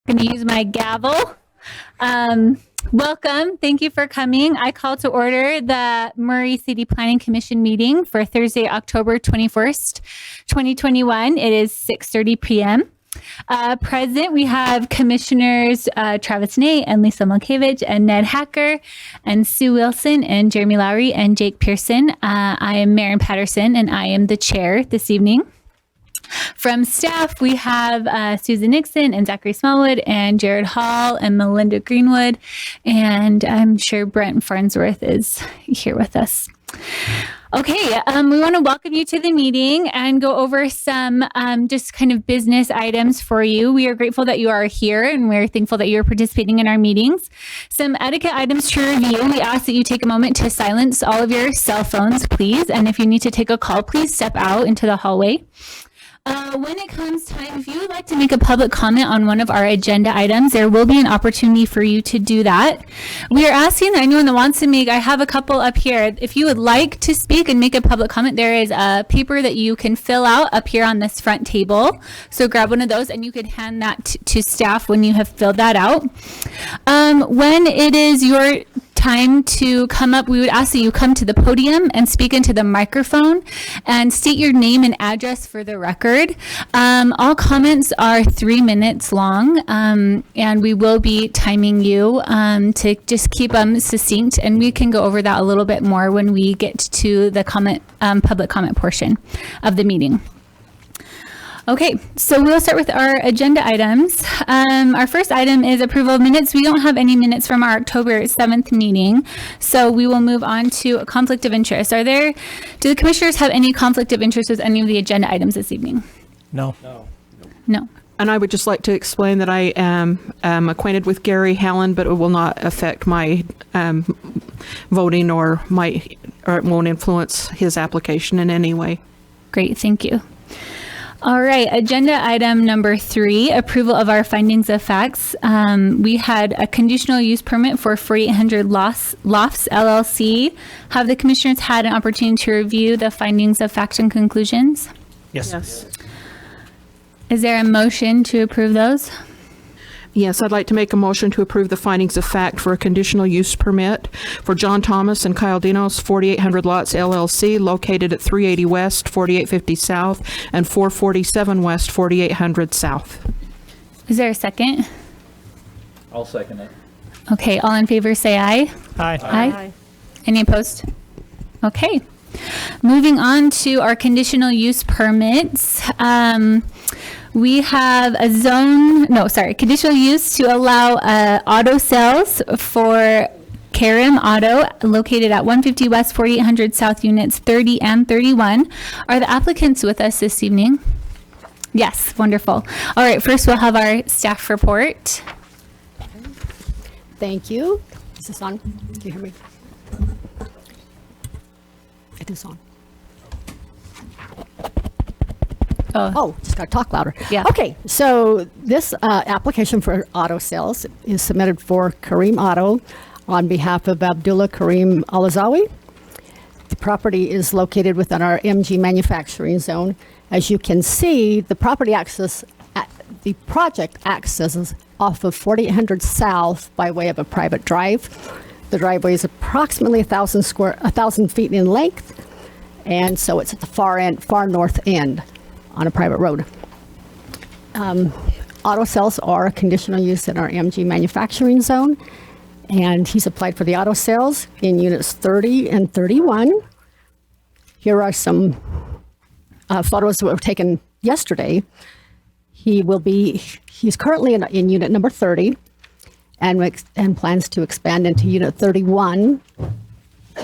I'm going to use my gavel. Welcome. Thank you for coming. I call to order the Murray City Planning Commission meeting for Thursday, October 21st, 2021. It is 6:30 p.m. Present, we have Commissioners Travis Nate and Lisa Milkevich and Ned Hacker and Sue Wilson and Jeremy Lowry and Jake Pearson. I am Maren Patterson and I am the chair this evening. From staff, we have Susan Nixon and Zachary Smallwood and Jared Hall and Melinda Greenwood. And I'm sure Brent Farnsworth is here with us. Okay, we want to welcome you to the meeting and go over some just kind of business items for you. We are grateful that you are here and we're thankful that you're participating in our meetings. Some etiquette items to review. We ask that you take a moment to silence all of your cell phones, please. And if you need to take a call, please step out into the hallway. When it comes time, if you would like to make a public comment on one of our agenda items, there will be an opportunity for you to do that. We are asking that anyone that wants to make, I have a couple up here. If you would like to speak and make a public comment, there is a paper that you can fill out up here on this front table. So grab one of those and you could hand that to staff when you have filled that out. When it is your time to come up, we would ask that you come to the podium and speak into the microphone and state your name and address for the record. All comments are 3 minutes long, and we will be timing you to just keep them succinct, and we can go over that a little bit more when we get to the public comment portion of the meeting. Okay, so we'll start with our agenda items. Our first item is approval of minutes. We don't have any minutes from our October 7th meeting, so we will move on to a conflict of interest. Do the commissioners have any conflict of interest with any of the agenda items this evening? No. And I would just like to explain that I am acquainted with Gary Hallen, but it will not affect my voting or it won't influence his application in any way. Great, thank you. All right, agenda item number 3, approval of our findings of facts. We had a conditional use permit for 4800 Lofts LLC. Have the commissioners had an opportunity to review the findings of fact and conclusions? Yes. Is there a motion to approve those? Yes, I'd like to make a motion to approve the findings of fact for a conditional use permit for John Thomas and Kyle Dinos, 4800 Lots LLC, located at 380 West, 4850 South, and 447 West, 4800 South. Is there a second? I'll second it. Okay, all in favor say aye. Aye. Aye. Any opposed? Okay. Moving on to our conditional use permits. We have conditional use to allow auto sales for Karim Auto, located at 150 West, 4800 South, units 30 and 31. Are the applicants with us this evening? Yes, wonderful. All right, first we'll have our staff report. Thank you. Is this on? Can you hear me? It is on. Oh, just got to talk louder. Yeah. Okay, so this application for auto sales is submitted for Karim Auto on behalf of Abdullah Karim Alazawi. The property is located within our MG manufacturing zone. As you can see, the project accesses off of 4800 South by way of a private drive. The driveway is approximately 1,000 feet in length, and so it's at the far north end on a private road. Auto sales are a conditional use in our MG manufacturing zone, and he's applied for the auto sales in units 30 and 31. Here are some photos that were taken yesterday. He's currently in unit number 30 and plans to expand into unit 31,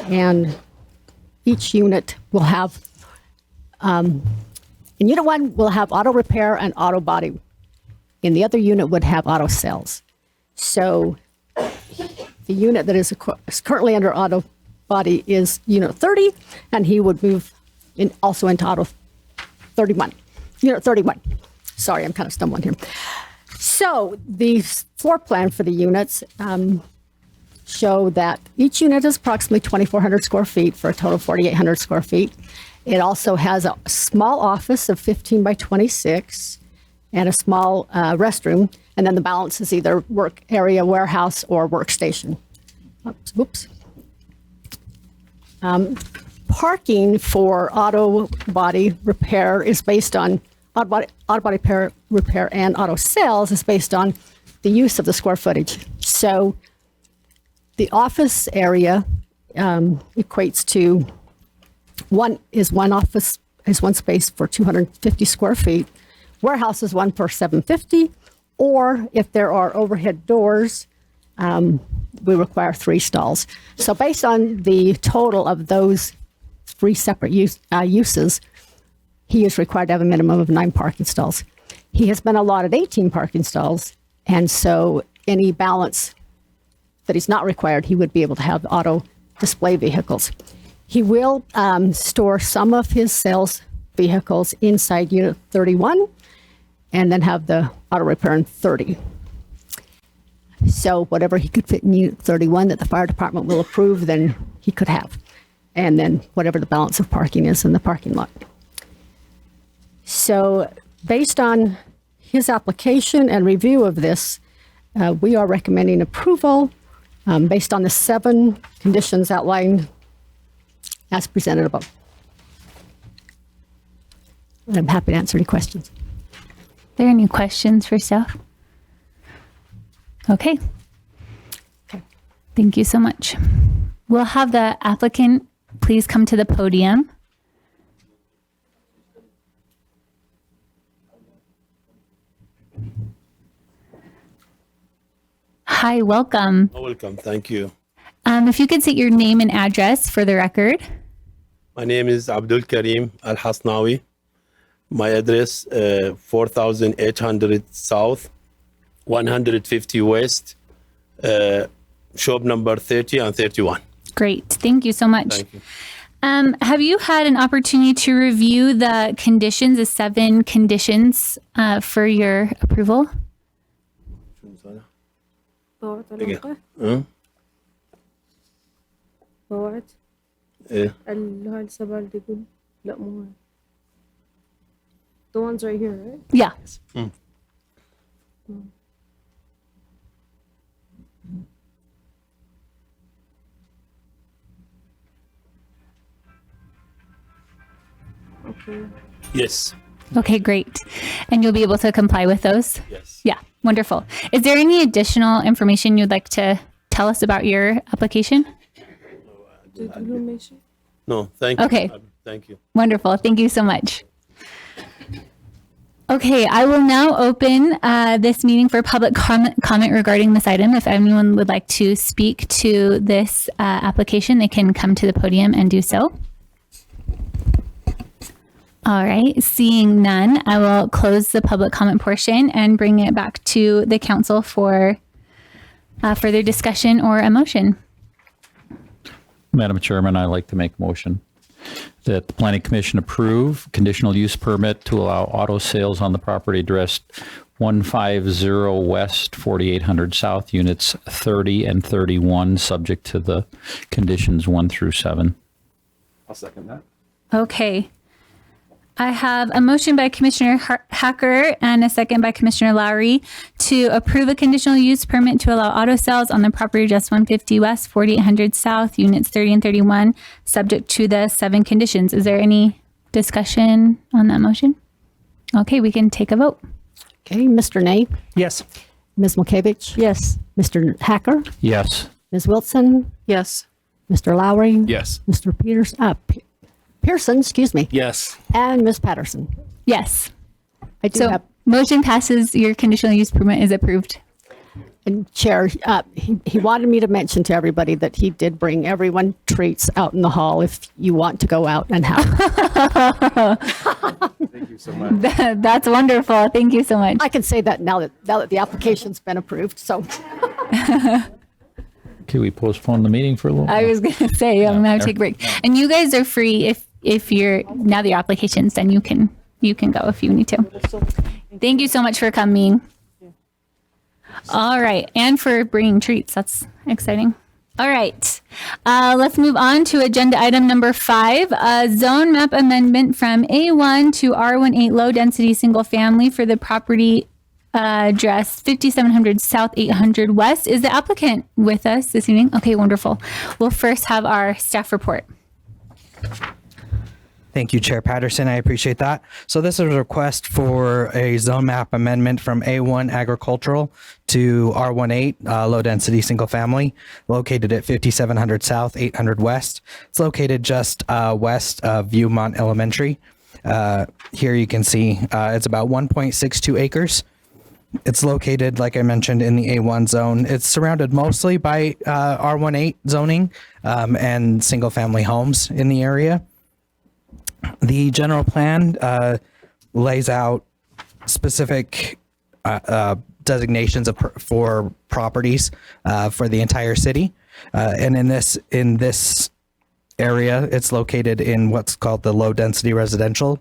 and each unit will have in unit 1, we'll have auto repair and auto body. In the other unit would have auto sales. So the unit that is currently under auto body is unit 30, and he would move also into auto 31. Unit 31. Sorry, I'm kind of stumbling here. So the floor plan for the units show that each unit is approximately 2,400 square feet for a total of 4,800 square feet. It also has a small office of 15 by 26 and a small restroom. And then the balance is either work area, warehouse, or workstation. Oops. Parking for auto body repair is based on auto body repair and auto sales is based on the use of the square footage. So the office area equates to one space for 250 square feet. Warehouse is one per 750, or if there are overhead doors, we require 3 stalls. So based on the total of those 3 separate uses, he is required to have a minimum of 9 parking stalls. He has been allotted 18 parking stalls, and so any balance that he's not required, he would be able to have auto display vehicles. He will store some of his sales vehicles inside Unit 31 and then have the auto repair in 30. So whatever he could fit in Unit 31 that the fire department will approve, then he could have. And then whatever the balance of parking is in the parking lot. So based on his application and review of this, we are recommending approval based on the 7 conditions outlined as presented above. And I'm happy to answer any questions. Are there any questions for staff? Okay. Thank you so much. We'll have the applicant please come to the podium. Hi, welcome. Welcome, thank you. If you could state your name and address for the record. My name is Abdul Karim Al Hasnawi. My address 4800 South, 150 West, shop number 30 and 31. Great, thank you so much. Thank you. Have you had an opportunity to review the conditions, the 7 conditions for your approval? ها؟ موعد إيه. هاي السبعة اللي تقول لا مو هاي. The ones right here, right? Yeah. Okay. Yes. Okay, great. And you'll be able to comply with those? Yes. Yeah, wonderful. Is there any additional information you'd like to tell us about your application? Did you make sure? No, thank you. Okay. Thank you. Wonderful. Thank you so much. Okay, I will now open this meeting for public comment regarding this item. If anyone would like to speak to this application, they can come to the podium and do so. All right, seeing none, I will close the public comment portion and bring it back to the council for further discussion or a motion. Madam Chairman, I'd like to make a motion that the Planning Commission approve conditional use permit to allow auto sales on the property addressed 150 West, 4800 South, units 30 and 31, subject to the conditions 1 through 7. I'll second that. Okay. I have a motion by Commissioner Hacker and a second by Commissioner Lowry to approve a conditional use permit to allow auto sales on the property address 150 West, 4800 South, units 30 and 31, subject to the 7 conditions. Is there any discussion on that motion? Okay, we can take a vote. Okay, Mr. Ney, Yes. Ms. Milkevich? Yes. Mr. Hacker? Yes. Ms. Wilson? Yes. Mr. Lowry? Yes. Mr. Pearson, excuse me, Yes. and Ms. Patterson. Yes. I do So have, motion passes. Your conditional use permit is approved. and Chair, he wanted me to mention to everybody that he did bring everyone treats out in the hall if you want to go out and have. Thank you so much. That's wonderful. Thank you so much. I can say that now that the application's been approved, so. Can we postpone the meeting for a little? I was going to say, I'm going to take a break. And you guys are free if you're, now that your application's done, you can go if you need to. Thank you so much for coming. All right. And for bringing treats. That's exciting. All right. Let's move on to agenda item number 5, zone map amendment from A1 to R18 low density single family for the property address 5700 South 800 West. Is the applicant with us this evening? Okay, wonderful. We'll first have our staff report. Thank you, Chair Patterson. I appreciate that. So this is a request for a zone map amendment from A1 agricultural to R18 low density single family located at 5700 South 800 West. It's located just west of Vmu Elementary. Here you can see it's about 1.62 acres. It's located, like I mentioned, in the A1 zone. It's surrounded mostly by R18 zoning and single family homes in the area. The general plan lays out specific designations for properties for the entire city, and in this area, it's located in what's called the low density residential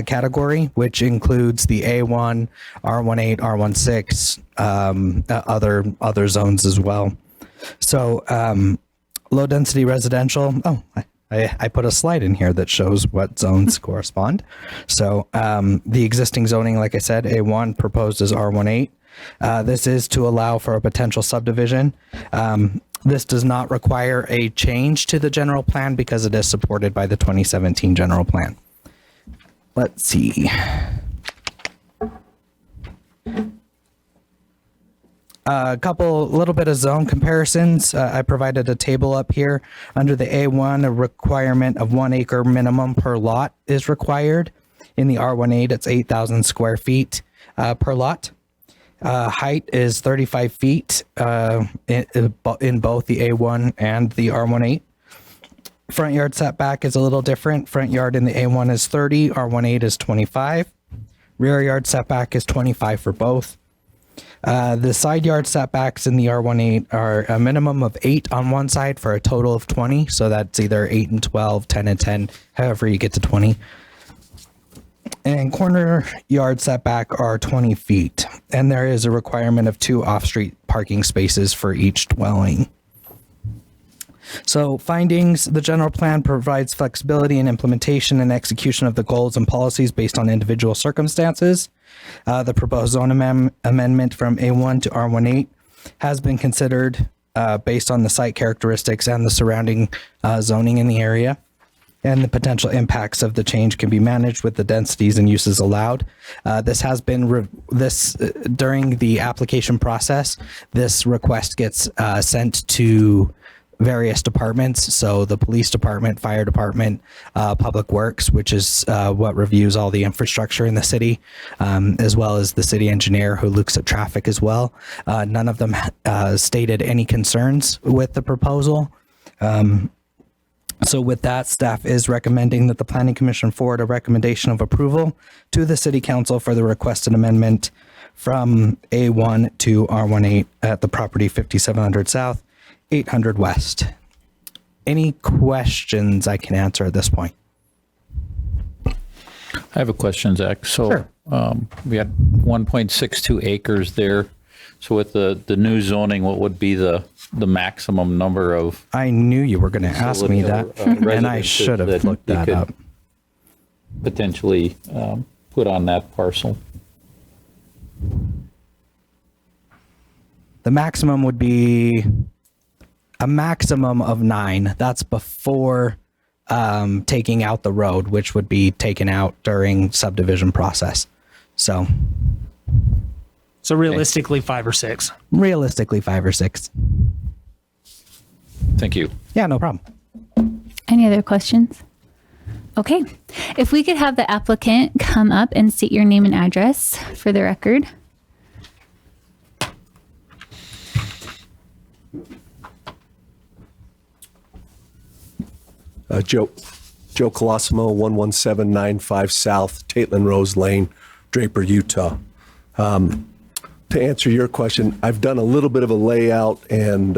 category, which includes the A1, R18, R16, other zones as well. So low density residential. Oh, I put a slide in here that shows what zones correspond. So the existing zoning, like I said, A1 proposed as R18. This is to allow for a potential subdivision. This does not require a change to the general plan because it is supported by the 2017 general plan. Let's see. A little bit of zone comparisons. I provided a table up here. Under the A1, a requirement of 1 acre minimum per lot is required. In the R18, it's 8,000 square feet per lot. Height is 35 feet in both the A1 and the R18. Front yard setback is a little different. Front yard in the A1 is 30, R18 is 25. Rear yard setback is 25 for both. The side yard setbacks in the R18 are a minimum of 8 on one side for a total of 20. So that's either 8 and 12, 10 and 10, however you get to 20. And corner yard setback are 20 feet. And there is a requirement of 2 off-street parking spaces for each dwelling. So findings, the general plan provides flexibility in implementation and execution of the goals and policies based on individual circumstances. The proposed zone amendment from A1 to R18 has been considered based on the site characteristics and the surrounding zoning in the area. And the potential impacts of the change can be managed with the densities and uses allowed. This has been during the application process. This request gets sent to various departments. So the police department, fire department, public works, which is what reviews all the infrastructure in the city, as well as the city engineer who looks at traffic as well. None of them stated any concerns with the proposal. So with that, staff is recommending that the Planning Commission forward a recommendation of approval to the City Council for the requested amendment from A1 to R18 at the property 5700 South, 800 West. Any questions I can answer at this point? I have a question, Zach. So Sure. We had 1.62 acres there. So with the new zoning, what would be the maximum number of? I knew you were going to ask me that, and I should have looked that up. Potentially put on that parcel. The maximum would be a maximum of 9. That's before taking out the road, which would be taken out during subdivision process. So realistically, 5 or 6. Realistically, 5 or 6. Thank you. Yeah, no problem. Any other questions? Okay. If we could have the applicant come up and state your name and address for the record. Joe Colosimo, 11795 South, Taitland Rose Lane, Draper, Utah. To answer your question, I've done a little bit of a layout and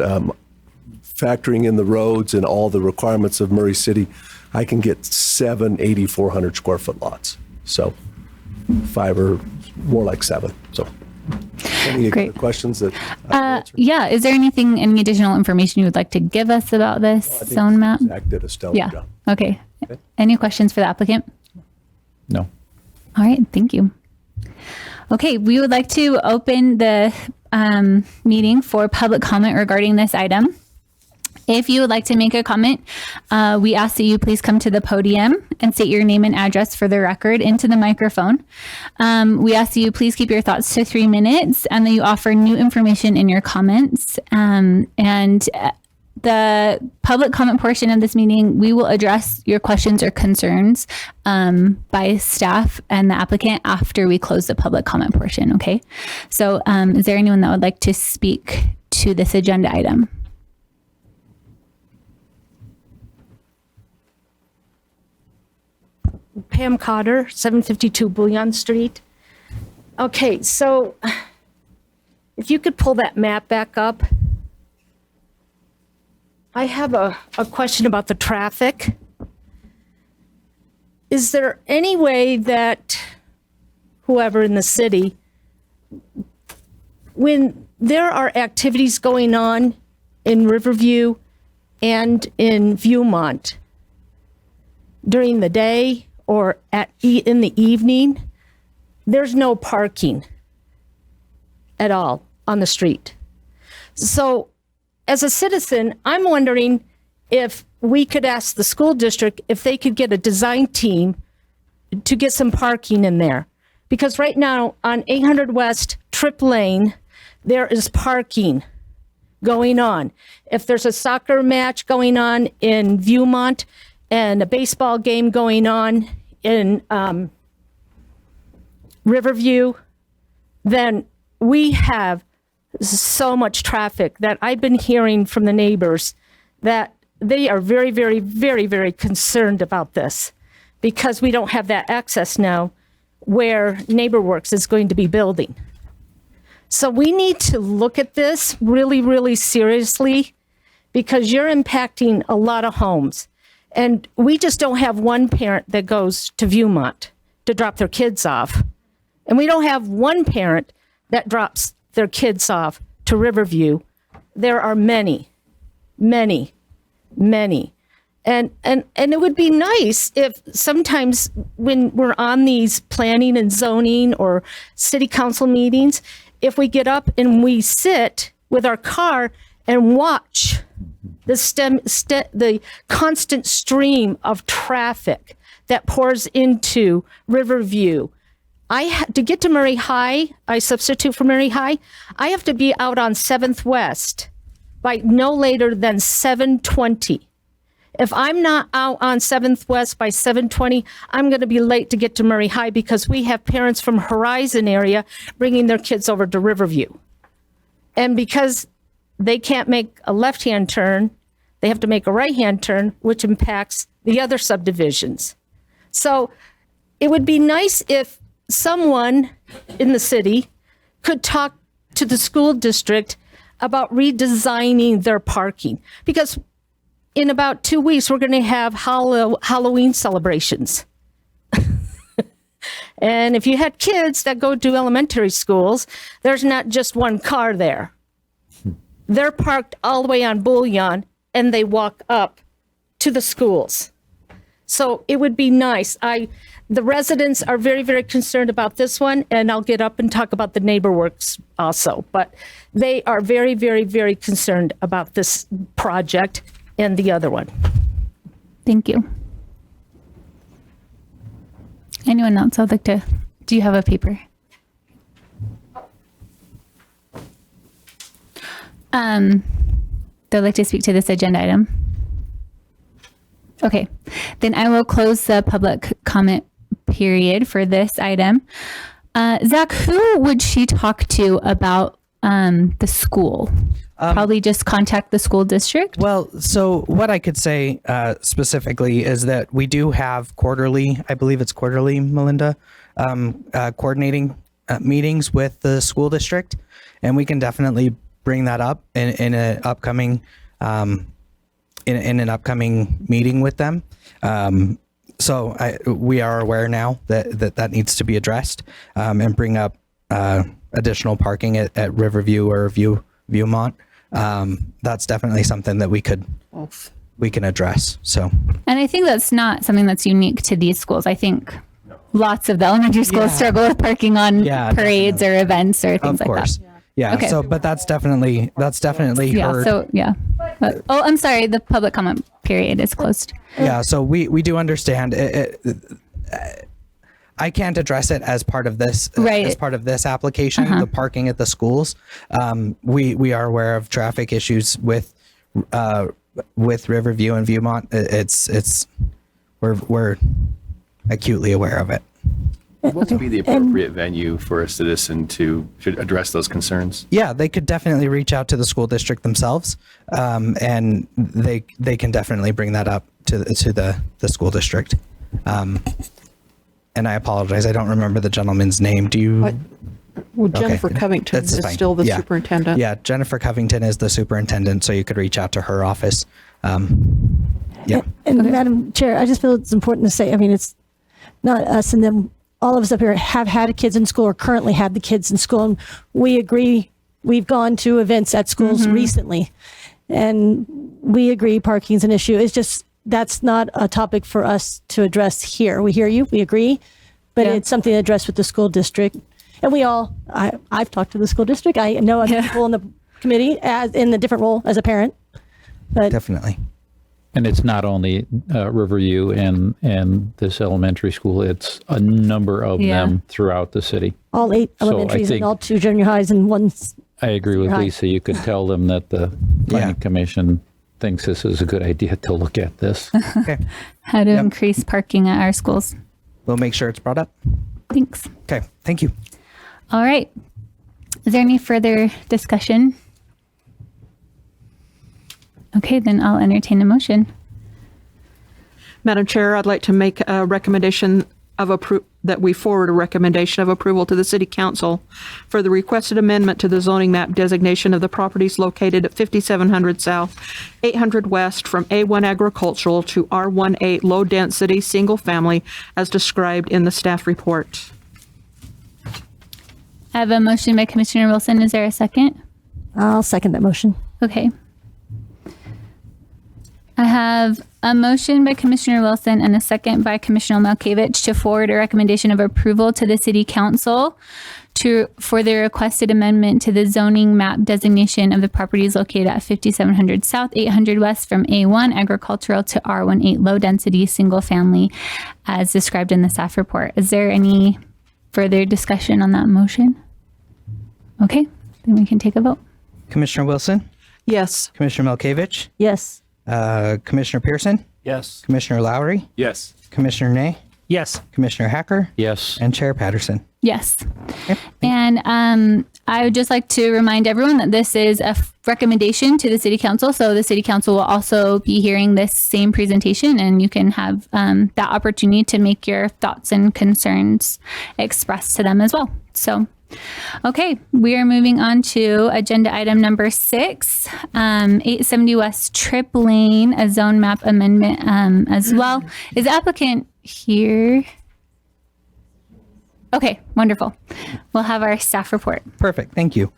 factoring in the roads and all the requirements of Murray City, I can get 7 8,400 square foot lots. So 5 or more like 7. So any Great. questions that I can answer? Yeah. Is there any additional information you would like to give us about this I think zone map? Zach did a stellar Yeah. job. Okay. Any questions for the applicant? No. All right. Thank you. Okay, we would like to open the meeting for public comment regarding this item. If you would like to make a comment, we ask that you please come to the podium and state your name and address for the record into the microphone. We ask that you please keep your thoughts to 3 minutes and that you offer new information in your comments. The public comment portion of this meeting, we will address your questions or concerns by staff and the applicant after we close the public comment portion, okay? So is there anyone that would like to speak to this agenda item? Pam Cotter, 752 Bouillon Street. Okay, so if you could pull that map back up. I have a question about the traffic. Is there any way that whoever in the city, when there are activities going on in Riverview and in Viewmont during the day or in the evening, there's no parking at all on the street. So as a citizen, I'm wondering if we could ask the school district if they could get a design team to get some parking in there. Because right now on 800 West Trip Lane, there is parking going on. If there's a soccer match going on in Viewmont and a baseball game going on in Riverview, then we have so much traffic that I've been hearing from the neighbors that they are very, very, very, very concerned about this because we don't have that access now where NeighborWorks is going to be building. So we need to look at this really, really seriously because you're impacting a lot of homes. And we just don't have one parent that goes to Viewmont to drop their kids off. And we don't have one parent that drops their kids off to Riverview. There are many, many, many. And it would be nice if sometimes when we're on these planning and zoning or city council meetings, if we get up and we sit with our car and watch the constant stream of traffic that pours into Riverview. To get to Murray High, I substitute for Murray High, I have to be out on 7th West by no later than 7:20. If I'm not out on 7th West by 7:20, I'm going to be late to get to Murray High because we have parents from Horizon area bringing their kids over to Riverview. And because they can't make a left-hand turn, they have to make a right-hand turn, which impacts the other subdivisions. So it would be nice if someone in the city could talk to the school district about redesigning their parking. Because in about 2 weeks, we're going to have Halloween celebrations. And if you had kids that go to elementary schools, there's not just one car there. They're parked all the way on Bouillon and they walk up to the schools. So it would be nice. The residents are very, very concerned about this one, and I'll get up and talk about the NeighborWorks also. But they are very, very, very concerned about this project and the other one. Thank you. Anyone else would like to? Do you have a paper? They'd like to speak to this agenda item. Okay, then I will close the public comment period for this item. Zach, who would she talk to about the school? Probably just contact the school district? Well, so what I could say specifically is that we do have quarterly, I believe it's quarterly, Melinda, coordinating meetings with the school district, and we can definitely bring that up in an upcoming in an upcoming meeting with them. So we are aware now that needs to be addressed and bring up additional parking at Riverview or Viewmont. That's definitely something that we can address. So, and I think that's not something that's unique to these schools. I think lots of the elementary schools Yeah. struggle with parking on Yeah, parades or events or things Of course. like that. Yeah. Okay. So, but that's definitely Yeah. heard. So yeah. Oh, I'm sorry. The public comment period is closed. Yeah, so we do understand I can't address it as part of this Right. as part of this application, the parking at the schools. We are aware of traffic issues with Riverview and Viewmont. We're acutely aware of it. What would be the appropriate venue for a citizen to should address those concerns? Yeah, they could definitely reach out to the school district themselves, and they can definitely bring that up to the school district. And I apologize, I don't remember the gentleman's name. Do you? Well, Jennifer Okay, Covington that's is fine. still the Yeah. superintendent. Yeah, Jennifer Covington is the superintendent, so you could reach out to her office. Yeah. And Madam Chair, I just feel it's important to say, I mean, it's not us and them, all of us up here have had kids in school or currently have the kids in school. And we agree, we've gone to events at schools recently and we agree parking's an issue. It's just, that's not a topic for us to address here. We hear you, we agree, but Yeah. it's something to address with the school district. And we all, I've talked to the school district. I know other people in the committee as in the different role as a parent, but Definitely. And it's not only Riverview and this elementary school, it's a number of Yeah. them throughout the city. all 8 So I elementaries think- and all 2 junior highs and 1 I agree with Right. Lisa. You could tell them that the planning commission thinks this is a good idea to look at this. Okay. How to increase parking at our schools. We'll make sure it's brought up. Thanks. Okay. Thank you. All right. Is there any further discussion? Okay, then I'll entertain a motion. Madam Chair, I'd like to make a recommendation of that we forward a recommendation of approval to the City Council for the requested amendment to the zoning map designation of the properties located at 5700 South, 800 West from A1 agricultural to R18 low density single family as described in the staff report. I have a motion by Commissioner Wilson. Is there a second? I'll second that motion. Okay. I have a motion by Commissioner Wilson and a second by Commissioner Malkovich to forward a recommendation of approval to the City Council for the requested amendment to the zoning map designation of the properties located at 5700 South, 800 West from A1 agricultural to R18 low density single family as described in the staff report. Is there any further discussion on that motion? Okay, then we can take a vote. Commissioner Wilson, Yes. Commissioner Malkovich, Yes. Commissioner Pearson, Yes. Commissioner Lowry, Yes. Commissioner Ney, Yes. Commissioner Hacker, Yes. and Chair Patterson. Yes. And I would just like to remind everyone that this is a recommendation to the City Council. So the City Council will also be hearing this same presentation and you can have that opportunity to make your thoughts and concerns expressed to them as well. So, okay, we are moving on to agenda item number 6, 870 West Trip Lane, a zone map amendment as well. Is the applicant here? Okay, wonderful. We'll have our staff report. Perfect. Thank you.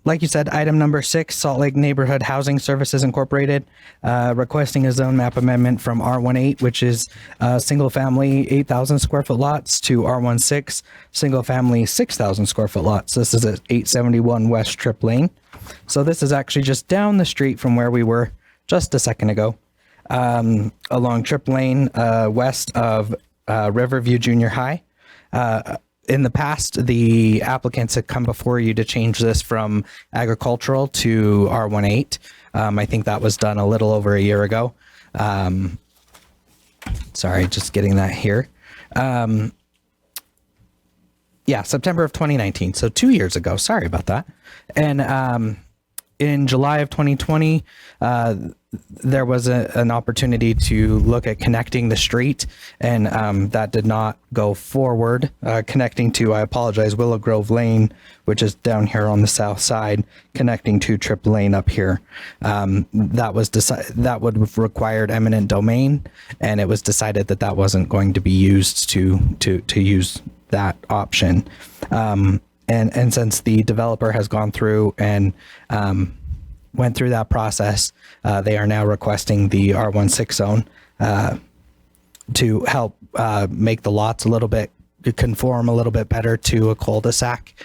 Like you said, item number 6, Salt Lake Neighborhood Housing Services Incorporated, requesting a zone map amendment from R18, which is single family 8,000 square foot lots, to R16, single family 6,000 square foot lots. This is at 871 West Trip Lane. So this is actually just down the street from where we were just a second ago, along Trip Lane, west of Riverview Junior High. In the past, the applicants had come before you to change this from agricultural to R18. I think that was done a little over a year ago. Sorry, just getting that here. Yeah, September of 2019. So 2 years ago. Sorry about that. And in July of 2020, there was an opportunity to look at connecting the street, and that did not go forward. Connecting to, I apologize, Willow Grove Lane, which is down here on the south side, connecting to Trip Lane up here. That was that would have required eminent domain, and it was decided that that wasn't going to be used to use that option. And since the developer has gone through and went through that process, they are now requesting the R16 zone. to help make the lots a little bit conform a little bit better to a cul-de-sac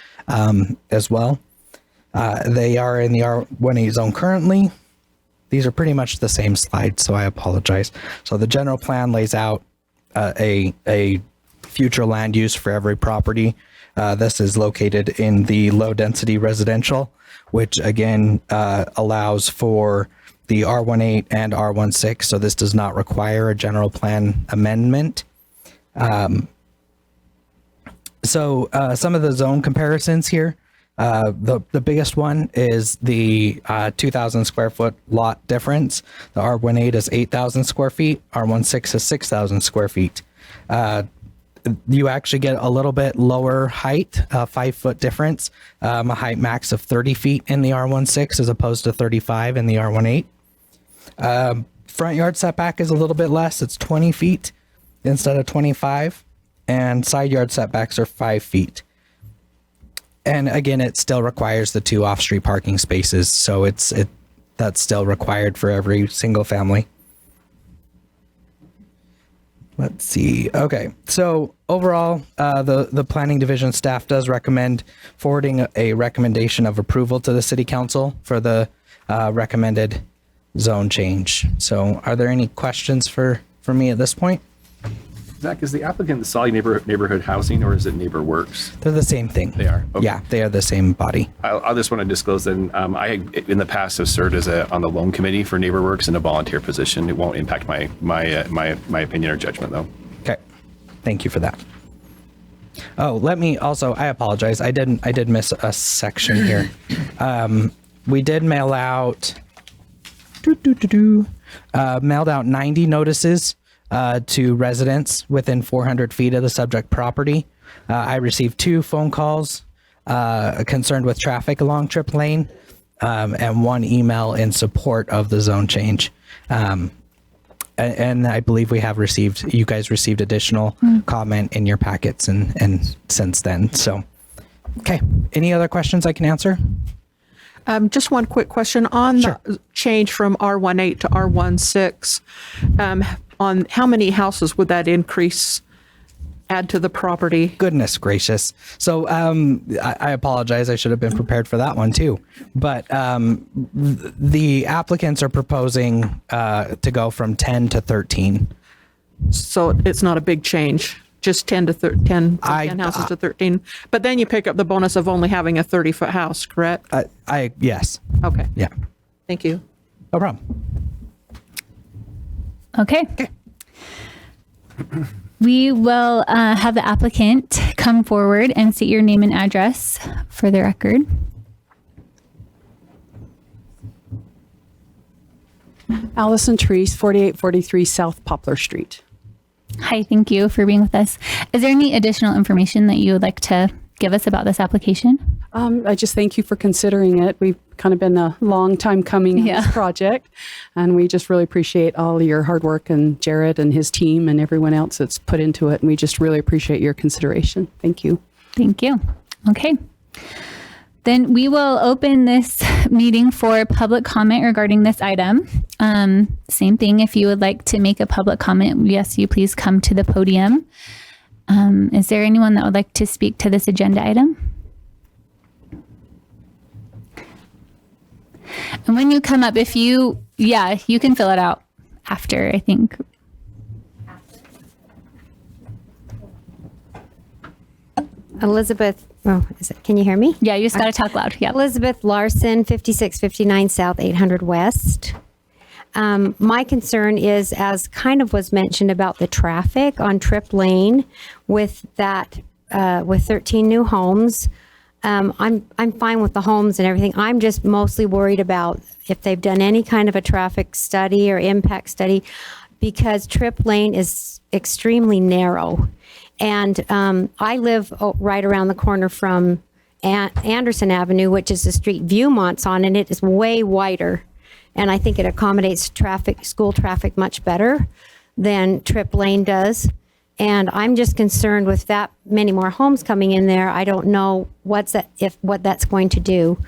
as well. They are in the R1A zone currently. These are pretty much the same slide, so I apologize. So the general plan lays out a future land use for every property. This is located in the low density residential, which again allows for the R18 and R16. So this does not require a general plan amendment. So some of the zone comparisons here. The biggest one is the 2,000 square foot lot difference. The R18 is 8,000 square feet. R16 is 6,000 square feet. You actually get a little bit lower height, 5 foot difference, a height max of 30 feet in the R16 as opposed to 35 in the R18. Front yard setback is a little bit less. It's 20 feet instead of 25, and side yard setbacks are 5 feet. And again, it still requires the 2 off-street parking spaces, so that's still required for every single family. Let's see. Okay, so overall, the planning division staff does recommend forwarding a recommendation of approval to the city council for the recommended zone change. So are there any questions for me at this point? Zach, is the applicant the Solid neighborhood housing, or is it Neighbor Works? They're the same thing. They are? Okay. Yeah, they are the same body. I'll just want to disclose then, I, in the past, have served as on the loan committee for Neighbor Works in a volunteer position. It won't impact my opinion or judgment, though. Okay, thank you for that. Oh, let me also, I apologize. I did miss a section here. We did mail out, mailed out 90 notices to residents within 400 feet of the subject property. I received 2 phone calls concerned with traffic along Trip Lane, and 1 email in support of the zone change. And I believe you guys received additional comment in your packets and since then. So, okay. Any other questions I can answer? Just one quick question on the change from R18 to R16. On how many houses would that increase add to the property? Goodness gracious. So I apologize. I should have been prepared for that one too. But the applicants are proposing to go from 10 to 13. So it's not a big change, just 10 to 10 houses to 13. But then you pick up the bonus of only having a 30-foot house, correct? Yes. Okay. Yeah. Thank you. No problem. Okay. We will have the applicant come forward and state your name and address for the record. Allison Treese, 4843 South Poplar Street. Hi, thank you for being with us. Is there any additional information that you would like to give us about this application? I just thank you for considering it. We've kind of been a long time coming on this project, and we just really appreciate all your hard work and Jared and his team and everyone else that's put into it. And we just really appreciate your consideration. Thank you. Thank you. Okay. Then we will open this meeting for public comment regarding this item. Same thing, if you would like to make a public comment, we ask you please come to the podium. Is there anyone that would like to speak to this agenda item? And when you come up, you can fill it out after, I think. Elizabeth, can you hear me? Yeah, you just got to talk loud. Yeah. Elizabeth Larson, 5659 South 800 West. My concern is, as kind of was mentioned about the traffic on Trip Lane with that, with 13 new homes. I'm fine with the homes and everything. I'm just mostly worried about if they've done any kind of a traffic study or impact study, because Trip Lane is extremely narrow. And I live right around the corner from Anderson Avenue, which is the street Viewmont's on, and it is way wider. And I think it accommodates school traffic much better than Trip Lane does. And I'm just concerned with that many more homes coming in there. I don't know what that's going to do.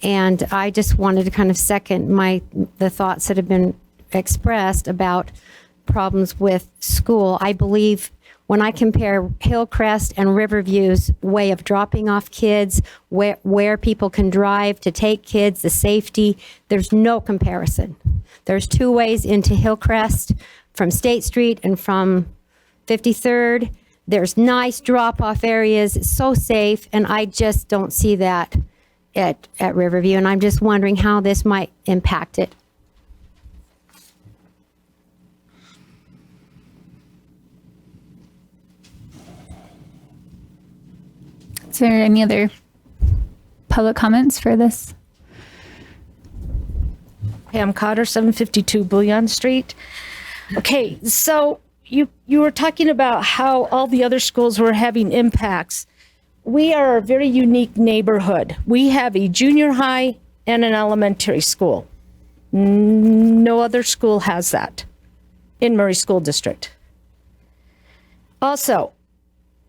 And I just wanted to kind of second the thoughts that have been expressed about problems with school. I believe when I compare Hillcrest and Riverview's way of dropping off kids, where people can drive to take kids, the safety, there's no comparison. There's two ways into Hillcrest, from State Street and from 53rd. There's nice drop-off areas. It's so safe, and I just don't see that at Riverview, and I'm just wondering how this might impact it. Is there any other public comments for this? Pam Cotter, 752 Bouillon Street. Okay, so you were talking about how all the other schools were having impacts. We are a very unique neighborhood. We have a junior high and an elementary school. No other school has that in Murray School District. Also,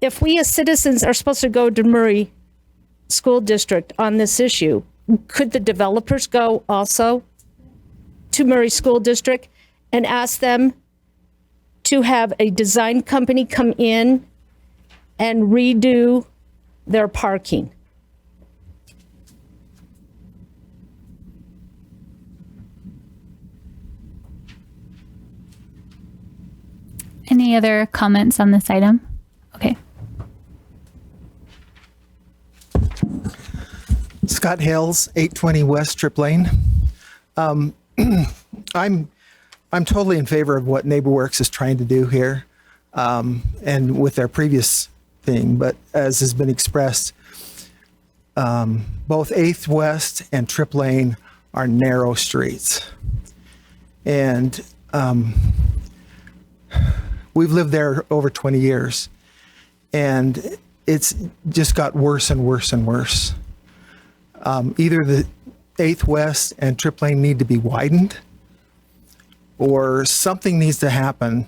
if we as citizens are supposed to go to Murray School District on this issue, could the developers go also to Murray School District and ask them to have a design company come in and redo their parking? Any other comments on this item? Okay. Scott Hales, 820 West Trip Lane. I'm totally in favor of what NeighborWorks is trying to do here, and with their previous thing. But as has been expressed, both 8th West and Trip Lane are narrow streets, and we've lived there over 20 years, and it's just got worse and worse and worse. Either the 8th West and Trip Lane need to be widened, or something needs to happen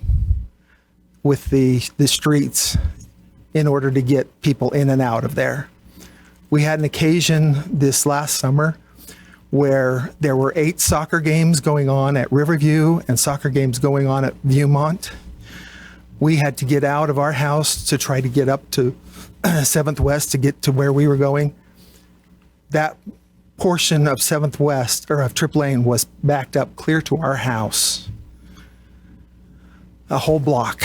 with the streets in order to get people in and out of there. We had an occasion this last summer where there were 8 soccer games going on at Riverview and soccer games going on at Viewmont. We had to get out of our house to try to get up to 7th West to get to where we were going. That portion of 7th West, or of Trip Lane, was backed up clear to our house. A whole block.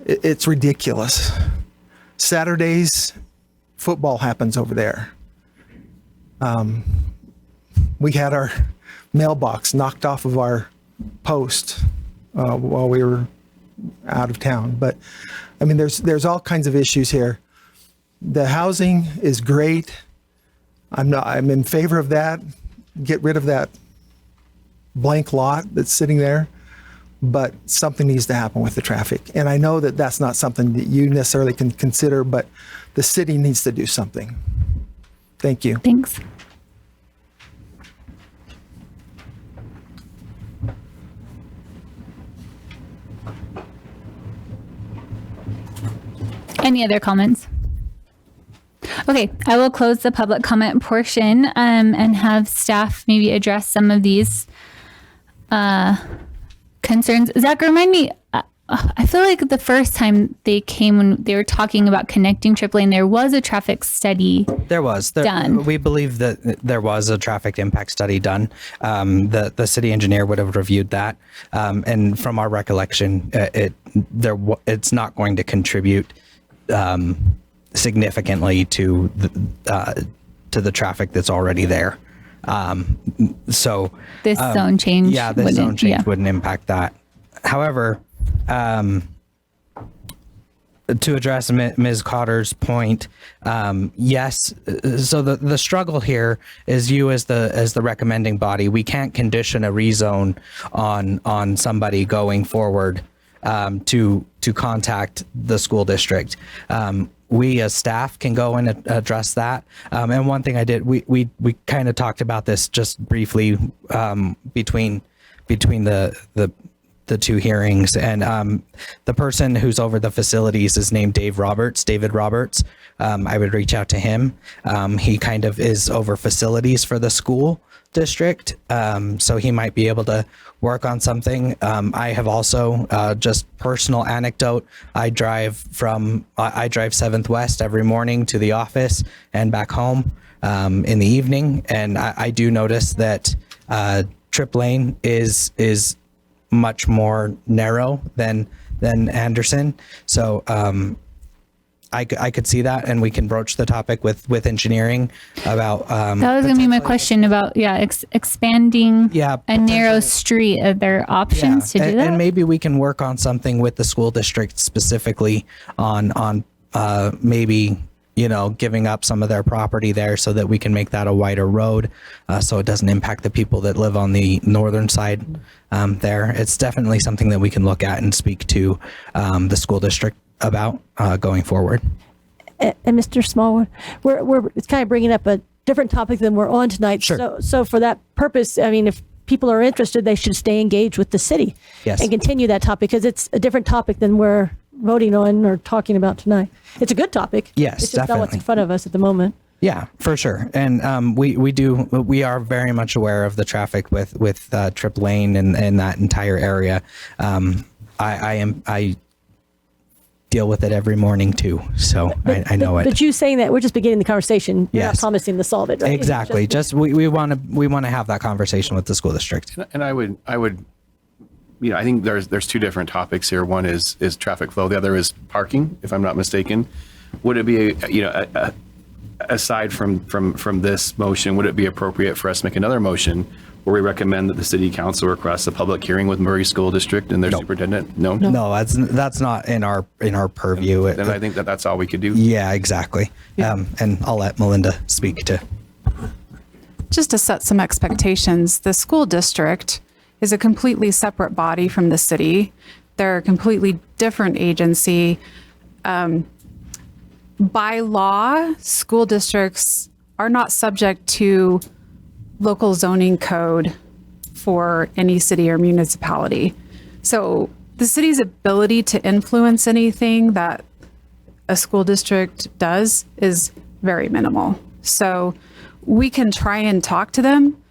It's ridiculous. Saturdays, football happens over there. We had our mailbox knocked off of our post while we were out of town. But I mean, there's all kinds of issues here. The housing is great. I'm in favor of that. Get rid of that blank lot that's sitting there, but something needs to happen with the traffic. And I know that that's not something that you necessarily can consider, but the city needs to do something. Thank you. Thanks. Any other comments? Okay, I will close the public comment portion and have staff maybe address some of these concerns. Zach, remind me, I feel like the first time they came when they were talking about connecting Trip Lane, there was a traffic study. There was. Done. We believe that there was a traffic impact study done. The city engineer would have reviewed that. And from our recollection, it's not going to contribute significantly to the traffic that's already there. So this zone change. Yeah, this zone change wouldn't impact that. However, to address Ms. Cotter's point, yes. So the struggle here is you as the recommending body. We can't condition a rezone on somebody going forward to contact the school district. We as staff can go and address that. And one thing I did, we kind of talked about this just briefly between the the two hearings. And the person who's over the facilities is named David Roberts. I would reach out to him. He kind of is over facilities for the school district. So he might be able to work on something. I have also, just personal anecdote, I drive 7th West every morning to the office and back home in the evening. And I do notice that Trip Lane is much more narrow than Anderson. So I could see that, and we can broach the topic with engineering about. That was going to be my question about expanding a narrow street. Are there options to do that? And maybe we can work on something with the school district specifically on maybe giving up some of their property there so that we can make that a wider road, so it doesn't impact the people that live on the northern side there. It's definitely something that we can look at and speak to the school district about going forward. And Mr. Smallwood, we're it's kind of bringing up a different topic than we're on tonight. Sure. So for that purpose, I mean, if people are interested, they should stay engaged with the city. Yes. And continue that topic, because it's a different topic than we're voting on or talking about tonight. It's a good topic. Yes, it's just not what's in front of us at the moment. Yeah, for sure. And we are very much aware of the traffic with Trip Lane and that entire area. I deal with it every morning too, so I know it. But you saying that, we're just beginning the conversation. You're not Yes. promising to solve it, right? Exactly. We want to have that conversation with the school district. And I would, I think there's two different topics here. One is traffic flow. The other is parking, if I'm not mistaken. Would it be, aside from this motion, would it be appropriate for us to make another motion where we recommend that the city council request a public hearing with Murray School District and their superintendent? No, that's not in our purview. Then I think that's all we could do. Yeah, exactly. And I'll let Melinda speak to. Just to set some expectations, the school district is a completely separate body from the city. They're a completely different agency. By law, school districts are not subject to local zoning code for any city or municipality. So the city's ability to influence anything that a school district does is very minimal. So we can try and talk to them,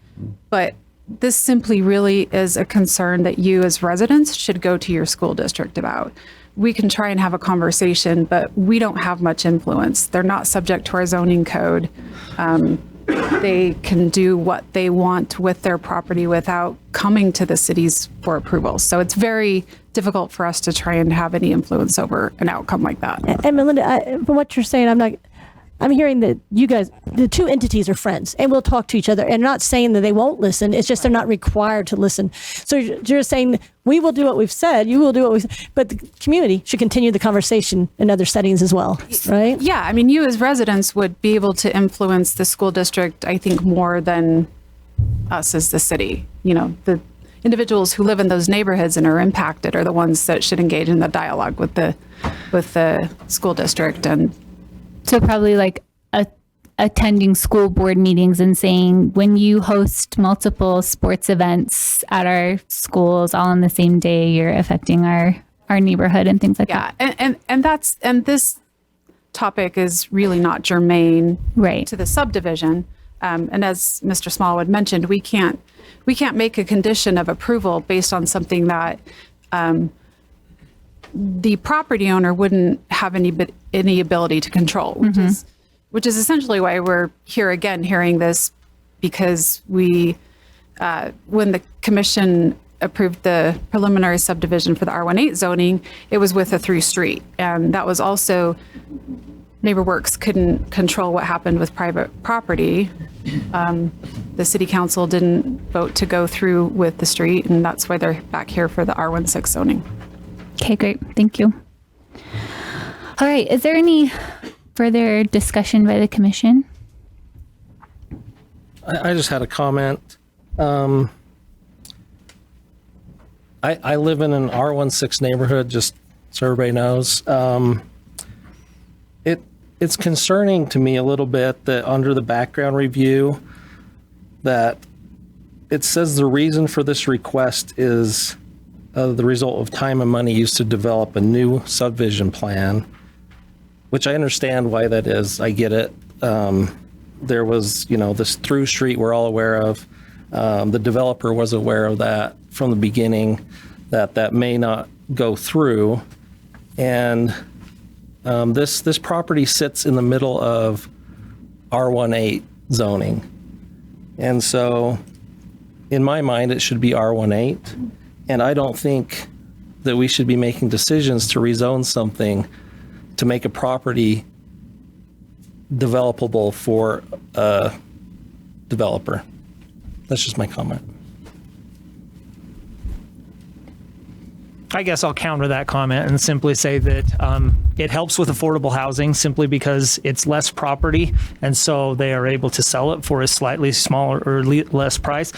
but this simply really is a concern that you as residents should go to your school district about. We can try and have a conversation, but we don't have much influence. They're not subject to our zoning code. They can do what they want with their property without coming to the cities for approval. So it's very difficult for us to try and have any influence over an outcome like that. And Melinda, from what you're saying, I'm hearing that you guys, the two entities are friends and will talk to each other, and not saying that they won't listen. It's just they're not required to listen. So you're saying we will do what we've said, you will do what we've said, but the community should continue the conversation in other settings as well, right? Yeah, I mean, you as residents would be able to influence the school district, I think, more than us as the city. The individuals who live in those neighborhoods and are impacted are the ones that should engage in the dialogue with the school district. And So probably like attending school board meetings and saying, when you host multiple sports events at our schools all on the same day, you're affecting our neighborhood and things like that. Yeah, and this topic is really not germane to the subdivision. And as Mr. Smallwood mentioned, we can't make a condition of approval based on something that the property owner wouldn't have any ability to control, which is essentially why we're here again hearing this, because we when the commission approved the preliminary subdivision for the R18 zoning, it was with a through street, and that was also NeighborWorks couldn't control what happened with private property. The city council didn't vote to go through with the street, and that's why they're back here for the R16 zoning. Okay, great. Thank you. All right. Is there any further discussion by the commission? I just had a comment. I live in an R16 neighborhood, just so everybody knows. It's concerning to me a little bit that under the background review that it says the reason for this request is the result of time and money used to develop a new subdivision plan, which I understand why that is. I get it. There was, this through street we're all aware of. The developer was aware of that from the beginning, that may not go through. And this property sits in the middle of R18 zoning. And so in my mind, it should be R18. And I don't think that we should be making decisions to rezone something to make a property developable for a developer. That's just my comment. I guess I'll counter that comment and simply say that it helps with affordable housing simply because it's less property, and so they are able to sell it for a slightly smaller or less price.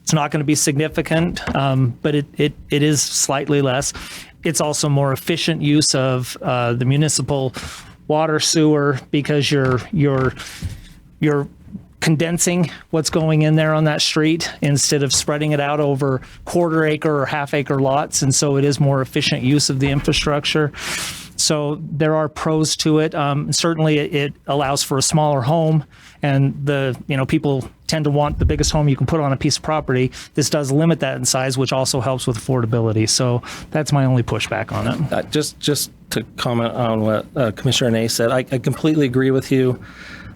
It's not going to be significant, but it is slightly less. It's also more efficient use of the municipal water sewer because you're condensing what's going in there on that street instead of spreading it out over quarter acre or half acre lots. And so it is more efficient use of the infrastructure. So there are pros to it. Certainly it allows for a smaller home, and people tend to want the biggest home you can put on a piece of property. This does limit that in size, which also helps with affordability. So that's my only pushback on it. Just to comment on what Commissioner Ney said, I completely agree with you.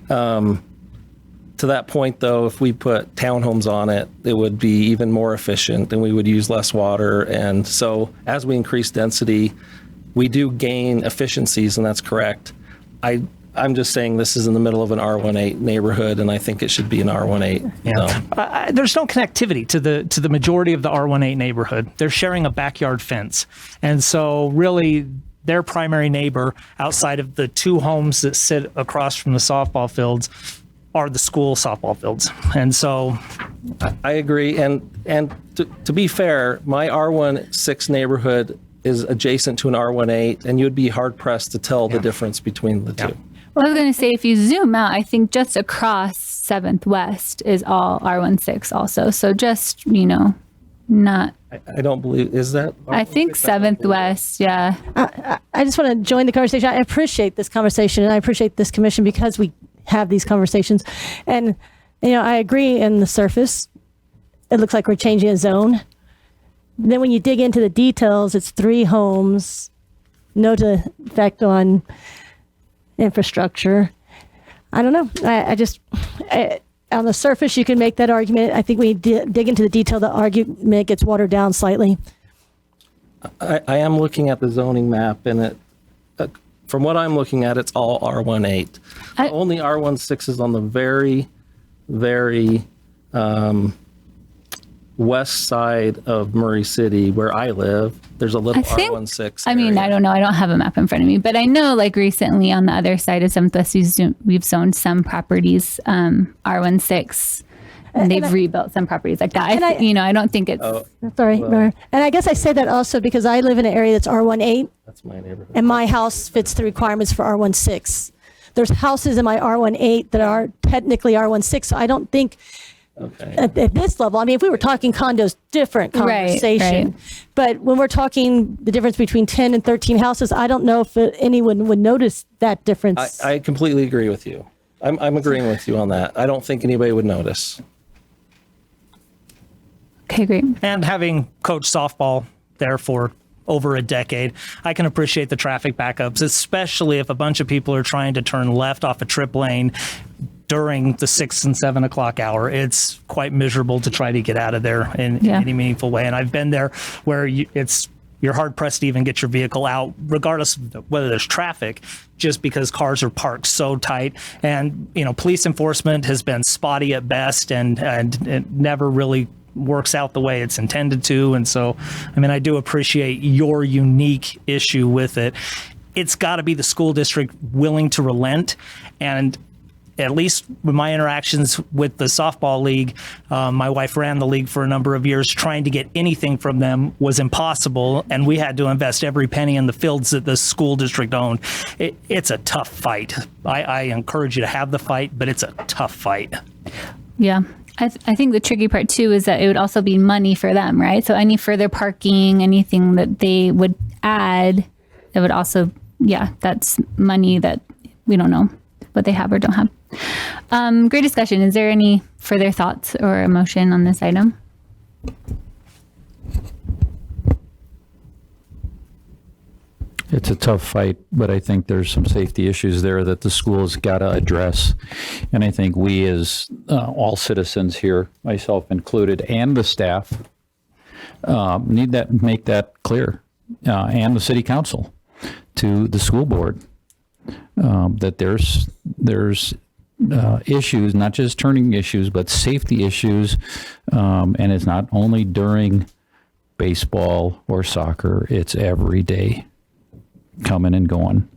To that point, though, if we put townhomes on it, it would be even more efficient and we would use less water. And so as we increase density, we do gain efficiencies, and that's correct. I'm just saying this is in the middle of an R18 neighborhood, and I think it should be an R18 zone. There's no connectivity to the majority of the R18 neighborhood. They're sharing a backyard fence. And so really their primary neighbor outside of the two homes that sit across from the softball fields are the school softball fields. And so I agree. And to be fair, my R16 neighborhood is adjacent to an R18, and you'd be hard pressed to tell the difference between the two. Well, I was going to say, if you zoom out, I think just across 7th West is all R16 also. So just, not. I don't believe, is that? I think 7th West, yeah. I just want to join the conversation. I appreciate this conversation, and I appreciate this commission because we have these conversations. And, I agree in the surface. It looks like we're changing a zone. Then when you dig into the details, it's 3 homes, no effect on infrastructure. I don't know. On the surface, you can make that argument. I think we dig into the detail, the argument gets watered down slightly. I am looking at the zoning map, and from what I'm looking at, it's all R18. Only R16 is on the very, very west side of Murray City, where I live. There's a little R16. I mean, I don't know. I don't have a map in front of me, but I know recently on the other side of 7th West, we've zoned some properties R16, and they've rebuilt some properties like that. I don't think it's... Sorry. And I guess I say that also because I live in an area that's R18. That's my neighborhood. And my house fits the requirements for R16. There's houses in my R18 that are technically R16, so I don't think... Okay. At this level, if we were talking condos, different conversation. Right. But when we're talking the difference between 10 and 13 houses, I don't know if anyone would notice that difference. I completely agree with you. I'm agreeing with you on that. I don't think anybody would notice. Okay, great. And having coached softball there for over a decade, I can appreciate the traffic backups, especially if a bunch of people are trying to turn left off a trip lane during the 6 and 7 o'clock hour. It's quite miserable to try to get out of there in any meaningful way. And I've been there where you're hard pressed to even get your vehicle out, regardless of whether there's traffic, just because cars are parked so tight. And, police enforcement has been spotty at best, and it never really works out the way it's intended to. And so, I do appreciate your unique issue with it. It's got to be the school district willing to relent. And at least with my interactions with the softball league, my wife ran the league for a number of years. Trying to get anything from them was impossible, and we had to invest every penny in the fields that the school district owned. It's a tough fight. I encourage you to have the fight, but it's a tough fight. Yeah. I think the tricky part too is that it would also be money for them, right? So any further parking, anything that they would add, it would also, that's money that we don't know what they have or don't have. Great discussion. Is there any further thoughts or emotion on this item? It's a tough fight, but I think there's some safety issues there that the school's got to address. And I think we as all citizens here, myself included, and the staff, need that, make that clear, and the city council to the school board, that there's issues, not just turning issues, but safety issues. And it's not only during baseball or soccer, it's every day. Coming and going.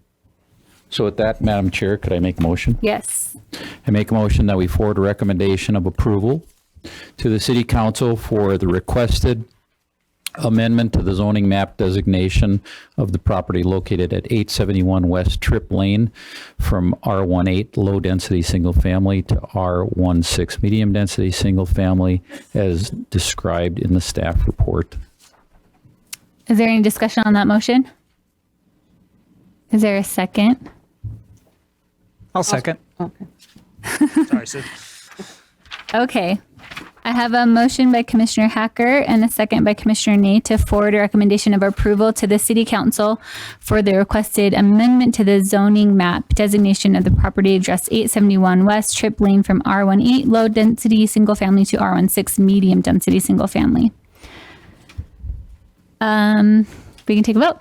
So with that, Madam Chair, could I make a motion? Yes. I make a motion that we forward a recommendation of approval to the City Council for the requested amendment to the zoning map designation of the property located at 871 West Tripp Lane from R18 low density single family to R16 medium density single family as described in the staff report. Is there any discussion on that motion? Is there a second? I'll second. Okay. Sorry, Sue. Okay. I have a motion by Commissioner Hacker and a second by Commissioner Ney to forward a recommendation of approval to the City Council for the requested amendment to the zoning map designation of the property address 871 West Tripp Lane from R18 low density single family to R16 medium density single family. We can take a vote.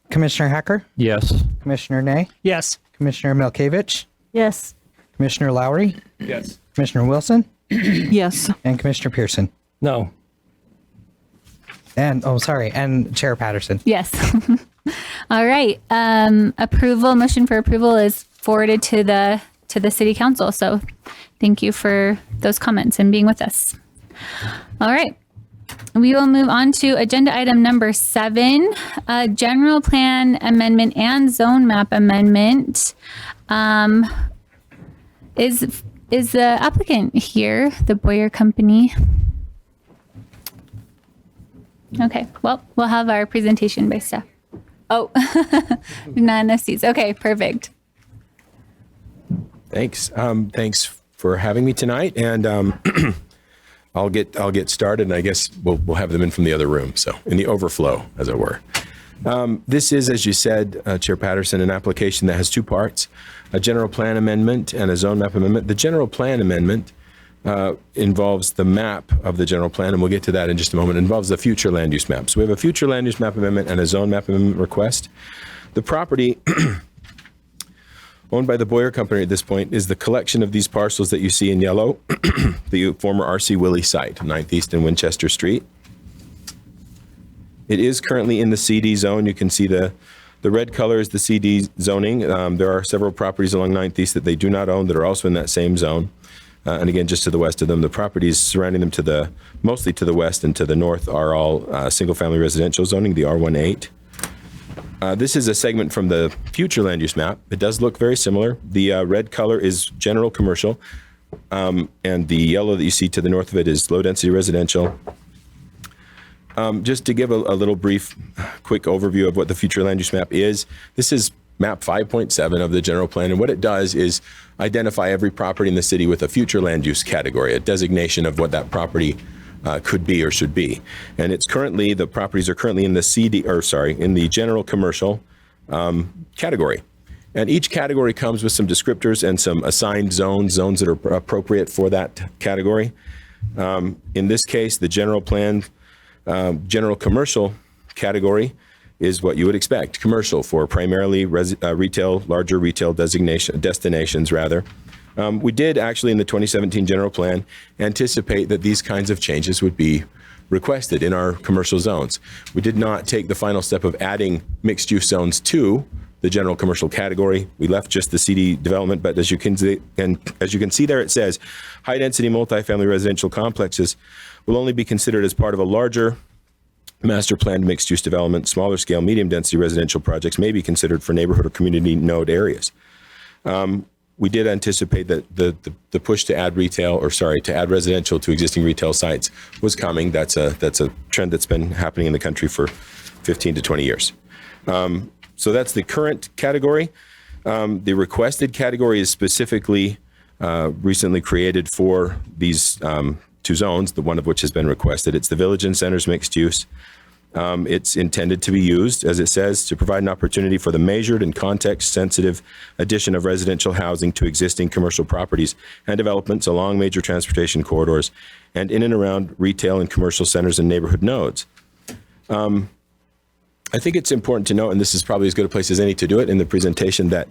Commissioner Hacker, Yes. Commissioner Ney, Yes. Commissioner Milkevich, Yes. Commissioner Lowry, Yes. Commissioner Wilson, Yes. and Commissioner Pearson. No. And, and Chair Patterson. Yes. All right. Motion for approval is forwarded to the City Council. So thank you for those comments and being with us. All right. We will move on to agenda item number 7, general plan amendment and zone map amendment. Is the applicant here, the Boyer Company? Okay, well, we'll have our presentation by staff. Oh, not enough seats. Okay, perfect. Thanks. Thanks for having me tonight. And I'll get started, and I guess we'll have them in from the other room, so in the overflow, as it were. This is, as you said, Chair Patterson, an application that has two parts, a general plan amendment and a zone map amendment. The general plan amendment involves the map of the general plan, and we'll get to that in just a moment. It involves the future land use map. So we have a future land use map amendment and a zone map amendment request. The property owned by the Boyer Company at this point is the collection of these parcels that you see in yellow, the former R.C. Willey site, 9th East and Winchester Street. It is currently in the CD zone. You can see the red color is the CD zoning. There are several properties along 9th East that they do not own that are also in that same zone. And again, just to the west of them, the properties surrounding them mostly to the west and to the north are all single-family residential zoning, the R18. This is a segment from the future land use map. It does look very similar. The red color is general commercial, and the yellow that you see to the north of it is low-density residential. Just to give a little brief, quick overview of what the future land use map is, this is map 5.7 of the general plan, and what it does is identify every property in the city with a future land use category, a designation of what that property could be or should be. And the properties are currently in the in the general commercial category. And each category comes with some descriptors and some assigned zones that are appropriate for that category. In this case, the general plan, general commercial category is what you would expect. Commercial for primarily larger retail destinations rather. We did actually in the 2017 general plan anticipate that these kinds of changes would be requested in our commercial zones. We did not take the final step of adding mixed use zones to the general commercial category. We left just the CD development, but as you can see there, it says high density multifamily residential complexes will only be considered as part of a larger master planned mixed use development. Smaller scale medium density residential projects may be considered for neighborhood or community node areas. we did anticipate that the push to add to add residential to existing retail sites was coming. That's a trend that's been happening in the country for 15 to 20 years. So that's the current category. The requested category is specifically recently created for these two zones, the one of which has been requested. It's the Village and Centers mixed use. It's intended to be used, as it says, to provide an opportunity for the measured and context-sensitive addition of residential housing to existing commercial properties and developments along major transportation corridors and in and around retail and commercial centers and neighborhood nodes. I think it's important to note, and this is probably as good a place as any to do it in the presentation, that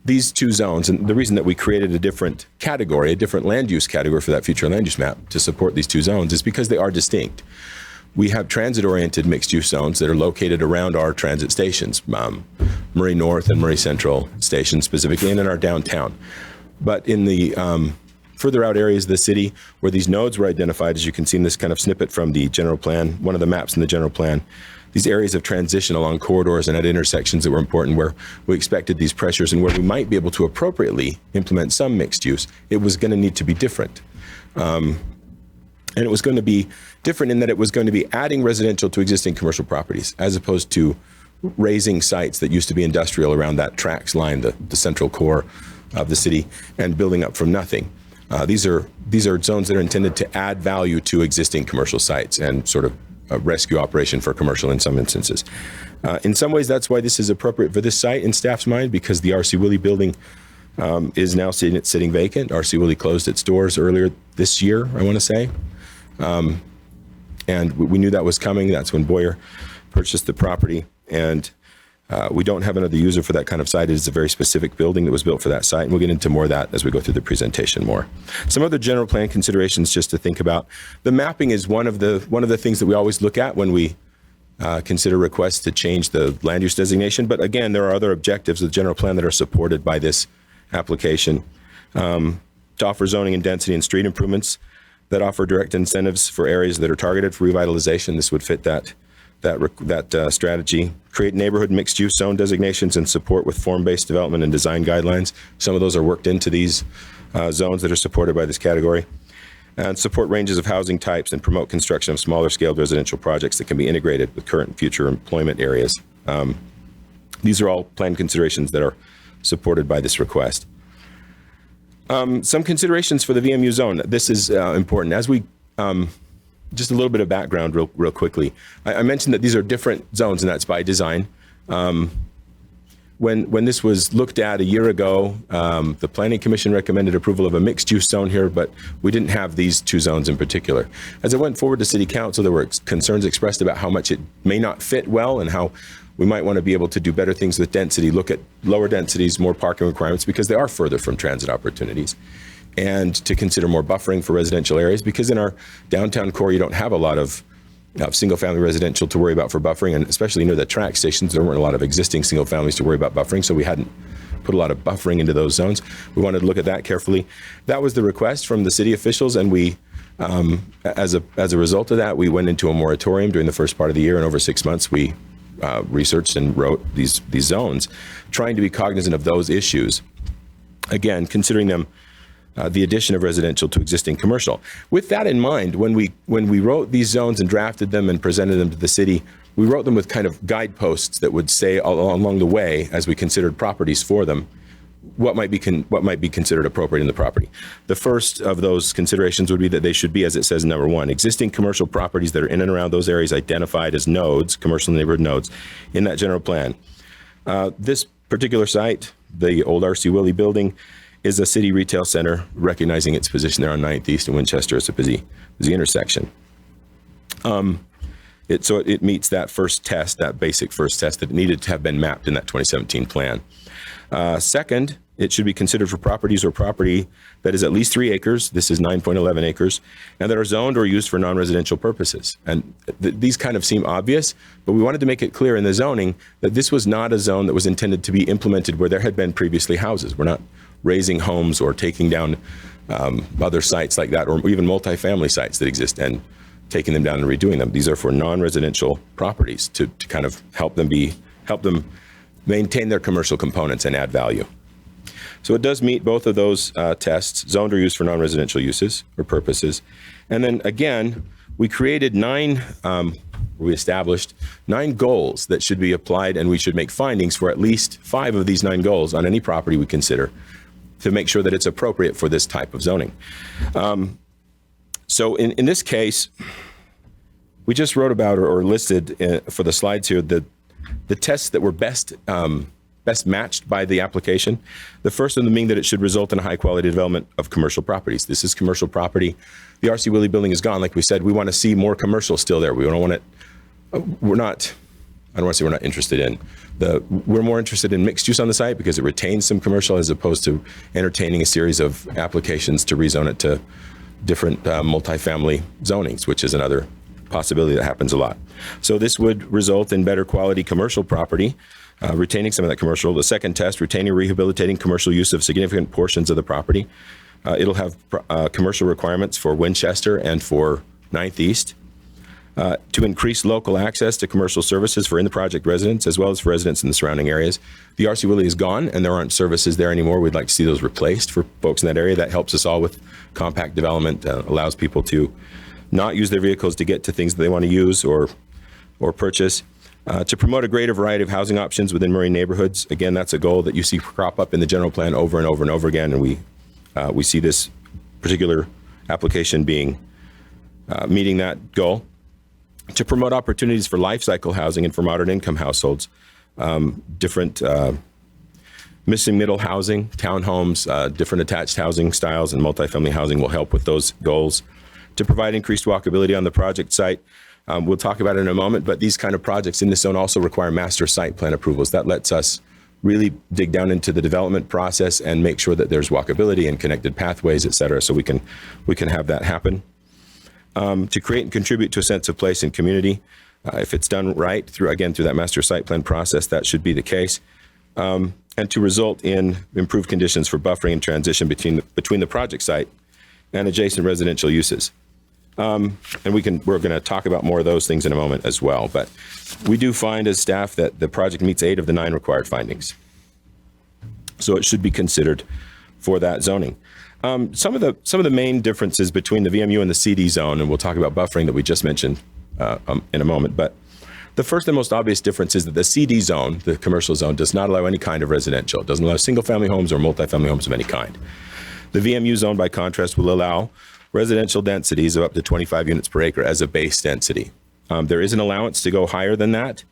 these two zones, and the reason that we created a different category, a different land use category for that future land use map to support these two zones, is because they are distinct. We have transit-oriented mixed-use zones that are located around our transit stations, Murray North and Murray Central stations specifically, and in our downtown. But in the further out areas of the city where these nodes were identified, as you can see in this kind of snippet from the general plan, one of the maps in the general plan, these areas of transition along corridors and at intersections that were important where we expected these pressures and where we might be able to appropriately implement some mixed use, it was going to need to be different. And it was going to be different in that it was going to be adding residential to existing commercial properties as opposed to raising sites that used to be industrial around that tracks line, the central core of the city, and building up from nothing. These are zones that are intended to add value to existing commercial sites and sort of a rescue operation for commercial in some instances. In some ways, that's why this is appropriate for this site in staff's mind, because the R.C. Willey building is now sitting vacant. R.C. Willey closed its doors earlier this year, I want to say. And we knew that was coming. That's when Boyer purchased the property. And we don't have another user for that kind of site. It is a very specific building that was built for that site. And we'll get into more of that as we go through the presentation more. Some other general plan considerations just to think about. The mapping is one of the things that we always look at when we consider requests to change the land use designation. But again, there are other objectives of the general plan that are supported by this application. To offer zoning and density and street improvements that offer direct incentives for areas that are targeted for revitalization. This would fit that strategy. Create neighborhood mixed-use zone designations and support with form-based development and design guidelines. Some of those are worked into these zones that are supported by this category. And support ranges of housing types and promote construction of smaller-scaled residential projects that can be integrated with current and future employment areas. These are all planned considerations that are supported by this request. Some considerations for the VMU zone. This is important. As we just a little bit of background real quickly. I mentioned that these are different zones, and that's by design. When this was looked at a year ago, the Planning Commission recommended approval of a mixed-use zone here, but we didn't have these two zones in particular. As it went forward to City Council, there were concerns expressed about how much it may not fit well and how we might want to be able to do better things with density, look at lower densities, more parking requirements, because they are further from transit opportunities. And to consider more buffering for residential areas, because in our downtown core, you don't have a lot of single-family residential to worry about for buffering, and especially near the track stations, there weren't a lot of existing single families to worry about buffering, so we hadn't put a lot of buffering into those zones. We wanted to look at that carefully. That was the request from the city officials, and we, as a result of that, we went into a moratorium during the first part of the year, and over 6 months, we researched and wrote these zones, trying to be cognizant of those issues. Again, considering them the addition of residential to existing commercial. With that in mind, when we wrote these zones and drafted them and presented them to the city, we wrote them with kind of guideposts that would say along the way, as we considered properties for them, what might be considered appropriate in the property. The first of those considerations would be that they should be, as it says in number 1, existing commercial properties that are in and around those areas identified as nodes, commercial neighborhood nodes, in that general plan. This particular site, the old R.C. Willey building, is a city retail center, recognizing its position there on 9th East and Winchester as a busy intersection. So it meets that first test, that basic first test that needed to have been mapped in that 2017 plan. Second, it should be considered for properties or property that is at least 3 acres. This is 9.11 acres, and that are zoned or used for non-residential purposes. And these kind of seem obvious, but we wanted to make it clear in the zoning that this was not a zone that was intended to be implemented where there had been previously houses. We're not raising homes or taking down other sites like that, or even multifamily sites that exist and taking them down and redoing them. These are for non-residential properties to kind of help them maintain their commercial components and add value. So it does meet both of those tests, zoned or used for non-residential uses or purposes. And then again, we established 9 goals that should be applied, and we should make findings for at least 5 of these 9 goals on any property we consider to make sure that it's appropriate for this type of zoning. So in this case, we just wrote about or listed for the slides here the tests that were best matched by the application. The first of them being that it should result in a high quality development of commercial properties. This is commercial property. The R.C. Willey building is gone. Like we said, we want to see more commercial still there. We don't want it, I don't want to say we're not interested in. We're more interested in mixed use on the site because it retains some commercial as opposed to entertaining a series of applications to rezone it to different multifamily zonings, which is another possibility that happens a lot. So this would result in better quality commercial property, retaining some of that commercial. The second test, retaining or rehabilitating commercial use of significant portions of the property. It'll have commercial requirements for Winchester and for 9th East. To increase local access to commercial services for in-the-project residents as well as for residents in the surrounding areas. The R.C. Willey is gone and there aren't services there anymore. We'd like to see those replaced for folks in that area. That helps us all with compact development, allows people to not use their vehicles to get to things that they want to use or purchase. To promote a greater variety of housing options within Murray neighborhoods. Again, that's a goal that you see crop up in the general plan over and over and over again, and we see this particular application being meeting that goal. To promote opportunities for life cycle housing and for moderate income households, different missing middle housing, townhomes, different attached housing styles and multifamily housing will help with those goals. To provide increased walkability on the project site. We'll talk about it in a moment, but these kind of projects in this zone also require master site plan approvals. That lets us really dig down into the development process and make sure that there's walkability and connected pathways, et cetera, so we can have that happen. To create and contribute to a sense of place and community. If it's done right through that master site plan process, that should be the case. And to result in improved conditions for buffering and transition between the project site and adjacent residential uses. And we're going to talk about more of those things in a moment as well. But we do find as staff that the project meets 8 of the 9 required findings. So it should be considered for that zoning. Some of the main differences between the VMU and the CD zone, and we'll talk about buffering that we just mentioned in a moment. But the first and most obvious difference is that the CD zone, the commercial zone, does not allow any kind of residential. It doesn't allow single family homes or multifamily homes of any kind. The VMU zone, by contrast, will allow residential densities of up to 25 units per acre as a base density. There is an allowance to go higher than that.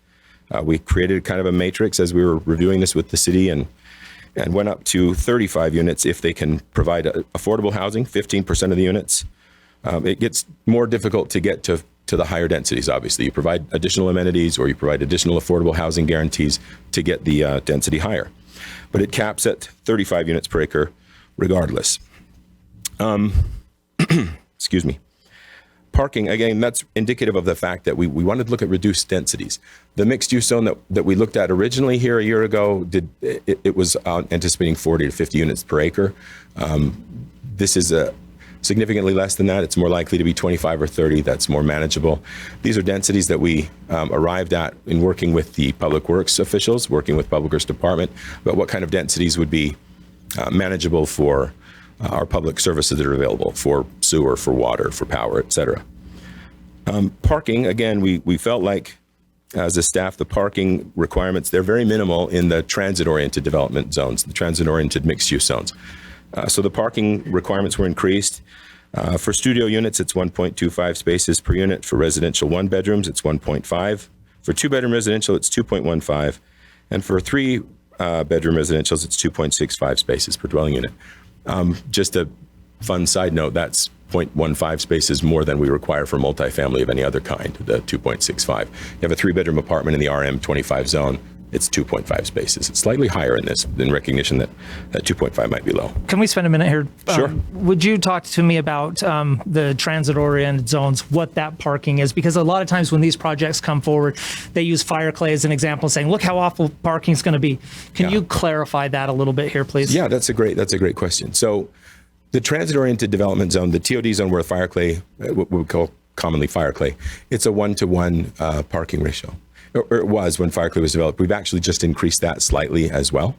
We created kind of a matrix as we were reviewing this with the city and went up to 35 units if they can provide affordable housing, 15% of the units. It gets more difficult to get to the higher densities, obviously. You provide additional amenities or you provide additional affordable housing guarantees to get the density higher. But it caps at 35 units per acre regardless. Excuse me. Parking, again, that's indicative of the fact that we wanted to look at reduced densities. The mixed use zone that we looked at originally here a year ago, it was anticipating 40 to 50 units per acre. This is significantly less than that. It's more likely to be 25 or 30. That's more manageable. These are densities that we arrived at in working with the public works officials, working with Public Works Department, about what kind of densities would be manageable for our public services that are available for sewer, for water, for power, et cetera. Parking, again, we felt like as a staff, the parking requirements, they're very minimal in the transit-oriented development zones, the transit-oriented mixed-use zones. So the parking requirements were increased. For studio units, it's 1.25 spaces per unit. For residential 1 bedrooms, it's 1.5. For 2-bedroom residential, it's 2.15. And for 3-bedroom residentials, it's 2.65 spaces per dwelling unit. Just a fun side note, that's 0.15 spaces more than we require for multifamily of any other kind, the 2.65. You have a 3-bedroom apartment in the RM25 zone, it's 2.5 spaces. It's slightly higher in this in recognition that 2.5 might be low. Can we spend a minute here? Sure. Would you talk to me about the transit-oriented zones, what that parking is? Because a lot of times when these projects come forward, they use fire clay as an example, saying, look how awful parking is going to be. Can you clarify that a little bit here, please? Yeah, that's a great question. So the transit-oriented development zone, the TOD zone where fire clay, what we call commonly fire clay, it's a 1-to-1 parking ratio. or it was when Fireclay was developed. We've actually just increased that slightly as well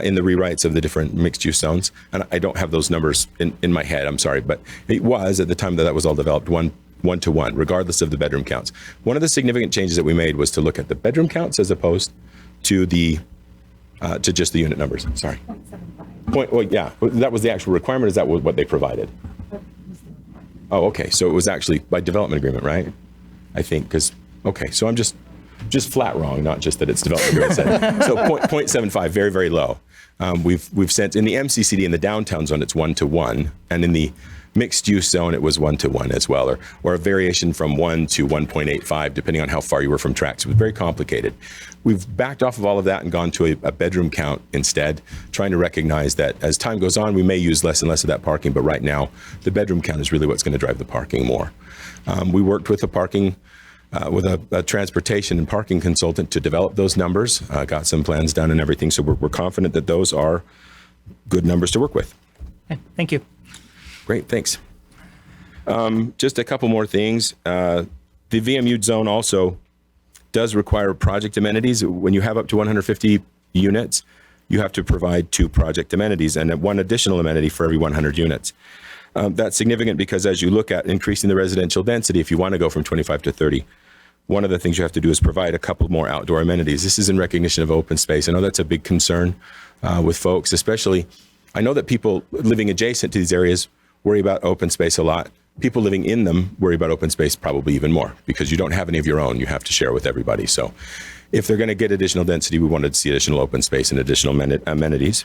in the rewrites of the different mixed-use zones. And I don't have those numbers in my head, I'm sorry, but it was at the time that was all developed, one to one, regardless of the bedroom counts. One of the significant changes that we made was to look at the bedroom counts as opposed to to just the unit numbers. Sorry. 0.75. Well, yeah, that was the actual requirement. Is that what they provided? Oh, okay. So it was actually by development agreement, right? I think okay. So I'm just flat wrong, not just that it's development agreement. So 0.75, very, very low. We've sent in the MCCD in the downtown zone, it's 1 to 1, and in the mixed use zone, it was 1 to 1 as well, or a variation from 1 to 1.85, depending on how far you were from tracks. It was very complicated. We've backed off of all of that and gone to a bedroom count instead, trying to recognize that as time goes on, we may use less and less of that parking, but right now, the bedroom count is really what's going to drive the parking more. We worked with with a transportation and parking consultant to develop those numbers, got some plans done and everything, so we're confident that those are good numbers to work with. Okay, thank you. Great, thanks. Just a couple more things. The Vmu Zone also does require project amenities. When you have up to 150 units, you have to provide 2 project amenities and 1 additional amenity for every 100 units. That's significant because as you look at increasing the residential density, if you want to go from 25 to 30, one of the things you have to do is provide a couple more outdoor amenities. This is in recognition of open space. I know that's a big concern with folks, especially, I know that people living adjacent to these areas worry about open space a lot. People living in them worry about open space probably even more because you don't have any of your own. You have to share with everybody. So if they're going to get additional density, we wanted to see additional open space and additional amenities.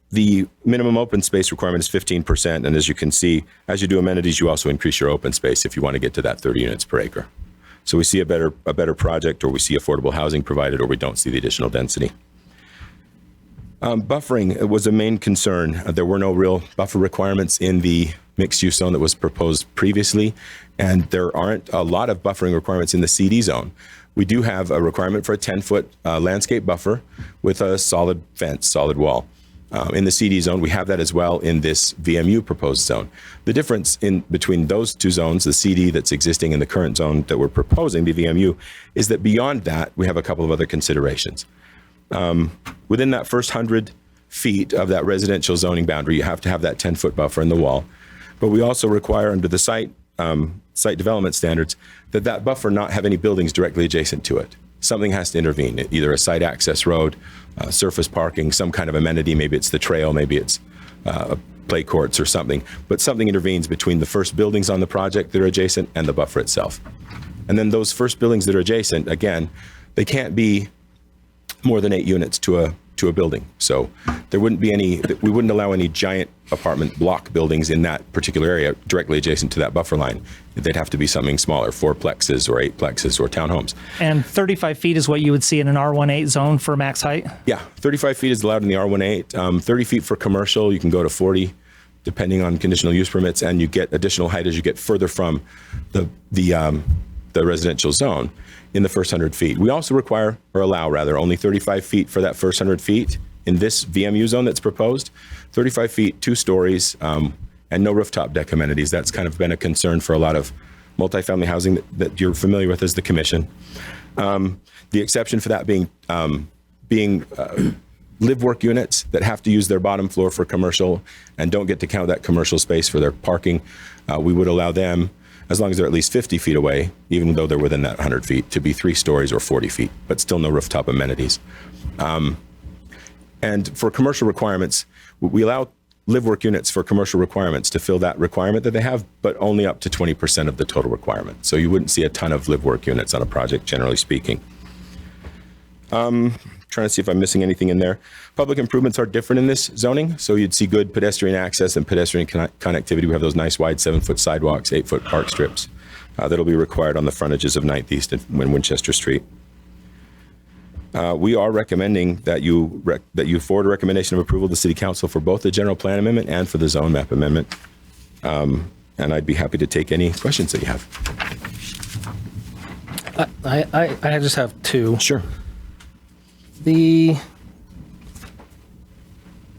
The minimum open space requirement is 15%. And as you can see, as you do amenities, you also increase your open space if you want to get to that 30 units per acre. So we see a better project, or we see affordable housing provided, or we don't see the additional density. Buffering was a main concern. There were no real buffer requirements in the mixed-use zone that was proposed previously, and there aren't a lot of buffering requirements in the CD zone. We do have a requirement for a 10-foot landscape buffer with a solid fence, solid wall. In the CD zone, we have that as well in this VMU proposed zone. The difference between those two zones, the CD that's existing and the current zone that we're proposing, the VMU, is that beyond that, we have a couple of other considerations. Within that first 100 feet of that residential zoning boundary, you have to have that 10-foot buffer in the wall. But we also require under the site development standards that buffer not have any buildings directly adjacent to it. Something has to intervene, either a site access road, surface parking, some kind of amenity. Maybe it's the trail, maybe it's play courts or something. But something intervenes between the first buildings on the project that are adjacent and the buffer itself. And then those first buildings that are adjacent, again, they can't be more than 8 units to a building. So there wouldn't be we wouldn't allow any giant apartment block buildings in that particular area directly adjacent to that buffer line. They'd have to be something smaller, 4-plexes or 8-plexes or townhomes. And 35 feet is what you would see in an R18 zone for max height? Yeah, 35 feet is allowed in the R18. 30 feet for commercial, you can go to 40, depending on conditional use permits, and you get additional height as you get further from the residential zone in the first 100 feet. We also require, or allow rather, only 35 feet for that first 100 feet in this VMU zone that's proposed. 35 feet, 2 stories, and no rooftop deck amenities. That's kind of been a concern for a lot of multifamily housing that you're familiar with as the commission. The exception for that being live-work units that have to use their bottom floor for commercial and don't get to count that commercial space for their parking. We would allow them, as long as they're at least 50 feet away, even though they're within that 100 feet, to be 3 stories or 40 feet, but still no rooftop amenities. And for commercial requirements, we allow live-work units for commercial requirements to fill that requirement that they have, but only up to 20% of the total requirement. So you wouldn't see a ton of live-work units on a project, generally speaking. Trying to see if I'm missing anything in there. Public improvements are different in this zoning, so you'd see good pedestrian access and pedestrian connectivity. We have those nice wide 7-foot sidewalks, 8-foot park strips that'll be required on the frontages of 9th East and Winchester Street. We are recommending that you forward a recommendation of approval to the City Council for both the general plan amendment and for the zone map amendment. And I'd be happy to take any questions that you have. I just have 2. Sure.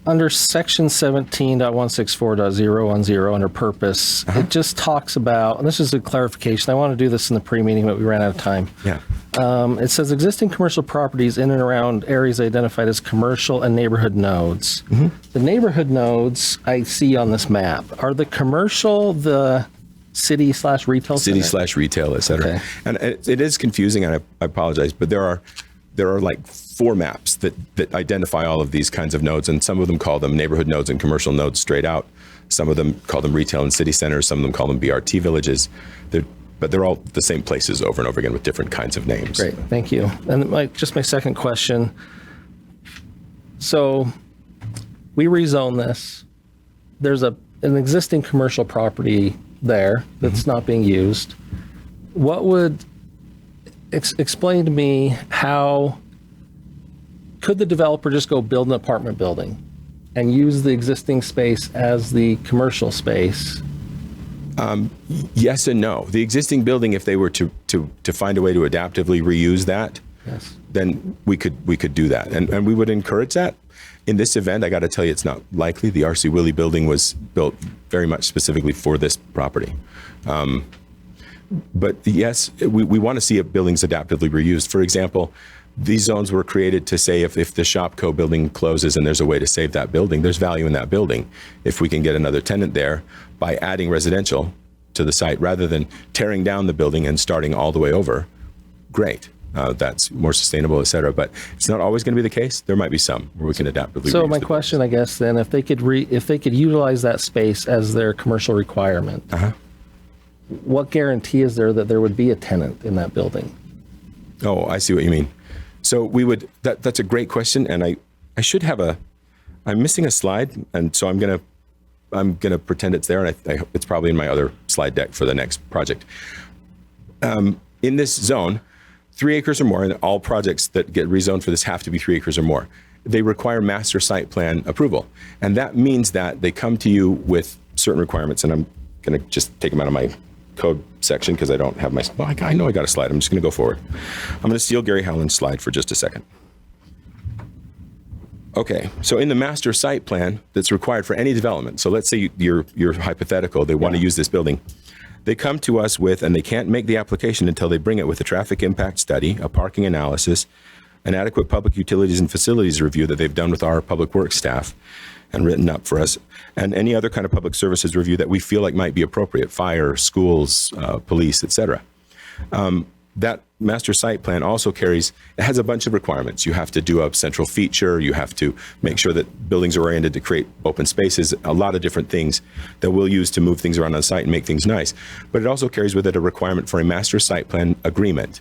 under section 17.164.010 under purpose, it just talks about, and this is a clarification. I want to do this in the pre-meeting, but we ran out of time. Yeah. It says existing commercial properties in and around areas identified as commercial and neighborhood nodes. The neighborhood nodes I see on this map, are the commercial the city/retail center? City/retail, et cetera. Okay. And it is confusing, and I apologize, but there are like 4 maps that identify all of these kinds of nodes, and some of them call them neighborhood nodes and commercial nodes straight out. Some of them call them retail and city centers. Some of them call them BRT villages. But they're all the same places over and over again with different kinds of names. Great, thank you. And my second question. So we rezone this. There's an existing commercial property there that's not being used. What would explain to me how could the developer just go build an apartment building and use the existing space as the commercial space? Yes and no. The existing building, if they were to find a way to adaptively reuse that, yes, then we could do that, and we would encourage that. In this event, I got to tell you, it's not likely. The R.C. Willey building was built very much specifically for this property. But yes, we want to see buildings adaptively reused. For example, these zones were created to say if the Shopco building closes and there's a way to save that building, there's value in that building. If we can get another tenant there by adding residential to the site rather than tearing down the building and starting all the way over, great. That's more sustainable, et cetera. But it's not always going to be the case. There might be some where we can adaptively. So my question, I guess, then, if they could utilize that space as their commercial requirement, what guarantee is there that there would be a tenant in that building? Oh, I see what you mean. So we would. That's a great question, and I should have I'm missing a slide, and so I'm gonna pretend it's there, and it's probably in my other slide deck for the next project. In this zone, 3 acres or more, and all projects that get rezoned for this have to be 3 acres or more. They require master site plan approval, and that means that they come to you with certain requirements. And I'm going to just take them out of my code section because I don't have my. Well, I know I got a slide. I'm just going to go forward. I'm going to steal Gary Howland's slide for just a second. Okay, so in the master site plan that's required for any development. So let's say you're hypothetical. They want to use this building. They come to us with, and they can't make the application until they bring it with a traffic impact study, a parking analysis, an adequate public utilities and facilities review that they've done with our public works staff and written up for us, and any other kind of public services review that we feel like might be appropriate, fire, schools, police, et cetera. That master site plan also it has a bunch of requirements. You have to do a central feature. You have to make sure that buildings are oriented to create open spaces, a lot of different things that we'll use to move things around on site and make things nice. But it also carries with it a requirement for a master site plan agreement,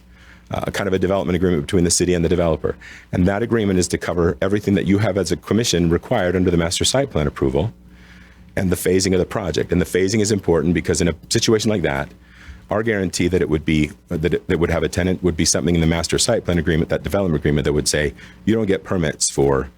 kind of a development agreement between the city and the developer. And that agreement is to cover everything that you have as a commission required under the master site plan approval and the phasing of the project. And the phasing is important because in a situation like that, our guarantee that it would be that it would have a tenant would be something in the master site plan agreement, that development agreement, that would say you don't get permits for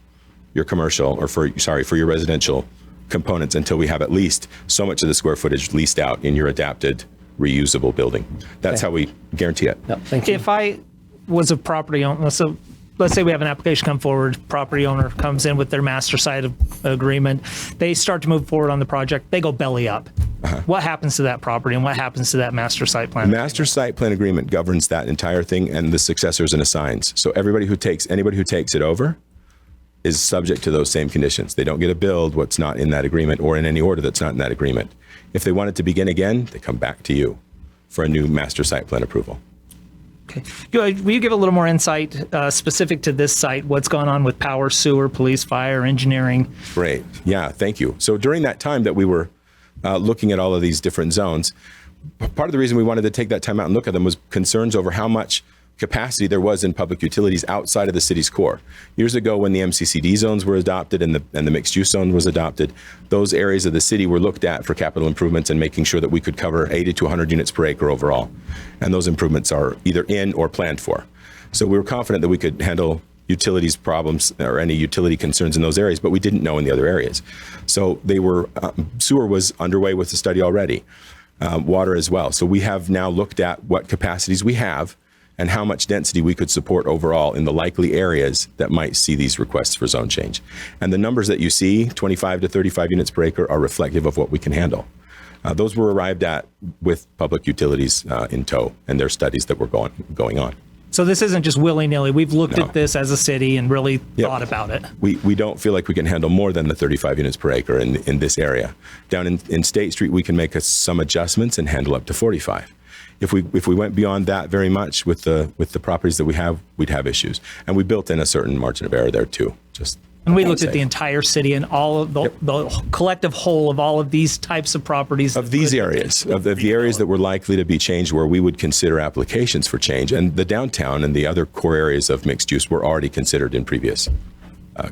your commercial or for your residential components until we have at least so much of the square footage leased out in your adapted reusable building. That's how we guarantee it. Yep, thank you. If I was a property owner, so let's say we have an application come forward, property owner comes in with their master site agreement, they start to move forward on the project, they go belly up. What happens to that property and what happens to that master site plan? Master site plan agreement governs that entire thing and the successors and assigns. So anybody who takes it over is subject to those same conditions. They don't get to build what's not in that agreement or in any order that's not in that agreement. If they want it to begin again, they come back to you for a new master site plan approval. Okay. Will you give a little more insight specific to this site? What's going on with power, sewer, police, fire, engineering? Great. Yeah, thank you. So during that time that we were looking at all of these different zones, part of the reason we wanted to take that time out and look at them was concerns over how much capacity there was in public utilities outside of the city's core. Years ago, when the MCCD zones were adopted and the mixed use zone was adopted, those areas of the city were looked at for capital improvements and making sure that we could cover 80 to 100 units per acre overall. And those improvements are either in or planned for. So we were confident that we could handle utilities problems or any utility concerns in those areas, but we didn't know in the other areas. So sewer was underway with the study already, water as well. So we have now looked at what capacities we have and how much density we could support overall in the likely areas that might see these requests for zone change. And the numbers that you see, 25 to 35 units per acre, are reflective of what we can handle. Those were arrived at with public utilities in tow and their studies that were going on. So this isn't just willy-nilly. We've looked at this as a city and really thought about it. We don't feel like we can handle more than the 35 units per acre in this area. Down in State Street, we can make some adjustments and handle up to 45. If we went beyond that very much with the properties that we have, we'd have issues. And we built in a certain margin of error there too. And we looked at the entire city and all of the collective whole of all of these types of properties. Of these areas, of the areas that were likely to be changed where we would consider applications for change. And the downtown and the other core areas of mixed use were already considered in previous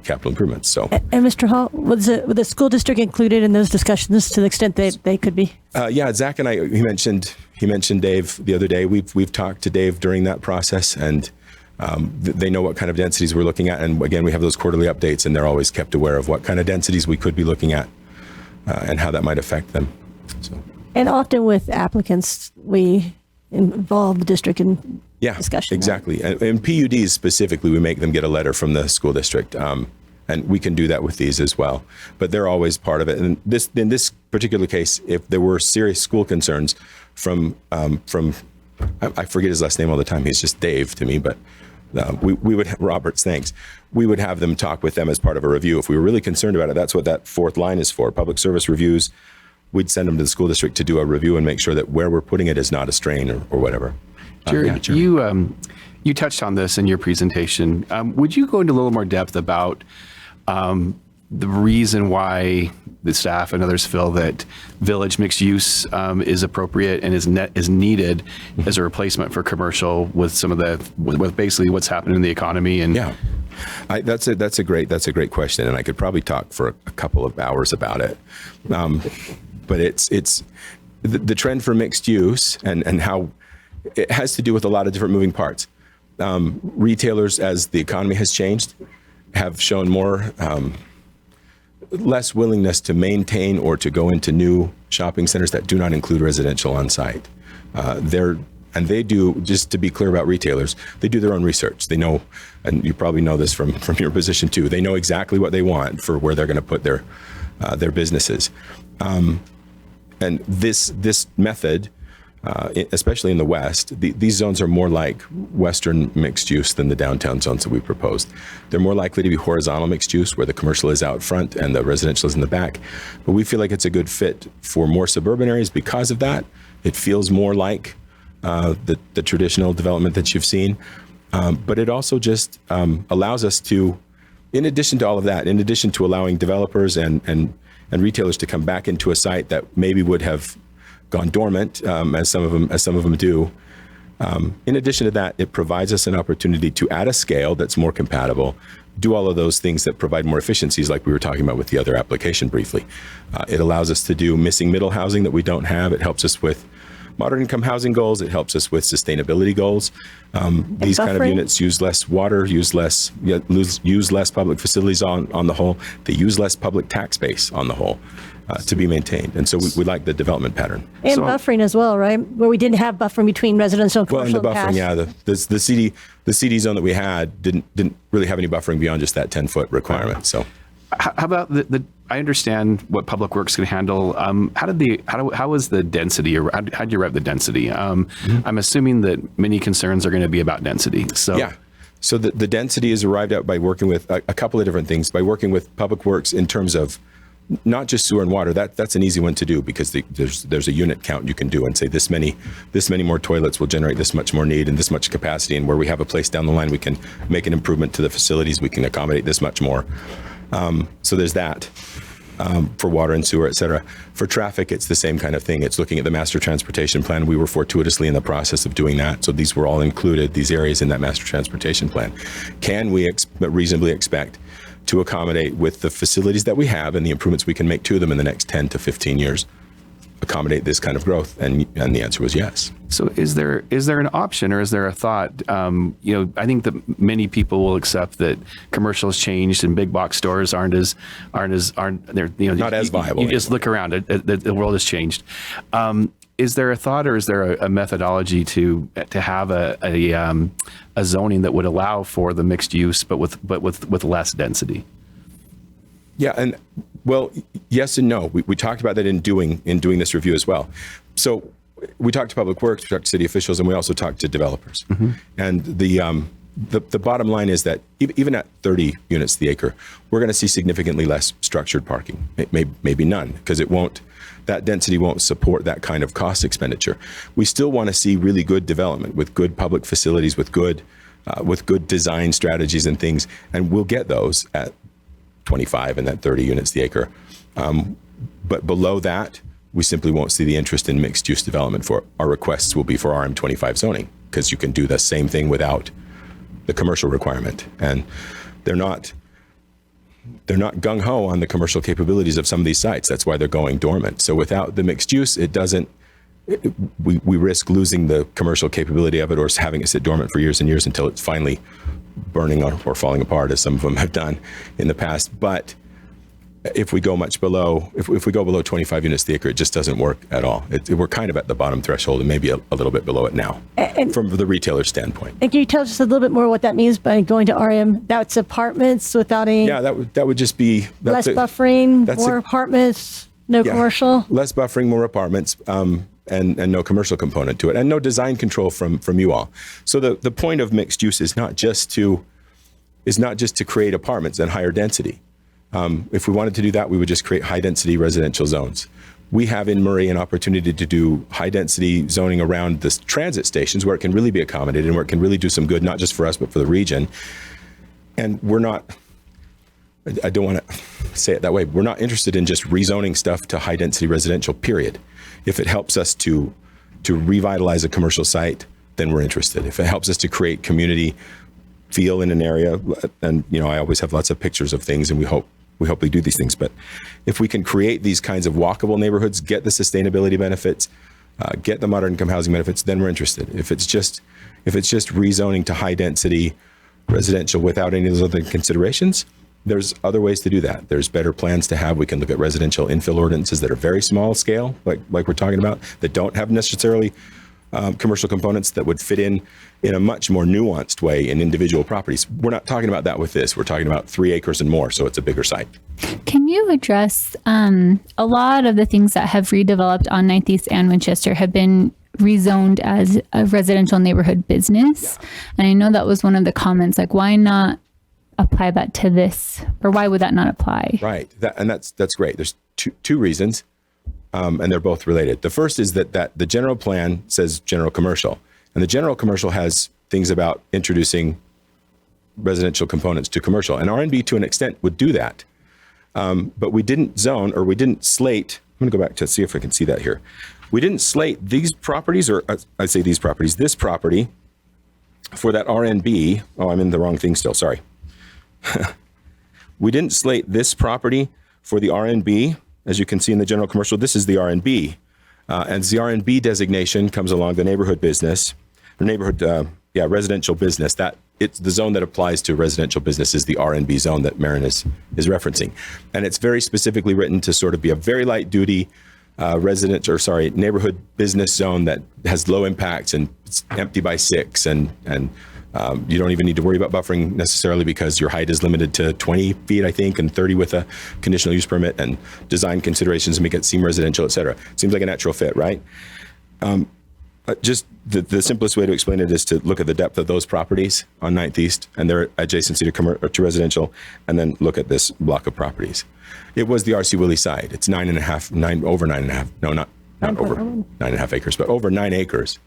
capital improvements. So. And Mr. Hall, was the school district included in those discussions to the extent that they could be? Yeah, Zach and I, he mentioned Dave the other day. We've talked to Dave during that process, and they know what kind of densities we're looking at. And again, we have those quarterly updates, and they're always kept aware of what kind of densities we could be looking at and how that might affect them. So. And often with applicants, we involve the district in discussion. Exactly. And PUDs specifically, we make them get a letter from the school district. And we can do that with these as well. But they're always part of it. And in this particular case, if there were serious school concerns from I forget his last name all the time. He's just Dave to me, but we would, Roberts, thanks. We would have them talk with them as part of a review. If we were really concerned about it, that's what that fourth line is for. Public service reviews, we'd send them to the school district to do a review and make sure that where we're putting it is not a strain or whatever. Jared, you touched on this in your presentation. Would you go into a little more depth about the reason why the staff and others feel that village mixed use is appropriate and is needed as a replacement for commercial with some of with basically what's happening in the economy? And that's a great question, and I could probably talk for a couple of hours about it. But it's the trend for mixed use and how it has to do with a lot of different moving parts. Retailers, as the economy has changed, have shown less willingness to maintain or to go into new shopping centers that do not include residential on site. They do, just to be clear about retailers, they do their own research. They know, and you probably know this from your position too, they know exactly what they want for where they're going to put their businesses. And this method, especially in the West, these zones are more like Western mixed use than the downtown zones that we proposed. They're more likely to be horizontal mixed use where the commercial is out front and the residential is in the back. But we feel like it's a good fit for more suburban areas because of that. It feels more like the traditional development that you've seen. But it also just allows us to, in addition to all of that, in addition to allowing developers and retailers to come back into a site that maybe would have gone dormant, as some of them do. In addition to that, it provides us an opportunity to add a scale that's more compatible, do all of those things that provide more efficiencies like we were talking about with the other application briefly. It allows us to do missing middle housing that we don't have. It helps us with moderate income housing goals. It helps us with sustainability goals. These kind of units use less water, use less public facilities on the whole. They use less public tax base on the whole. To be maintained. And so we like the development pattern. And buffering as well, right? Where we didn't have buffering between residential and commercial. Well, and the buffering, the CD zone that we had didn't really have any buffering beyond just that 10-foot requirement. So how about I understand what Public Works can handle. How was the density, or how did you write the density? I'm assuming that many concerns are going to be about density. So yeah. So the density is arrived at by working with a couple of different things. By working with Public Works in terms of not just sewer and water. That's an easy one to do because there's a unit count you can do and say this many more toilets will generate this much more need and this much capacity, and where we have a place down the line we can make an improvement to the facilities, we can accommodate this much more. So there's that for water and sewer, et cetera. For traffic, it's the same kind of thing. It's looking at the master transportation plan. We were fortuitously in the process of doing that. So these were all included, these areas in that master transportation plan. Can we reasonably expect to accommodate with the facilities that we have and the improvements we can make to them in the next 10 to 15 years, accommodate this kind of growth? And the answer was yes. So is there an option, or is there a thought? I think that many people will accept that commercials changed and big box stores aren't as not as viable. You just look around, the world has changed. is there a thought, or is there a methodology to have a zoning that would allow for the mixed use, but with less density? Yeah, and well, yes and no. We talked about that in doing this review as well. So we talked to Public Works, we talked to city officials, and we also talked to developers. And the bottom line is that even at 30 units the acre, we're going to see significantly less structured parking, maybe none, because that density won't support that kind of cost expenditure. We still want to see really good development with good public facilities, with good design strategies and things, and we'll get those at 25 and that 30 units the acre. But below that, we simply won't see the interest in mixed use development. For our requests will be for RM25 zoning, because you can do the same thing without the commercial requirement. And they're not gung-ho on the commercial capabilities of some of these sites. That's why they're going dormant. So without the mixed use, we risk losing the commercial capability of it, or having it sit dormant for years and years until it's finally burning or falling apart, as some of them have done in the past. But if we go much below, if we go below 25 units the acre, it just doesn't work at all. We're kind of at the bottom threshold, and maybe a little bit below it now, from the retailer standpoint. And can you tell us just a little bit more what that means by going to RM? That's apartments without any. Yeah, that would just be less buffering, more apartments, no commercial. Less buffering, more apartments, and no commercial component to it, and no design control from you all. So the point of mixed use is not just to create apartments and higher density. If we wanted to do that, we would just create high-density residential zones. We have in Murray an opportunity to do high-density zoning around the transit stations, where it can really be accommodated and where it can really do some good, not just for us, but for the region. And I don't want to say it that way, we're not interested in just rezoning stuff to high-density residential, period. If it helps us to revitalize a commercial site, then we're interested. If it helps us to create community feel in an area, and I always have lots of pictures of things, and we hope we do these things. But if we can create these kinds of walkable neighborhoods, get the sustainability benefits, get the moderate income housing benefits, then we're interested. If it's just rezoning to high density residential without any of those other considerations, there's other ways to do that. There's better plans to have. We can look at residential infill ordinances that are very small scale, like we're talking about, that don't have necessarily commercial components, that would fit in a much more nuanced way in individual properties. We're not talking about that with this. We're talking about 3 acres and more, so it's a bigger site. Can you address a lot of the things that have redeveloped on 9th East and Winchester have been rezoned as a residential neighborhood business? Yeah. And I know that was one of the comments, like, why not apply that to this, or why would that not apply? Right, that's great. There's two reasons. And they're both related. The first is that the general plan says general commercial, and the general commercial has things about introducing residential components to commercial, and RNB to an extent would do that. But we didn't zone, or we didn't slate. I'm going to go back to see if I can see that here. We didn't slate these properties, or I say these properties, this property for that RNB. Oh, I'm in the wrong thing still. Sorry. We didn't slate this property for the RNB. As you can see in the general commercial, this is the RNB. And as the RNB designation comes along, the neighborhood business, or residential business, that it's the zone that applies to residential business is the RNB zone that Marin is referencing. And it's very specifically written to sort of be a very light duty neighborhood business zone that has low impacts, and it's empty by 6, and you don't even need to worry about buffering necessarily, because your height is limited to 20 feet, I think, and 30 with a conditional use permit, and design considerations to make it seem residential, et cetera. Seems like a natural fit, right? Just the simplest way to explain it is to look at the depth of those properties on 9th East and their adjacency to residential, and then look at this block of properties. It was the R.C. Willey side. It's over 9.5. No, not over 9.5 acres, but over 9 acres.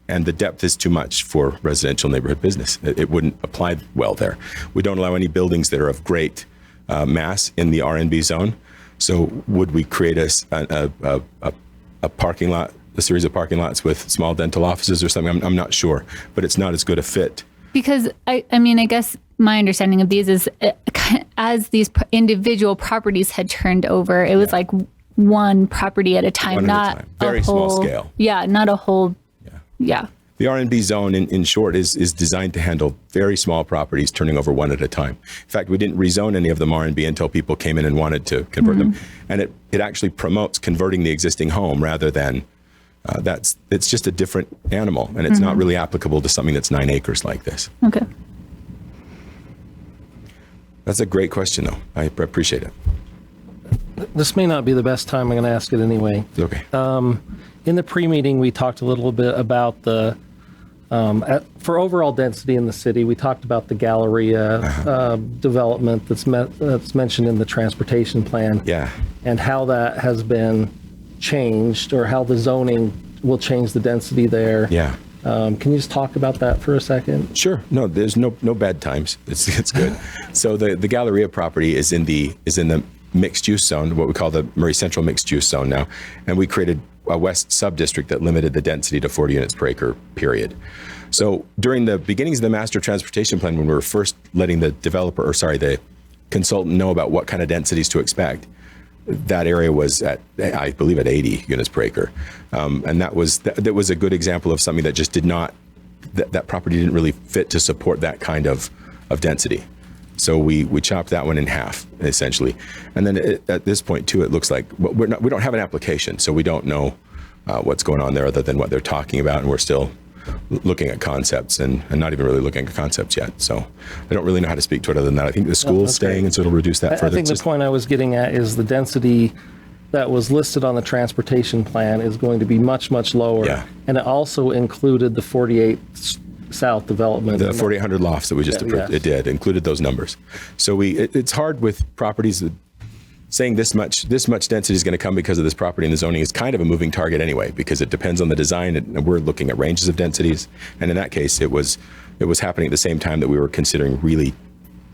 And the depth is too much for residential neighborhood business. It wouldn't apply well there. We don't allow any buildings that are of great mass in the RNB zone. So would we create a parking lot, a series of parking lots with small dental offices or something? I'm not sure, but it's not as good a fit. Because I guess my understanding of these is as these individual properties had turned over, it was like one property at a time, not very small scale. Yeah, not a whole. Yeah. The RNB zone, in short, is designed to handle very small properties turning over one at a time. In fact, we didn't rezone any of them RNB until people came in and wanted to convert them. And it actually promotes converting the existing home rather than It's just a different animal, and it's not really applicable to something that's 9 acres like this. Okay. That's a great question, though. I appreciate it. This may not be the best time. I'm going to ask it anyway. Okay. In the pre-meeting, we talked a little bit about the, for overall density in the city, we talked about the Galleria development that's mentioned in the transportation plan. Yeah. And how that has been changed, or how the zoning will change the density there. Yeah. Can you just talk about that for a second? Sure. No, there's no bad times. It's good. So the Galleria property is in the mixed use zone, what we call the Murray Central mixed use zone now, and we created a west sub-district that limited the density to 40 units per acre, period. So during the beginnings of the master transportation plan, when we were first letting the the consultant know about what kind of densities to expect, that area was at, I believe, at 80 units per acre. And that was a good example of something that just did not, that property didn't really fit to support that kind of density. So we chopped that one in half, essentially. And then at this point, too, it looks like we don't have an application, so we don't know what's going on there other than what they're talking about, and we're still looking at concepts and not even really looking at concepts yet. So I don't really know how to speak to it other than that. I think the school's staying, and so it'll reduce that further. I think the point I was getting at is the density that was listed on the transportation plan is going to be much, much lower. Yeah. And it also included the 48 South development. The 4,800 lofts that we just approved, yes. It included those numbers. So it's hard with properties that saying this much density is going to come because of this property, and the zoning is kind of a moving target anyway, because it depends on the design, and we're looking at ranges of densities. And in that case, it was happening at the same time that we were considering really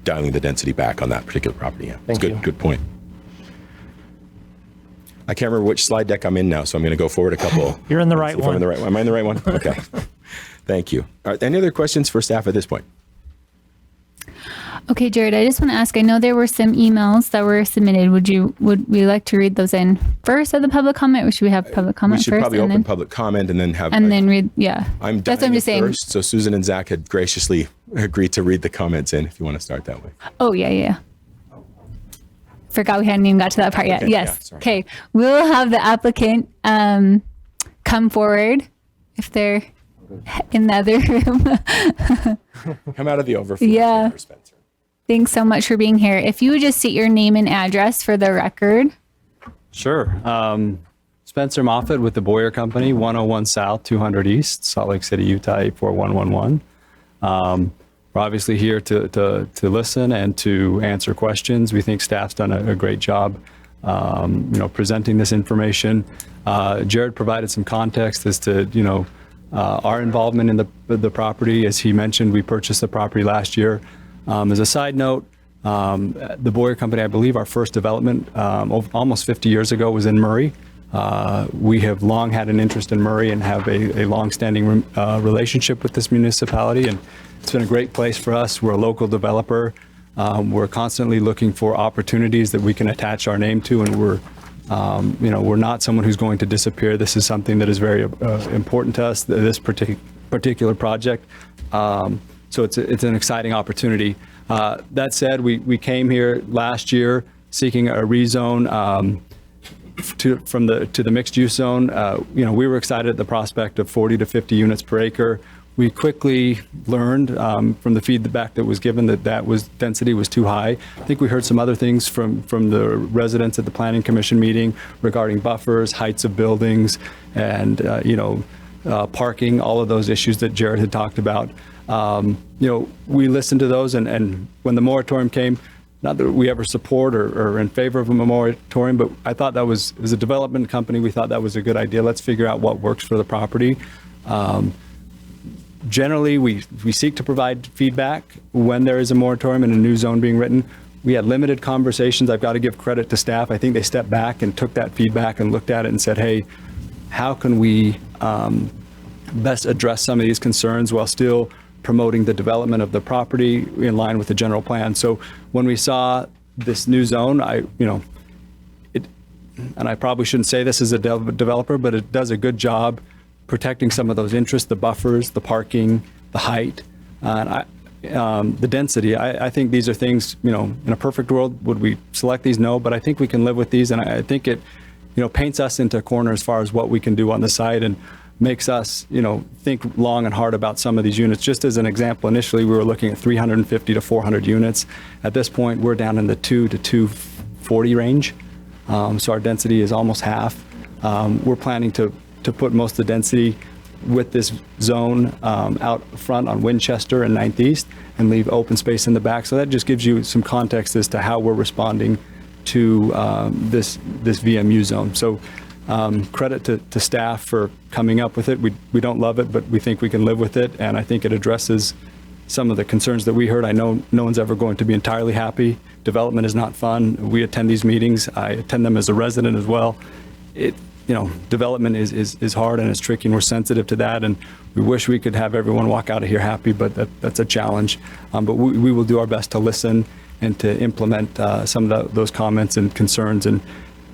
dialing the density back on that particular property. Yeah, Thank you. Good point. I can't remember which slide deck I'm in now, so I'm going to go forward a couple. You're in the right If I'm one. in the right one. Am I in the right one? Okay. Thank you. All right, any other questions for staff at this point? Okay, Jared, I just want to ask, I know there were some emails that were submitted. Would we like to read those in first at the public comment, or should we have public comment We should first? probably open public comment and then have. And then read, yeah. I'm That's what I'm just saying. first, so Susan and Zach had graciously agreed to read the comments in, if you want to start that way. Oh, yeah. Forgot we hadn't even got to that part yet. Okay, Yes. yeah, sorry. Okay. We'll have the applicant come forward if they're in the other room. Come out of the overflow. Yeah. Thanks so much for being here. If you would just state your name and address for the record. Sure. Spencer Moffett with the Boyer Company, 101 South, 200 East, Salt Lake City, Utah, 84111. We're obviously here to listen and to answer questions. We think staff's done a great job, presenting this information. Jared provided some context as to, our involvement in the property. As he mentioned, we purchased the property last year. As a side note, the Boyer Company, I believe our first development almost 50 years ago was in Murray. We have long had an interest in Murray and have a long-standing relationship with this municipality, and it's been a great place for us. We're a local developer. We're constantly looking for opportunities that we can attach our name to, and we're not someone who's going to disappear. This is something that is very important to us, this particular project. So it's an exciting opportunity. That said, we came here last year seeking a rezone to the mixed use zone. We were excited at the prospect of 40 to 50 units per acre. We quickly learned from the feedback that was given that density was too high. I think we heard some other things from the residents at the Planning Commission meeting regarding buffers, heights of buildings, and parking, all of those issues that Jared had talked about. We listened to those, and when the moratorium came, not that we ever support or in favor of a moratorium, but I thought that was, as a development company, we thought that was a good idea. Let's figure out what works for the property. Generally, we seek to provide feedback when there is a moratorium and a new zone being written. We had limited conversations. I've got to give credit to staff. I think they stepped back and took that feedback and looked at it and said, hey, how can we best address some of these concerns while still promoting the development of the property in line with the general plan. So when we saw this new zone, and I probably shouldn't say this as a developer, but it does a good job protecting some of those interests, the buffers, the parking, the height, and the density. I think these are things, in a perfect world, would we select these? No, but I think we can live with these, and I think it paints us into a corner as far as what we can do on the site and makes us, think long and hard about some of these units. Just as an example, initially we were looking at 350 to 400 units. At this point, we're down in the 2 to 240 range. So our density is almost half. We're planning to put most of the density with this zone out front on Winchester and 9th East and leave open space in the back. So that just gives you some context as to how we're responding to this VMU zone. So credit to staff for coming up with it. We don't love it, but we think we can live with it. And I think it addresses some of the concerns that we heard. I know no one's ever going to be entirely happy. Development is not fun. We attend these meetings. I attend them as a resident as well. Development is hard and it's tricky, and we're sensitive to that. And we wish we could have everyone walk out of here happy, but that's a challenge. But we will do our best to listen and to implement some of those comments and concerns and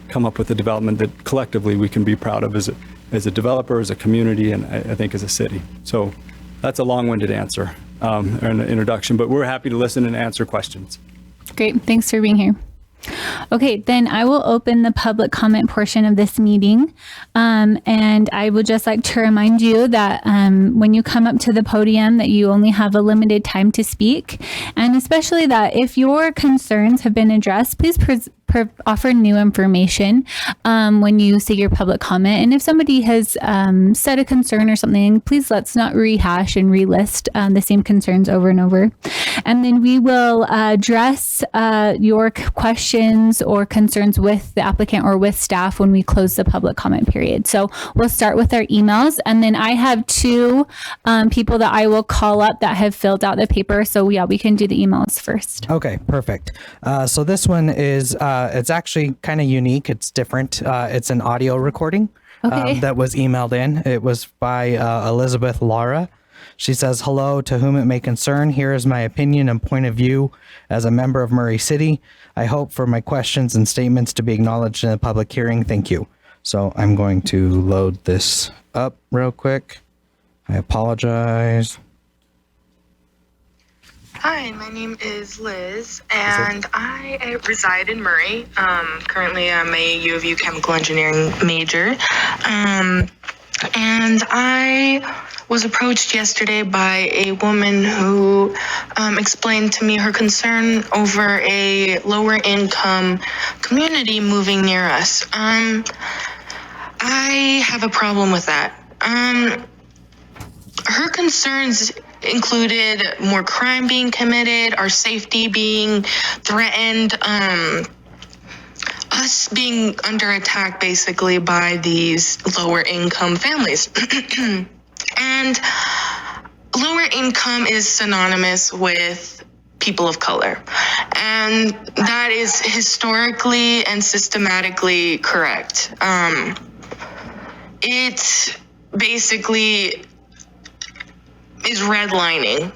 come up with a development that collectively we can be proud of as a developer, as a community, and I think as a city. So that's a long-winded answer or an introduction, but we're happy to listen and answer questions. Great. Thanks for being here. Okay, then I will open the public comment portion of this meeting. And I would just like to remind you that when you come up to the podium that you only have a limited time to speak. And especially that if your concerns have been addressed, please offer new information when you say your public comment. And if somebody has said a concern or something, please let's not rehash and relist the same concerns over and over. And then we will address your questions or concerns with the applicant or with staff when we close the public comment period. So we'll start with our emails. And then I have two people that I will call up that have filled out the paper. So yeah, we can do the emails first. Okay, perfect. So this one is, it's actually kind of unique. It's different. It's an audio recording that was emailed in. It was by Elizabeth Lara. She says, "Hello, to whom it may concern. Here is my opinion and point of view as a member of Murray City. I hope for my questions and statements to be acknowledged in a public hearing. Thank you." So I'm going to load this up real quick. I apologize. Hi, my name is Liz, and I reside in Murray. Currently, I'm a U of U chemical engineering major. And I was approached yesterday by a woman who explained to me her concern over a lower income community moving near us. I have a problem with that. Her concerns included more crime being committed, our safety being threatened, us being under attack basically by these lower income families. And lower income is synonymous with people of color. And that is historically and systematically correct. It basically is redlining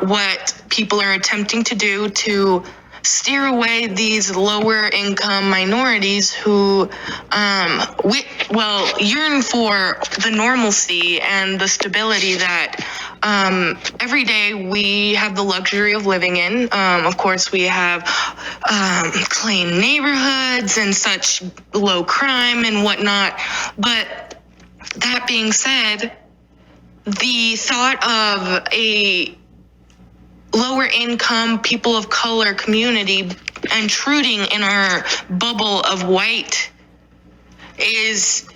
what people are attempting to do to steer away these lower income minorities who yearn for the normalcy and the stability that every day we have the luxury of living in. Of course, we have clean neighborhoods and such low crime and whatnot. But that being said, the thought of a lower income people of color community intruding in our bubble of white is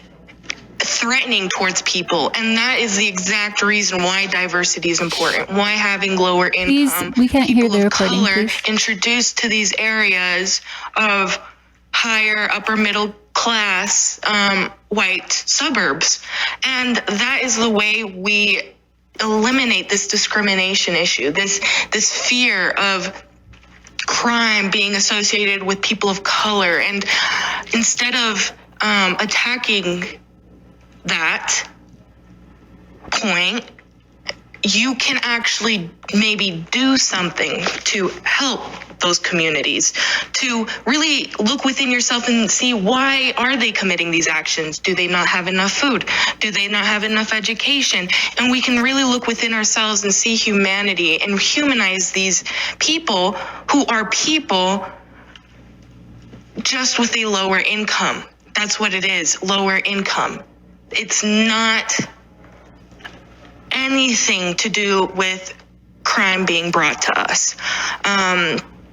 threatening towards people, and that is the exact reason why diversity is important, why having lower income we can't hear the recording, color please. introduced to these areas of higher upper middle class white suburbs. And that is the way we eliminate this discrimination issue, this fear of crime being associated with people of color. And instead of attacking that point, you can actually maybe do something to help those communities, to really look within yourself and see, why are they committing these actions? Do they not have enough food? Do they not have enough education? And we can really look within ourselves and see humanity and humanize these people who are people just with a lower income. That's what it is, lower income. It's not anything to do with crime being brought to us.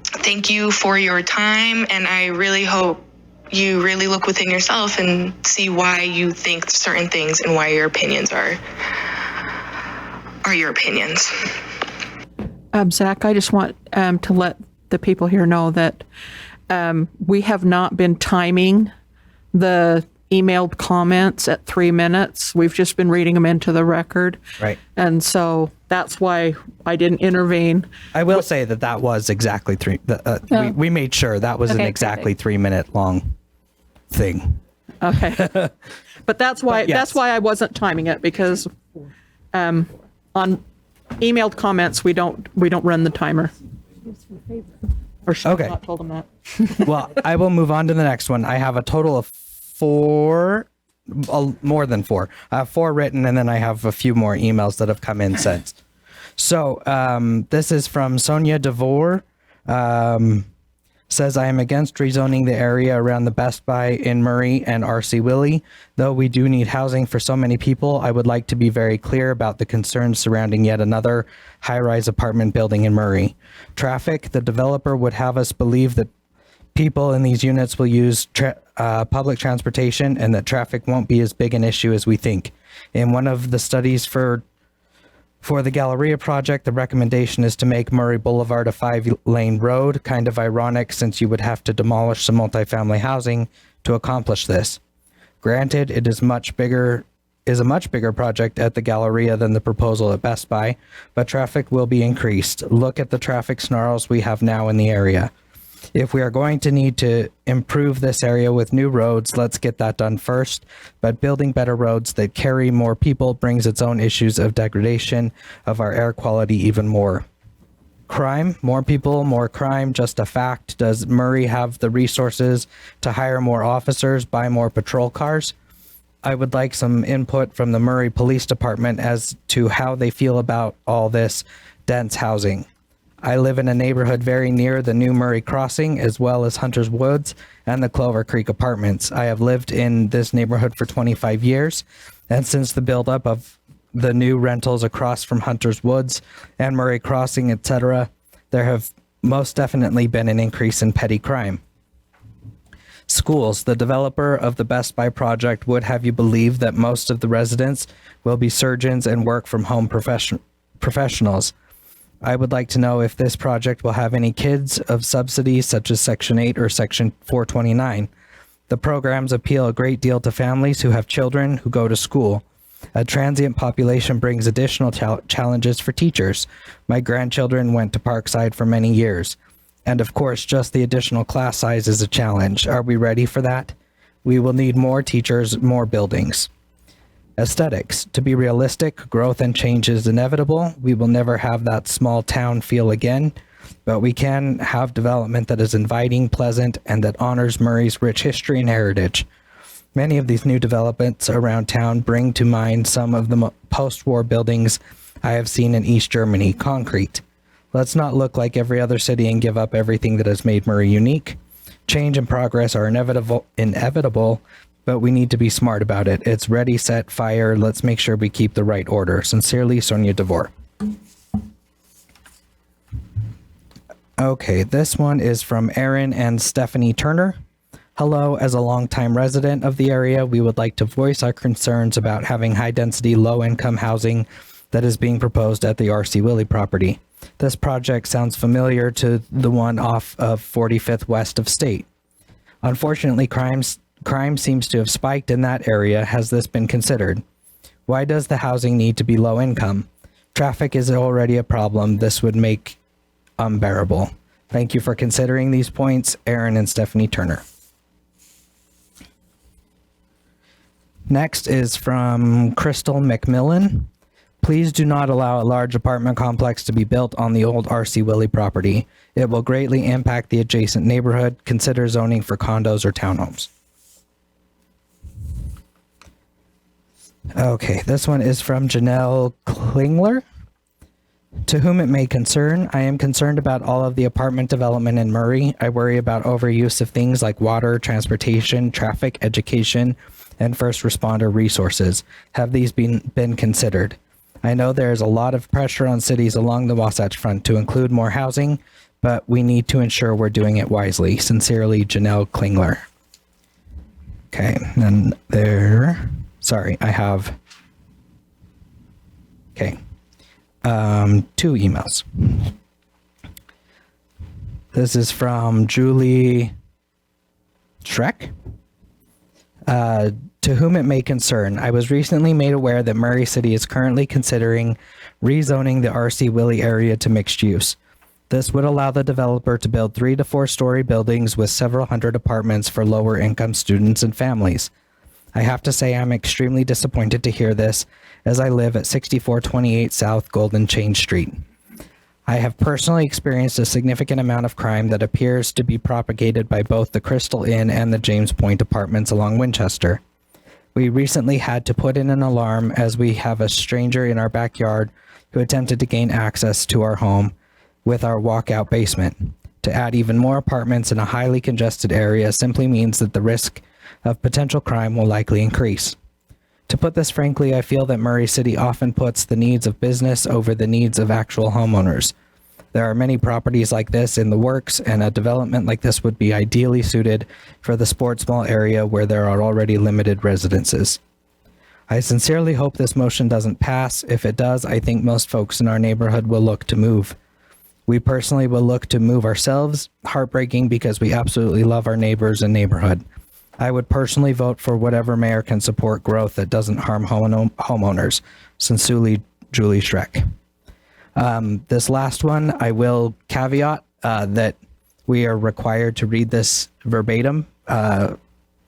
Thank you for your time, and I really hope you really look within yourself and see why you think certain things and why your opinions are your opinions. Zach, I just want to let the people here know that we have not been timing the emailed comments at 3 minutes. We've just been reading them into the record. Right. And so that's why I didn't intervene. I will say that was exactly we made sure that was an exactly 3 minute long thing. Okay. But that's why I wasn't timing it, because on emailed comments we don't run the timer. Or should Okay. I not told them that? Well, I will move on to the next one. I have a total of 4, more than 4. I have 4 written, and then I have a few more emails that have come in since. So this is from Sonia DeVore. Says, I am against rezoning the area around the Best Buy in Murray and RC Willey. Though we do need housing for so many people, I would like to be very clear about the concerns surrounding yet another high-rise apartment building in Murray. Traffic, the developer would have us believe that people in these units will use public transportation and that traffic won't be as big an issue as we think. In one of the studies for the Galleria project, the recommendation is to make Murray Boulevard a 5-lane road, kind of ironic since you would have to demolish some multifamily housing to accomplish this. Granted, it is a much bigger project at the Galleria than the proposal at Best Buy, but traffic will be increased. Look at the traffic snarls we have now in the area. If we are going to need to improve this area with new roads, let's get that done first. But building better roads that carry more people brings its own issues of degradation of our air quality even more. Crime, more people, more crime, just a fact. Does Murray have the resources to hire more officers, buy more patrol cars? I would like some input from the Murray Police Department as to how they feel about all this dense housing. I live in a neighborhood very near the new Murray Crossing, as well as Hunter's Woods and the Clover Creek Apartments. I have lived in this neighborhood for 25 years, and since the buildup of the new rentals across from Hunter's Woods and Murray Crossing, etc., there have most definitely been an increase in petty crime. Schools. The developer of the Best Buy project would have you believe that most of the residents will be surgeons and work from home professionals. I would like to know if this project will have any kids of subsidies such as Section 8 or Section 429. The programs appeal a great deal to families who have children who go to school. A transient population brings additional challenges for teachers. My grandchildren went to Parkside for many years. And of course, just the additional class size is a challenge. Are we ready for that? We will need more teachers, more buildings. Aesthetics. To be realistic, growth and change is inevitable. We will never have that small town feel again, but we can have development that is inviting, pleasant, and that honors Murray's rich history and heritage. Many of these new developments around town bring to mind some of the post-war buildings I have seen in East Germany, concrete. Let's not look like every other city and give up everything that has made Murray unique. Change and progress are inevitable, but we need to be smart about it. It's ready, set, fire. Let's make sure we keep the right order. Sincerely, Sonia DeVore. Okay, this one is from Aaron and Stephanie Turner. Hello, as a longtime resident of the area, we would like to voice our concerns about having high-density, low-income housing that is being proposed at the RC Willey property. This project sounds familiar to the one off of 45th West of State. Unfortunately, crime seems to have spiked in that area. Has this been considered? Why does the housing need to be low income? Traffic is already a problem. This would make unbearable. Thank you for considering these points, Aaron and Stephanie Turner. Next is from Crystal McMillan. Please do not allow a large apartment complex to be built on the old RC Willey property. It will greatly impact the adjacent neighborhood. Consider zoning for condos or townhomes. Okay, this one is from Janelle Klingler. To whom it may concern, I am concerned about all of the apartment development in Murray. I worry about overuse of things like water, transportation, traffic, education, and first responder resources. Have these been considered? I know there is a lot of pressure on cities along the Wasatch Front to include more housing, but we need to ensure we're doing it wisely. Sincerely, Janelle Klingler. Okay, and there, sorry, I have, okay, 2 emails. This is from Julie Schreck. To whom it may concern, I was recently made aware that Murray City is currently considering rezoning the RC Willey area to mixed use. This would allow the developer to build 3 to 4 story buildings with several hundred apartments for lower income students and families. I have to say I'm extremely disappointed to hear this, as I live at 6428 South Golden Chain Street. I have personally experienced a significant amount of crime that appears to be propagated by both the Crystal Inn and the James Point apartments along Winchester. We recently had to put in an alarm as we have a stranger in our backyard who attempted to gain access to our home with our walkout basement. To add even more apartments in a highly congested area simply means that the risk of potential crime will likely increase. To put this frankly, I feel that Murray City often puts the needs of business over the needs of actual homeowners. There are many properties like this in the works, and a development like this would be ideally suited for the sports mall area where there are already limited residences. I sincerely hope this motion doesn't pass. If it does, I think most folks in our neighborhood will look to move. We personally will look to move ourselves, heartbreaking because we absolutely love our neighbors and neighborhood. I would personally vote for whatever mayor can support growth that doesn't harm homeowners. Sincerely, Julie Schreck. This last one, I will caveat that we are required to read this verbatim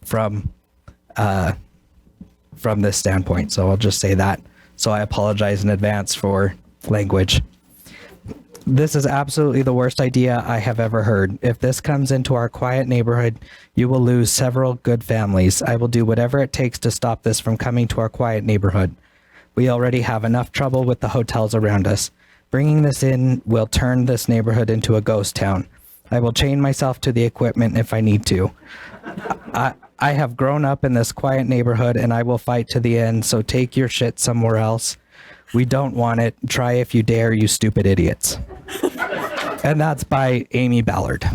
from this standpoint. So I'll just say that. So I apologize in advance for language. This is absolutely the worst idea I have ever heard. If this comes into our quiet neighborhood, you will lose several good families. I will do whatever it takes to stop this from coming to our quiet neighborhood. We already have enough trouble with the hotels around us. Bringing this in will turn this neighborhood into a ghost town. I will chain myself to the equipment if I need to. I have grown up in this quiet neighborhood and I will fight to the end, so take your shit somewhere else. We don't want it. Try if you dare, you stupid idiots. And that's by Amy Ballard.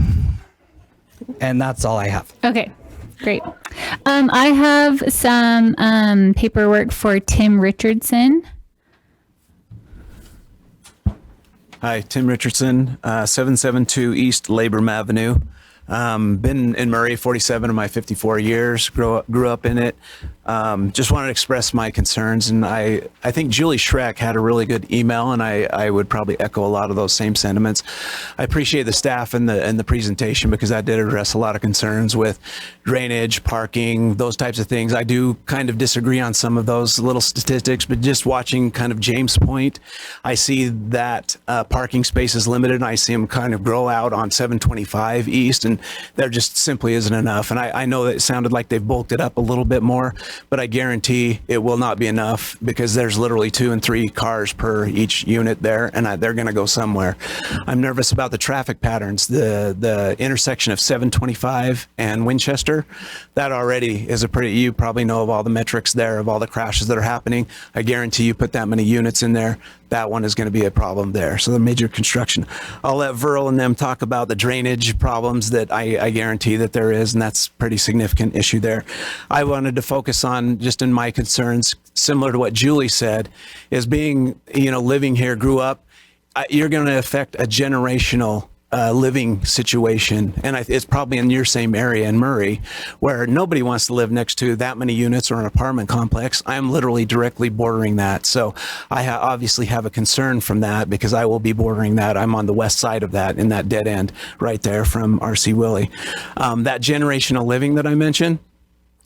And that's all I have. Okay, great. I have some paperwork for Tim Richardson. Hi, Tim Richardson, 772 East Labor Avenue. Been in Murray 47 of my 54 years, grew up in it. Just wanted to express my concerns, and I think Julie Schreck had a really good email, and I would probably echo a lot of those same sentiments. I appreciate the staff and the presentation because that did address a lot of concerns with drainage, parking, those types of things. I do kind of disagree on some of those little statistics, but just watching kind of James Point, I see that parking space is limited, and I see them kind of grow out on 725 East, and there just simply isn't enough. And I know that it sounded like they've bulked it up a little bit more, but I guarantee it will not be enough because there's literally 2 and 3 cars per each unit there, and they're going to go somewhere. I'm nervous about the traffic patterns. The intersection of 725 and Winchester, that already is a pretty, you probably know of all the metrics there, of all the crashes that are happening. I guarantee you put that many units in there, that one is going to be a problem there. So the major construction. I'll let Verl and them talk about the drainage problems that I guarantee that there is, and that's a pretty significant issue there. I wanted to focus on just in my concerns, similar to what Julie said, is being, living here, grew up, you're going to affect a generational living situation. And it's probably in your same area in Murray, where nobody wants to live next to that many units or an apartment complex. I'm literally directly bordering that. So I obviously have a concern from that because I will be bordering that. I'm on the west side of that in that dead end right there from RC Willey. That generational living that I mentioned,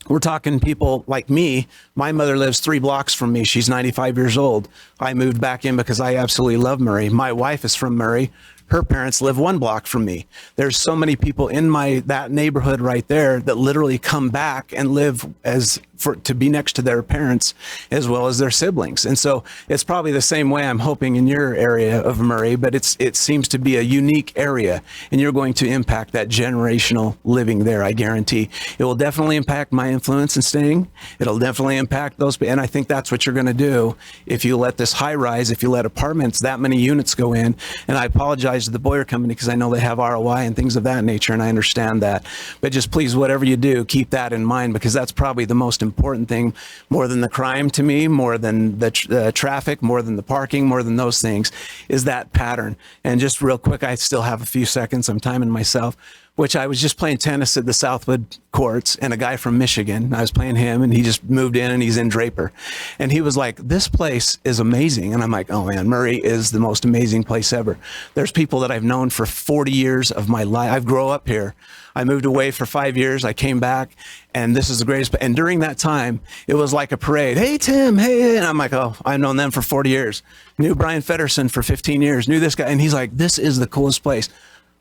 we're talking people like me. My mother lives 3 blocks from me. She's 95 years old. I moved back in because I absolutely love Murray. My wife is from Murray. Her parents live 1 block from me. There's so many people in that neighborhood right there that literally come back and live as to be next to their parents as well as their siblings. And so it's probably the same way I'm hoping in your area of Murray, but it seems to be a unique area, and you're going to impact that generational living there, I guarantee. It will definitely impact my influence in staying. It'll definitely impact those, and I think that's what you're going to do if you let this high rise, if you let apartments, that many units go in. And I apologize to the Boyer Company because I know they have ROI and things of that nature, and I understand that. But just please, whatever you do, keep that in mind, because that's probably the most important thing, more than the crime to me, more than the traffic, more than the parking, more than those things, is that pattern. And just real quick, I still have a few seconds, I'm timing myself, which I was just playing tennis at the Southwood courts, and a guy from Michigan, I was playing him, and he just moved in, and he's in Draper. And he was like, this place is amazing. And I'm like, oh man, Murray is the most amazing place ever. There's people that I've known for 40 years of my life. I've grown up here. I moved away for 5 years. I came back, and this is the greatest. And during that time, it was like a parade. Hey, Tim, hey. And I'm like, oh, I've known them for 40 years. Knew Brian Fedderson for 15 years. Knew this guy. And he's like, this is the coolest place.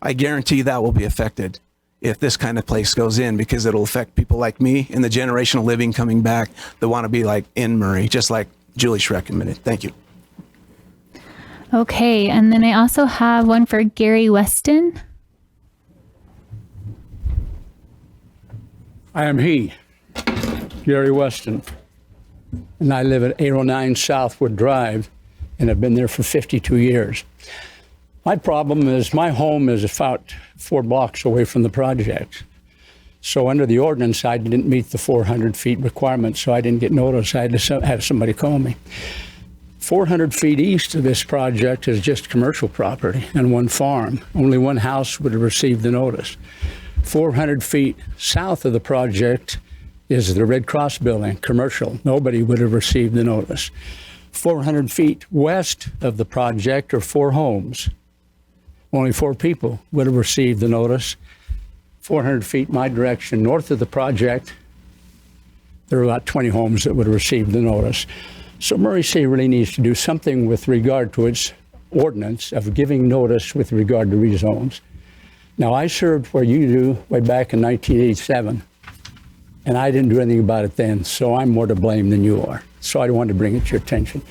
I guarantee that will be affected if this kind of place goes in, because it'll affect people like me and the generational living coming back that want to be like in Murray, just like Julie recommended. Thank you. Okay, and then I also have one for Gary Weston. I am he, Gary Weston, and I live at 809 Southwood Drive, and have been there for 52 years. My problem is my home is about 4 blocks away from the project. So under the ordinance, I didn't meet the 400 feet requirement, so I didn't get notice. I had to have somebody call me. 400 feet east of this project is just commercial property and one farm. Only one house would have received the notice. 400 feet south of the project is the Red Cross building, commercial. Nobody would have received the notice. 400 feet west of the project are 4 homes. Only 4 people would have received the notice. 400 feet my direction north of the project, there are about 20 homes that would have received the notice. So Murray City really needs to do something with regard to its ordinance of giving notice with regard to rezones. Now, I served where you do way back in 1987, and I didn't do anything about it then, so I'm more to blame than you are. So I wanted to bring it to your attention.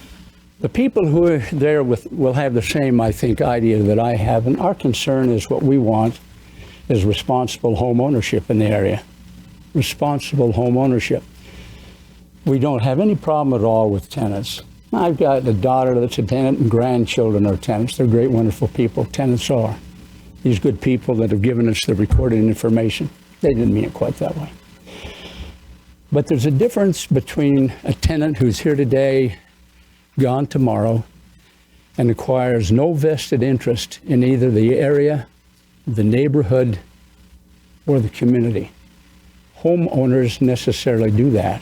The people who are there will have the same, I think, idea that I have, and our concern is what we want is responsible home ownership in the area. Responsible home ownership. We don't have any problem at all with tenants. I've got a daughter that's a tenant and grandchildren are tenants. They're great, wonderful people. Tenants are. These good people that have given us the recorded information. They didn't mean it quite that way. But there's a difference between a tenant who's here today, gone tomorrow, and acquires no vested interest in either the area, the neighborhood, or the community. Homeowners necessarily do that.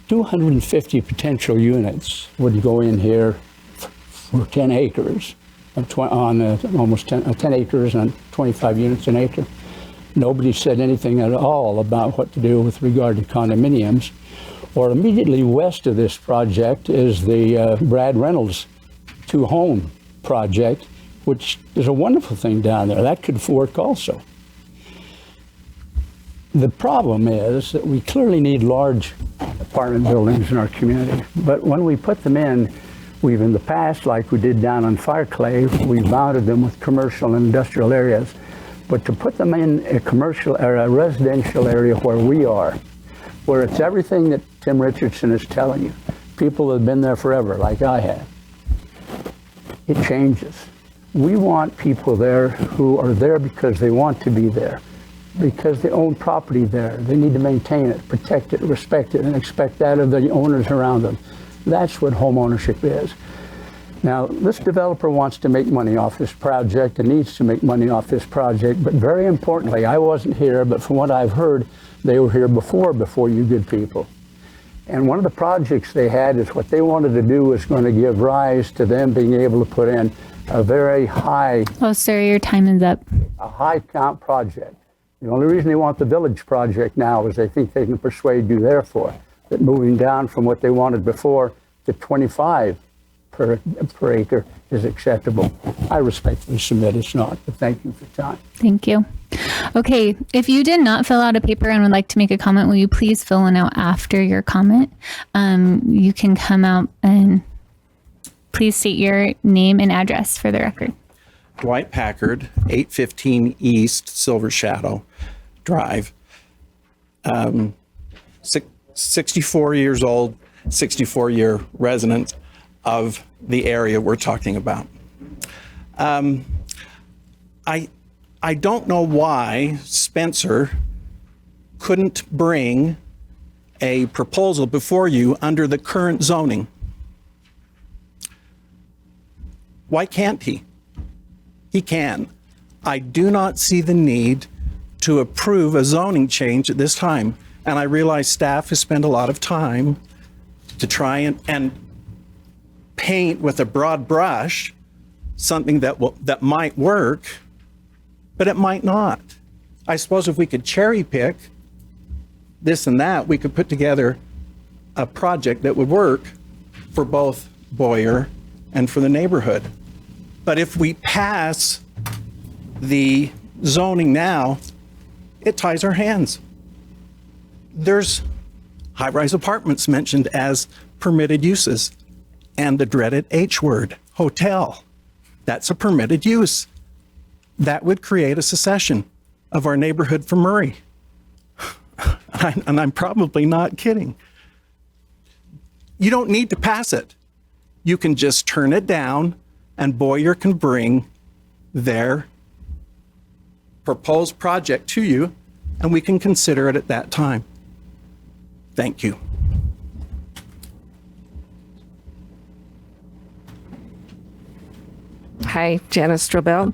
250 potential units would go in here for 10 acres, on almost 10 acres and 25 units an acre. Nobody said anything at all about what to do with regard to condominiums. Or immediately west of this project is the Brad Reynolds 2-home project, which is a wonderful thing down there. That could work also. The problem is that we clearly need large apartment buildings in our community. But when we put them in, we've in the past, like we did down on Fireclay, we bounded them with commercial and industrial areas. But to put them in a commercial or a residential area where we are, where it's everything that Tim Richardson is telling you, people have been there forever, like I have, it changes. We want people there who are there because they want to be there, because they own property there. They need to maintain it, protect it, respect it, and expect that of the owners around them. That's what home ownership is. Now, this developer wants to make money off this project and needs to make money off this project, but very importantly, I wasn't here, but from what I've heard, they were here before you good people. And one of the projects they had is what they wanted to do was going to give rise to them being able to put in a very high... Oh, sir, your time is up. A high count project. The only reason they want the village project now is they think they can persuade you, therefore, that moving down from what they wanted before to 25 per acre is acceptable. I respectfully submit it's not, but thank you for your time. Thank you. Okay, if you did not fill out a paper and would like to make a comment, will you please fill one out after your comment? You can come out and please state your name and address for the record. Dwight Packard, 815 East Silver Shadow Drive. 64 years old, 64-year resident of the area we're talking about. I don't know why Spencer couldn't bring a proposal before you under the current zoning. Why can't he? He can. I do not see the need to approve a zoning change at this time. And I realize staff has spent a lot of time to try and paint with a broad brush something that might work, but it might not. I suppose if we could cherry pick this and that, we could put together a project that would work for both Boyer and for the neighborhood. But if we pass the zoning now, it ties our hands. There's high-rise apartments mentioned as permitted uses, and the dreaded H word, hotel. That's a permitted use. That would create a secession of our neighborhood from Murray. And I'm probably not kidding. You don't need to pass it. You can just turn it down, and Boyer can bring their proposed project to you, and we can consider it at that time. Thank you. Hi, Janice Strobel.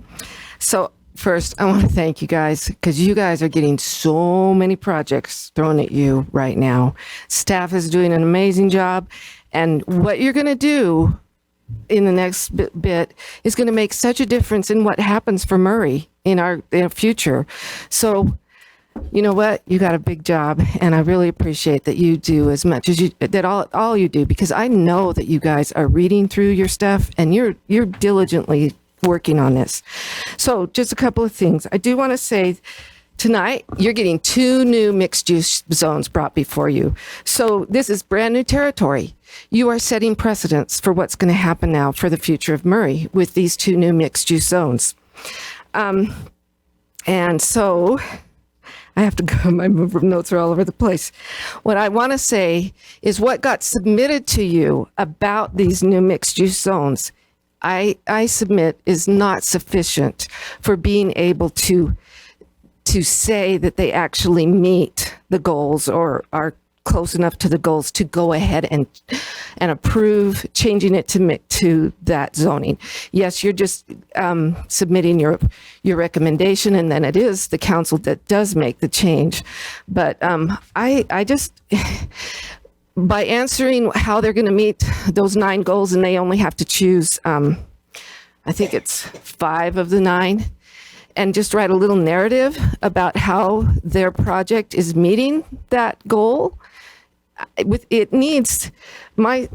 So first, I want to thank you guys because you guys are getting so many projects thrown at you right now. Staff is doing an amazing job, and what you're going to do in the next bit is going to make such a difference in what happens for Murray in our future. So you know what? You got a big job, and I really appreciate that you do as much as all you do, because I know that you guys are reading through your stuff and you're diligently working on this. So just a couple of things. I do want to say tonight you're getting 2 new mixed use zones brought before you. So this is brand new territory. You are setting precedents for what's going to happen now for the future of Murray with these 2 new mixed use zones. And so I have to go, my notes are all over the place. What I want to say is what got submitted to you about these new mixed use zones, I submit is not sufficient for being able to say that they actually meet the goals or are close enough to the goals to go ahead and approve changing it to that zoning. Yes, you're just submitting your recommendation, and then it is the council that does make the change. But I just by answering how they're going to meet those 9 goals, and they only have to choose I think it's 5 of the 9, and just write a little narrative about how their project is meeting that goal. It needs, my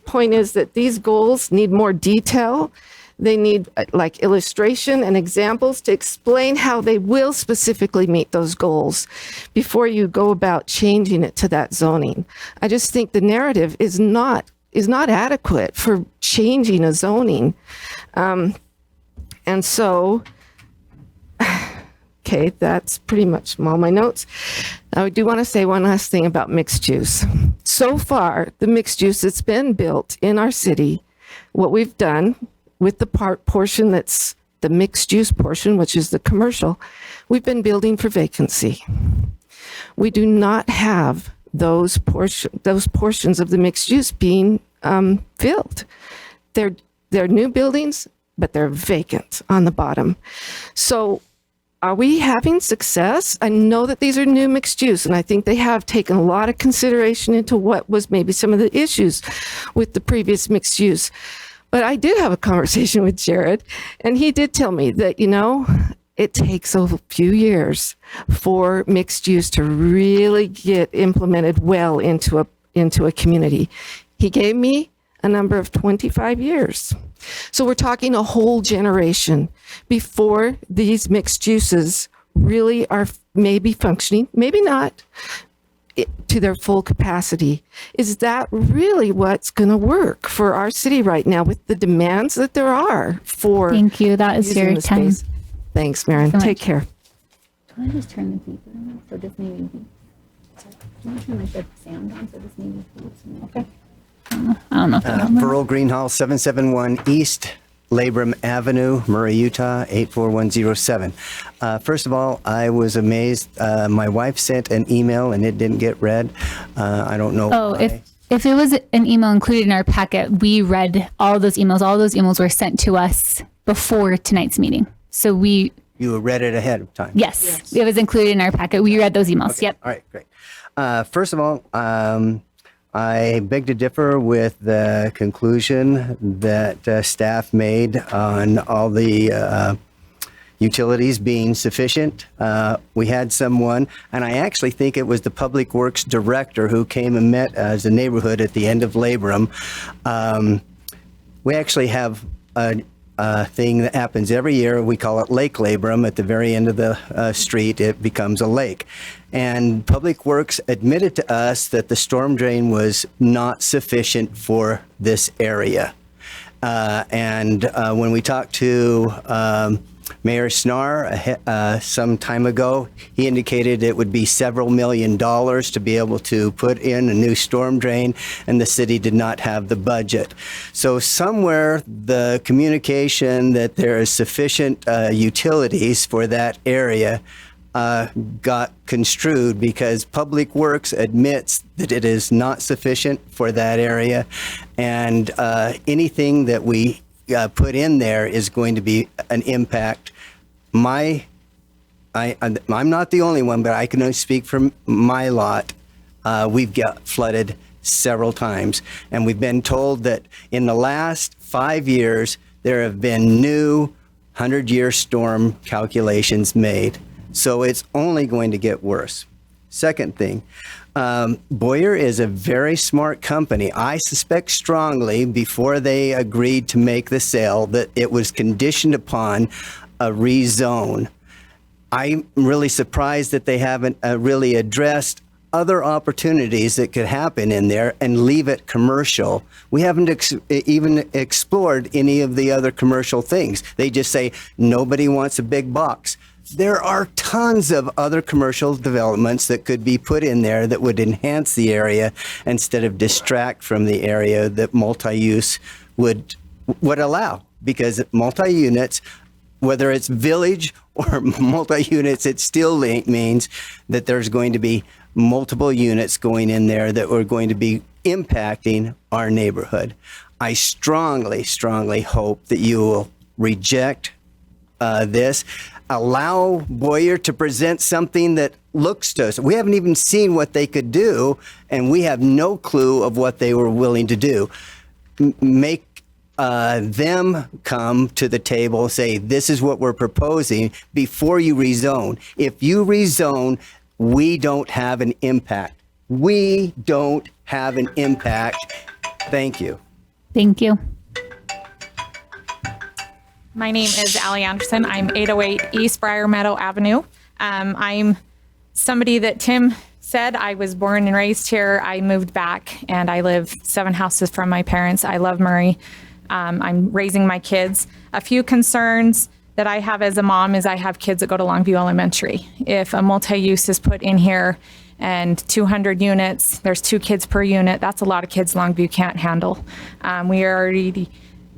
point is that these goals need more detail. They need like illustration and examples to explain how they will specifically meet those goals before you go about changing it to that zoning. I just think the narrative is not adequate for changing a zoning. And so, okay, that's pretty much all my notes. I do want to say one last thing about mixed use. So far, the mixed use that's been built in our city, what we've done with the portion that's the mixed use portion, which is the commercial, we've been building for vacancy. We do not have those portions of the mixed use being filled. They're new buildings, but they're vacant on the bottom. So are we having success? I know that these are new mixed use, and I think they have taken a lot of consideration into what was maybe some of the issues with the previous mixed use. But I did have a conversation with Jared, and he did tell me that, it takes a few years for mixed use to really get implemented well into a community. He gave me a number of 25 years. So we're talking a whole generation before these mixed uses really are maybe functioning, maybe not to their full capacity. Is that really what's going to work for our city right now with the demands that there are for? Thank you. That is using your the time. space? Thanks, Maren. So much. Take care. Do I just turn the beeper on? So this maybe. Can I turn like the sound on? So this maybe. Okay. I don't know if that Burl Greenhall, 771 East Labrum Avenue, Murray, Utah, 84107. First of all, I was amazed. My wife sent an email and it didn't get read. I don't know why. If it was an email included in our packet, we read all those emails. All those emails were sent to us before tonight's meeting. So you read it ahead of time? Yes. It was included in our packet. We read those emails. Okay. Yep. All right, great. First of all, I beg to differ with the conclusion that staff made on all the utilities being sufficient. We had someone, and I actually think it was the Public Works Director who came and met as a neighborhood at the end of Labrum. We actually have a thing that happens every year. We call it Lake Labrum. At the very end of the street, it becomes a lake. And Public Works admitted to us that the storm drain was not sufficient for this area. And when we talked to Mayor Snar some time ago, he indicated it would be several $1 million to be able to put in a new storm drain, and the city did not have the budget. So somewhere the communication that there is sufficient utilities for that area got construed, because Public Works admits that it is not sufficient for that area, and anything that we put in there is going to be an impact. I'm not the only one, but I can only speak for my lot. We've got flooded several times, and we've been told that in the last 5 years there have been new 100-year storm calculations made. So it's only going to get worse. Second thing, Boyer is a very smart company. I suspect strongly, before they agreed to make the sale, that it was conditioned upon a rezone. I'm really surprised that they haven't really addressed other opportunities that could happen in there and leave it commercial. We haven't even explored any of the other commercial things. They just say nobody wants a big box. There are tons of other commercial developments that could be put in there that would enhance the area instead of distract from the area that multi-use would allow. Because multi-units, whether it's village or multi-units, it still means that there's going to be multiple units going in there that are going to be impacting our neighborhood. I strongly, strongly hope that you will reject this. Allow Boyer to present something that looks to us. We haven't even seen what they could do, and we have no clue of what they were willing to do. Make them come to the table, say, this is what we're proposing before you rezone. If you rezone, we don't have an impact. We don't have an impact. Thank you. Thank you. My name is Allie Anderson. I'm 808 East Briar Meadow Avenue. I'm somebody that Tim said, I was born and raised here. I moved back and I live 7 houses from my parents. I love Murray. I'm raising my kids. A few concerns that I have as a mom is I have kids that go to Longview Elementary. If a multi-use is put in here and 200 units, there's 2 kids per unit, that's a lot of kids Longview can't handle. We are already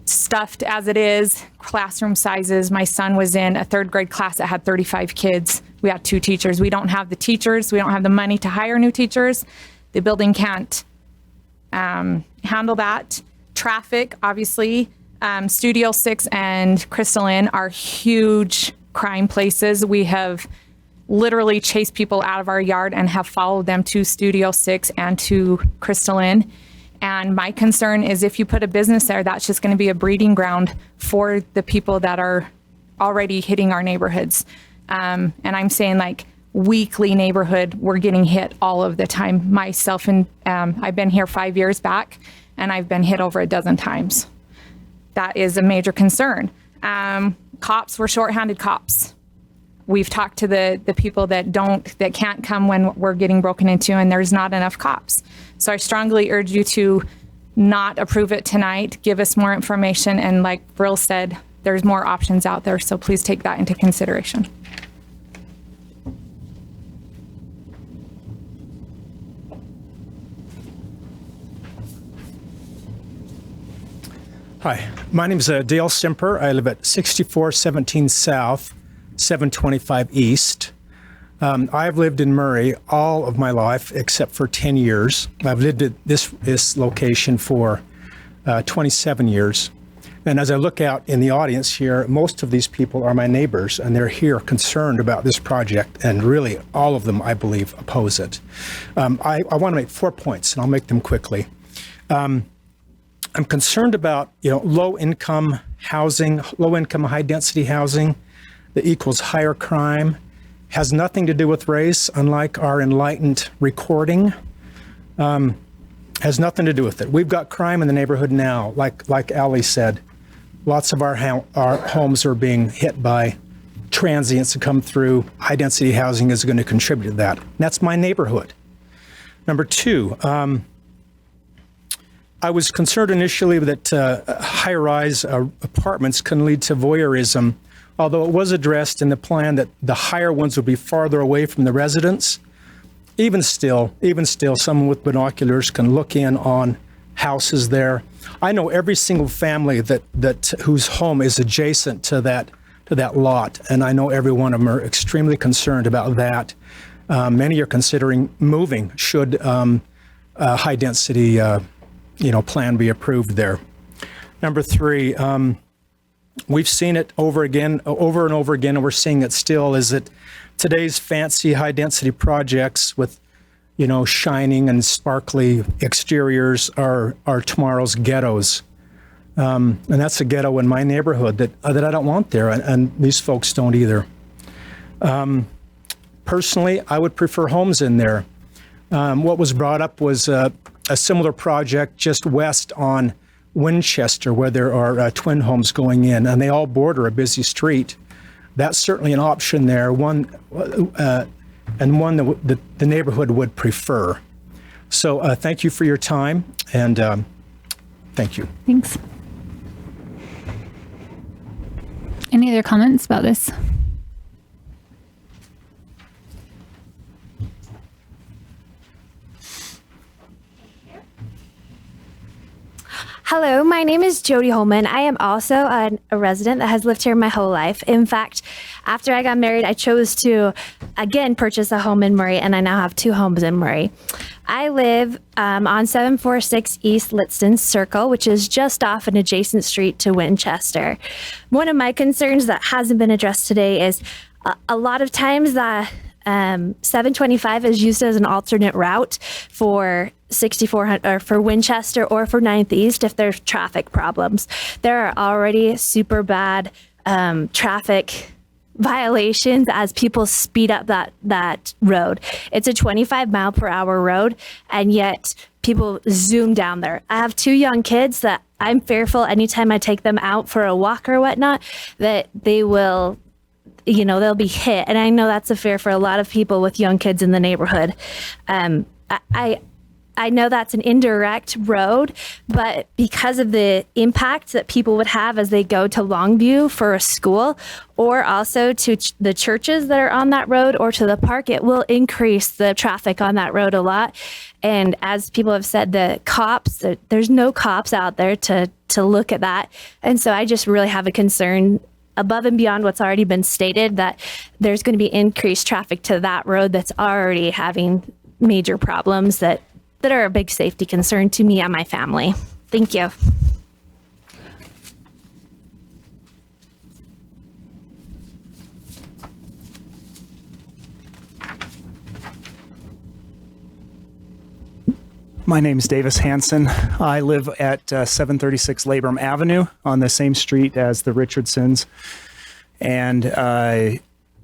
stuffed as it is, classroom sizes. My son was in a 3rd grade class that had 35 kids. We had 2 teachers. We don't have the teachers. We don't have the money to hire new teachers. The building can't handle that. Traffic, obviously. Studio 6 and Crystalline are huge crime places. We have literally chased people out of our yard and have followed them to Studio 6 and to Crystalline. And my concern is if you put a business there, that's just going to be a breeding ground for the people that are already hitting our neighborhoods. And I'm saying like weekly neighborhood, we're getting hit all of the time. Myself and I've been here 5 years back and I've been hit over a dozen times. That is a major concern. Cops, we're shorthanded cops. we've talked to the people that can't come when we're getting broken into, and there's not enough cops. So I strongly urge you to not approve it tonight. Give us more information. And like Brill said, there's more options out there. So please take that into consideration. Hi, my name is Dale Simper. I live at 6417 South, 725 East. I've lived in Murray all of my life except for 10 years. I've lived at this location for 27 years. And as I look out in the audience here, most of these people are my neighbors, and they're here concerned about this project, and really all of them, I believe, oppose it. I want to make 4 points, and I'll make them quickly. I'm concerned about, low-income housing, low-income, high-density housing that equals higher crime. Has nothing to do with race, unlike our enlightened recording. Has nothing to do with it. We've got crime in the neighborhood now, like Ali said. Lots of our homes are being hit by transients that come through. High-density housing is going to contribute to that. And that's my neighborhood. Number two, I was concerned initially that high-rise apartments can lead to voyeurism, although it was addressed in the plan that the higher ones would be farther away from the residents. Even still, someone with binoculars can look in on houses there. I know every single family that whose home is adjacent to that lot, and I know every one of them are extremely concerned about that. Many are considering moving should high-density plan be approved there. Number three, we've seen it over and over again, and we're seeing it still, is that today's fancy high-density projects with, shining and sparkly exteriors are tomorrow's ghettos. And that's a ghetto in my neighborhood that I don't want there, and these folks don't either. Personally, I would prefer homes in there. What was brought up was a similar project just west on Winchester, where there are twin homes going in, and they all border a busy street. That's certainly an option there, and one that the neighborhood would prefer. So thank you for your time, and thank you. Thanks. Any other comments about this? Hello, my name is Jody Holman. I am also a resident that has lived here my whole life. In fact, after I got married, I chose to, again, purchase a home in Murray, and I now have 2 homes in Murray. I live on 746 East Littston Circle, which is just off an adjacent street to Winchester. One of my concerns that hasn't been addressed today is a lot of times that 725 is used as an alternate route for 6400 or for Winchester or for 9th East if there's traffic problems. There are already super bad traffic violations as people speed up that road. It's a 25-mile-per-hour road, and yet people zoom down there. I have 2 young kids that I'm fearful anytime I take them out for a walk or whatnot that they will, they'll be hit. And I know that's a fear for a lot of people with young kids in the neighborhood. I know that's an indirect road, but because of the impact that people would have as they go to Longview for a school, or also to the churches that are on that road or to the park, it will increase the traffic on that road a lot. And as people have said, the cops, there's no cops out there to look at that. And so I just really have a concern above and beyond what's already been stated that there's going to be increased traffic to that road that's already having major problems that are a big safety concern to me and my family. Thank you. My name is Davis Hanson. I live at 736 Labrum Avenue on the same street as the Richardsons. And I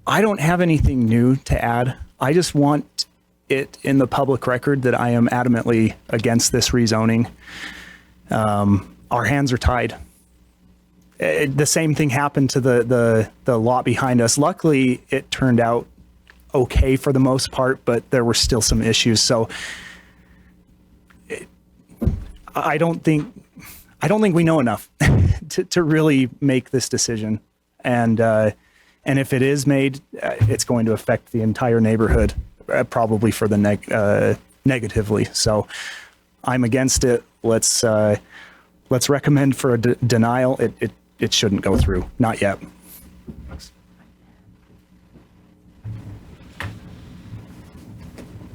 don't have anything new to add. I just want it in the public record that I am adamantly against this rezoning. Our hands are tied. the same thing happened to the lot behind us. Luckily, it turned out okay for the most part, but there were still some issues. So I don't think we know enough to really make this decision. And if it is made, it's going to affect the entire neighborhood, probably for the negatively. So I'm against it. Let's recommend for a denial. It shouldn't go through. Not yet.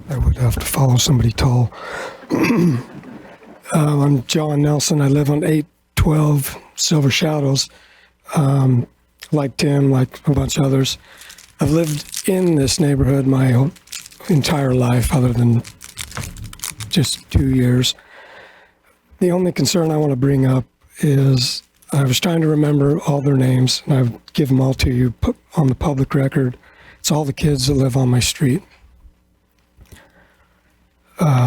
I would have to follow somebody tall. I'm John Nelson. I live on 812 Silver Shadows. Like Tim, like a bunch of others, I've lived in this neighborhood my entire life other than just 2 years. The only concern I want to bring up is I was trying to remember all their names, and I've given them all to you on the public record. It's all the kids that live on my street.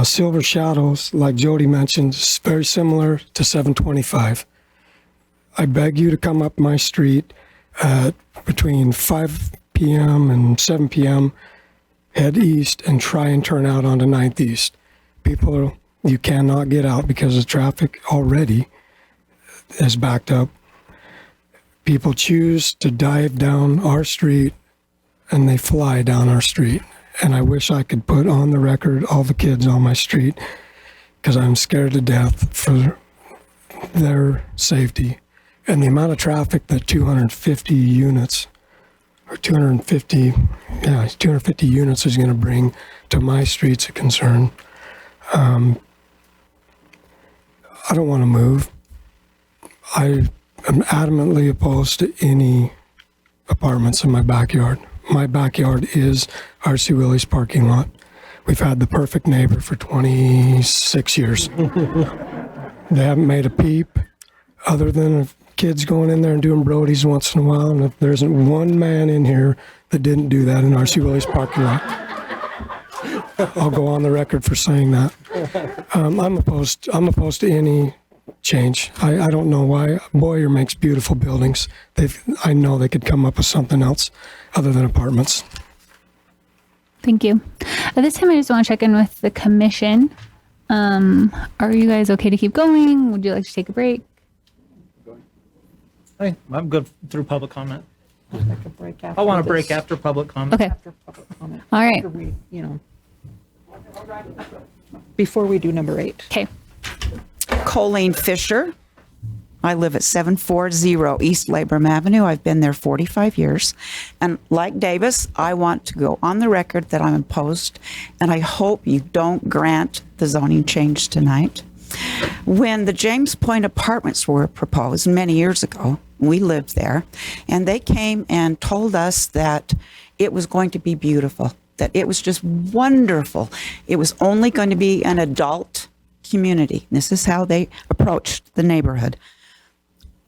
Silver Shadows, like Jody mentioned, is very similar to 725. I beg you to come up my street at between 5 p.m. and 7 p.m., head east and try and turn out onto 9th East. People, you cannot get out because the traffic already is backed up. People choose to dive down our street and they fly down our street. And I wish I could put on the record all the kids on my street because I'm scared to death for their safety. And the amount of traffic that 250 units or 250 units is going to bring to my street's a concern. I don't want to move. I am adamantly opposed to any apartments in my backyard. My backyard is R.C. Willey's parking lot. We've had the perfect neighbor for 26 years. They haven't made a peep other than kids going in there and doing Brodies once in a while, and if there isn't one man in here that didn't do that in R.C. Willey's parking lot. I'll go on the record for saying that. I'm opposed to any change. I don't know why. Boyer makes beautiful buildings. I know they could come up with something else other than apartments. Thank you. At this time, I just want to check in with the commission. Are you guys okay to keep going? Would you like to take a break? Hey, I'm good through public comment. Take a break after I want to this. break after public comment. Okay. After public comment. All right. After we, before we do number 8. Okay. Colleen Fisher. I live at 740 East Labrum Avenue. I've been there 45 years. And like Davis, I want to go on the record that I'm opposed, and I hope you don't grant the zoning change tonight. When the James Point Apartments were proposed many years ago, we lived there, and they came and told us that it was going to be beautiful, that it was just wonderful. It was only going to be an adult community. This is how they approached the neighborhood.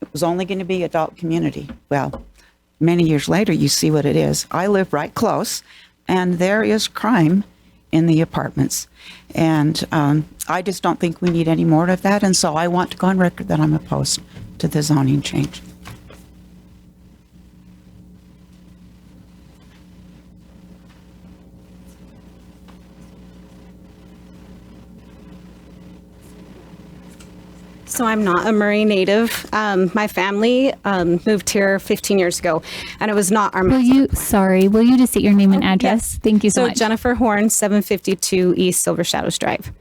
It was only going to be adult community. Well, many years later, you see what it is. I live right close, and there is crime in the apartments. And I just don't think we need any more of that. And so I want to go on record that I'm opposed to the zoning change. So I'm not a Murray native. My family moved here 15 years ago, and it was not our. Will you just state your name and address? Yes. Thank you so much. Jennifer Horn, 752 East Silver Shadows Drive.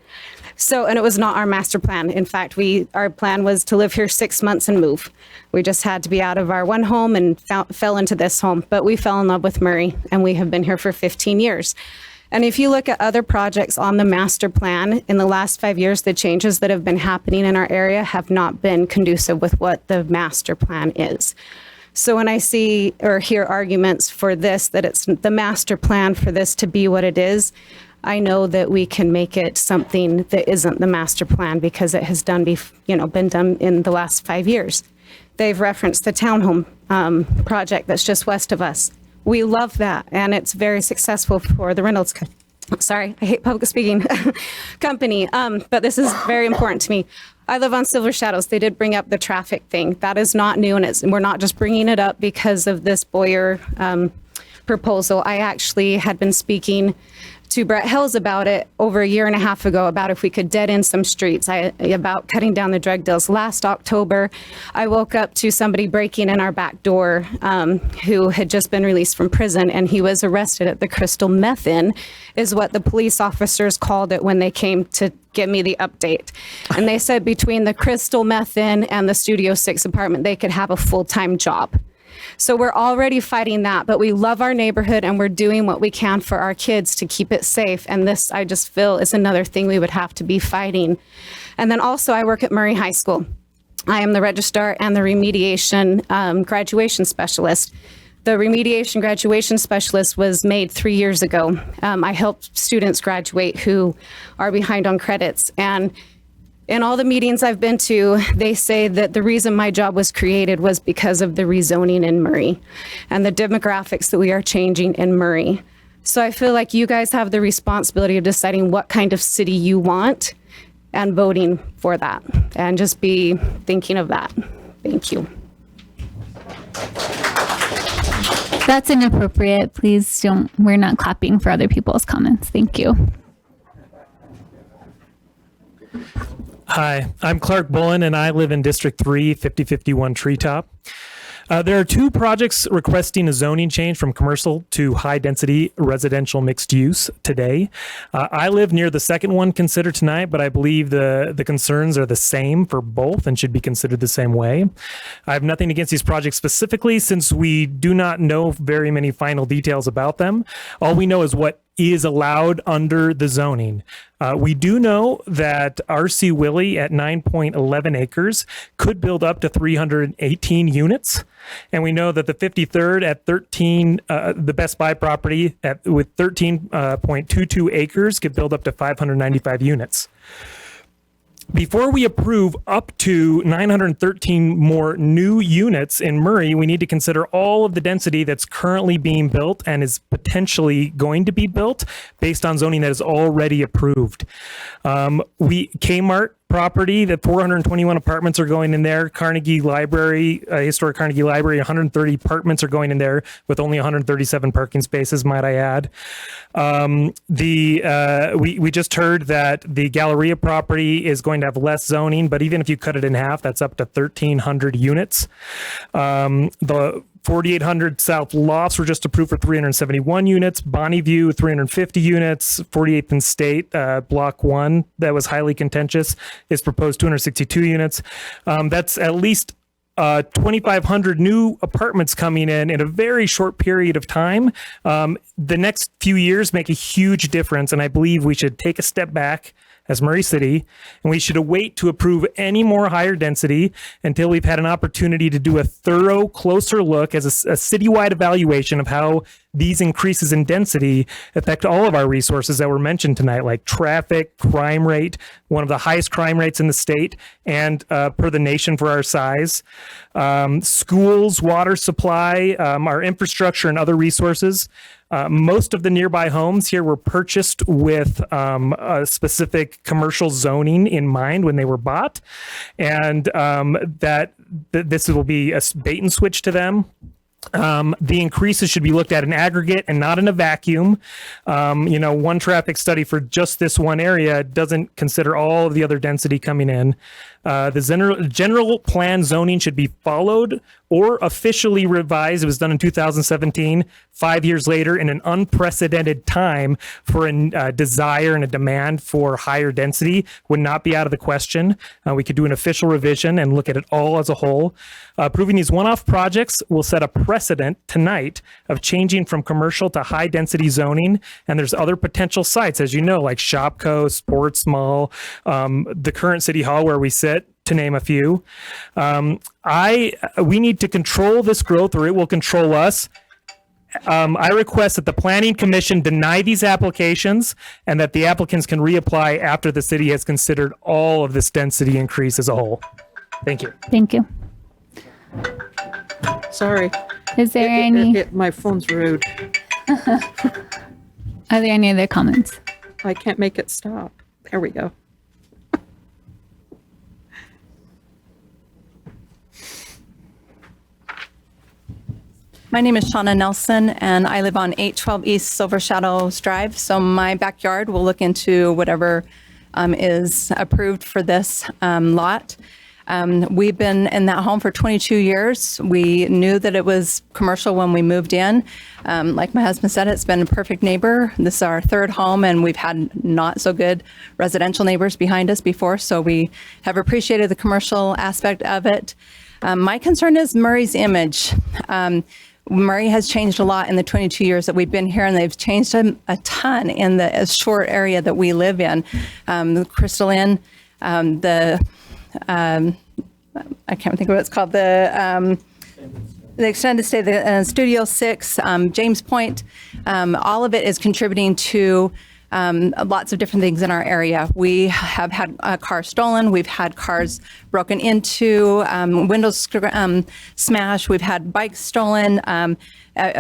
And it was not our master plan. In fact, our plan was to live here 6 months and move. We just had to be out of our one home and fell into this home. But we fell in love with Murray, and we have been here for 15 years. And if you look at other projects on the master plan, in the last 5 years, the changes that have been happening in our area have not been conducive with what the master plan is. So when I see or hear arguments for this, that it's the master plan for this to be what it is, I know that we can make it something that isn't the master plan because it has been done in the last 5 years. They've referenced the townhome project that's just west of us. We love that, and it's very successful for the Reynolds. Sorry, I hate public speaking company, but this is very important to me. I live on Silver Shadows. They did bring up the traffic thing. That is not new, and we're not just bringing it up because of this Boyer proposal. I actually had been speaking to Brett Hills about it over a year and a half ago, about if we could dead end some streets, about cutting down the drug deals. Last October, I woke up to somebody breaking in our back door who had just been released from prison, and he was arrested at the Crystal Meth Inn, is what the police officers called it when they came to give me the update. And they said between the Crystal Meth Inn and the Studio 6 apartment, they could have a full-time job. So we're already fighting that, but we love our neighborhood and we're doing what we can for our kids to keep it safe. And this, I just feel, is another thing we would have to be fighting. And then also I work at Murray High School. I am the registrar and the remediation graduation specialist. The remediation graduation specialist was made 3 years ago. I helped students graduate who are behind on credits. And in all the meetings I've been to, they say that the reason my job was created was because of the rezoning in Murray and the demographics that we are changing in Murray. So I feel like you guys have the responsibility of deciding what kind of city you want and voting for that, and just be thinking of that. Thank you. That's inappropriate. Please don't, we're not clapping for other people's comments. Thank you. Hi, I'm Clark Bullen, and I live in District 3, 5051 Treetop. There are two projects requesting a zoning change from commercial to high-density residential mixed use today. I live near the second one considered tonight, but I believe the concerns are the same for both and should be considered the same way. I have nothing against these projects specifically, since we do not know very many final details about them. All we know is what is allowed under the zoning. We do know that RC Willie at 9.11 acres could build up to 318 units. And we know that the 53rd at 13, the Best Buy property with 13.22 acres could build up to 595 units. Before we approve up to 913 more new units in Murray, we need to consider all of the density that's currently being built and is potentially going to be built based on zoning that is already approved. Kmart property, the 421 apartments are going in there. Carnegie Library, historic Carnegie Library, 130 apartments are going in there with only 137 parking spaces, might I add. We just heard that the Galleria property is going to have less zoning, but even if you cut it in half, that's up to 1,300 units. The 4800 South Lofts were just approved for 371 units. Bonnie View, 350 units. 48th and State, Block 1, that was highly contentious, is proposed 262 units. That's at least 2,500 new apartments coming in a very short period of time. The next few years make a huge difference, and I believe we should take a step back as Murray City, and we should await to approve any more higher density until we've had an opportunity to do a thorough, closer look as a citywide evaluation of how these increases in density affect all of our resources that were mentioned tonight, like traffic, crime rate, one of the highest crime rates in the state and per the nation for our size, schools, water supply, our infrastructure and other resources. Most of the nearby homes here were purchased with a specific commercial zoning in mind when they were bought, and that this will be a bait and switch to them. The increases should be looked at in aggregate and not in a vacuum. One traffic study for just this one area doesn't consider all of the other density coming in. The general plan zoning should be followed or officially revised. It was done in 2017, 5 years later, in an unprecedented time for a desire and a demand for higher density would not be out of the question. We could do an official revision and look at it all as a whole. Approving these one-off projects will set a precedent tonight of changing from commercial to high density zoning. And there's other potential sites, as you know, like Shopko, Sports Mall, the current City Hall where we sit, to name a few. We need to control this growth or it will control us. I request that the Planning Commission deny these applications and that the applicants can reapply after the city has considered all of this density increase as a whole. Thank you. Thank you. Sorry. Is there any? My phone's rude. Are there any other comments? I can't make it stop. There we go. My name is Shauna Nelson, and I live on 812 East Silver Shadows Drive. So my backyard will look into whatever is approved for this lot. We've been in that home for 22 years. We knew that it was commercial when we moved in. Like my husband said, it's been a perfect neighbor. This is our third home, and we've had not so good residential neighbors behind us before, so we have appreciated the commercial aspect of it. My concern is Murray's image. Murray has changed a lot in the 22 years that we've been here, and they've changed a ton in the short area that we live in. The Crystal Inn, I can't think of what it's called, the extended stay, the Studio 6, James Point, all of it is contributing to lots of different things in our area. We have had a car stolen. We've had cars broken into, windows smashed. We've had bikes stolen.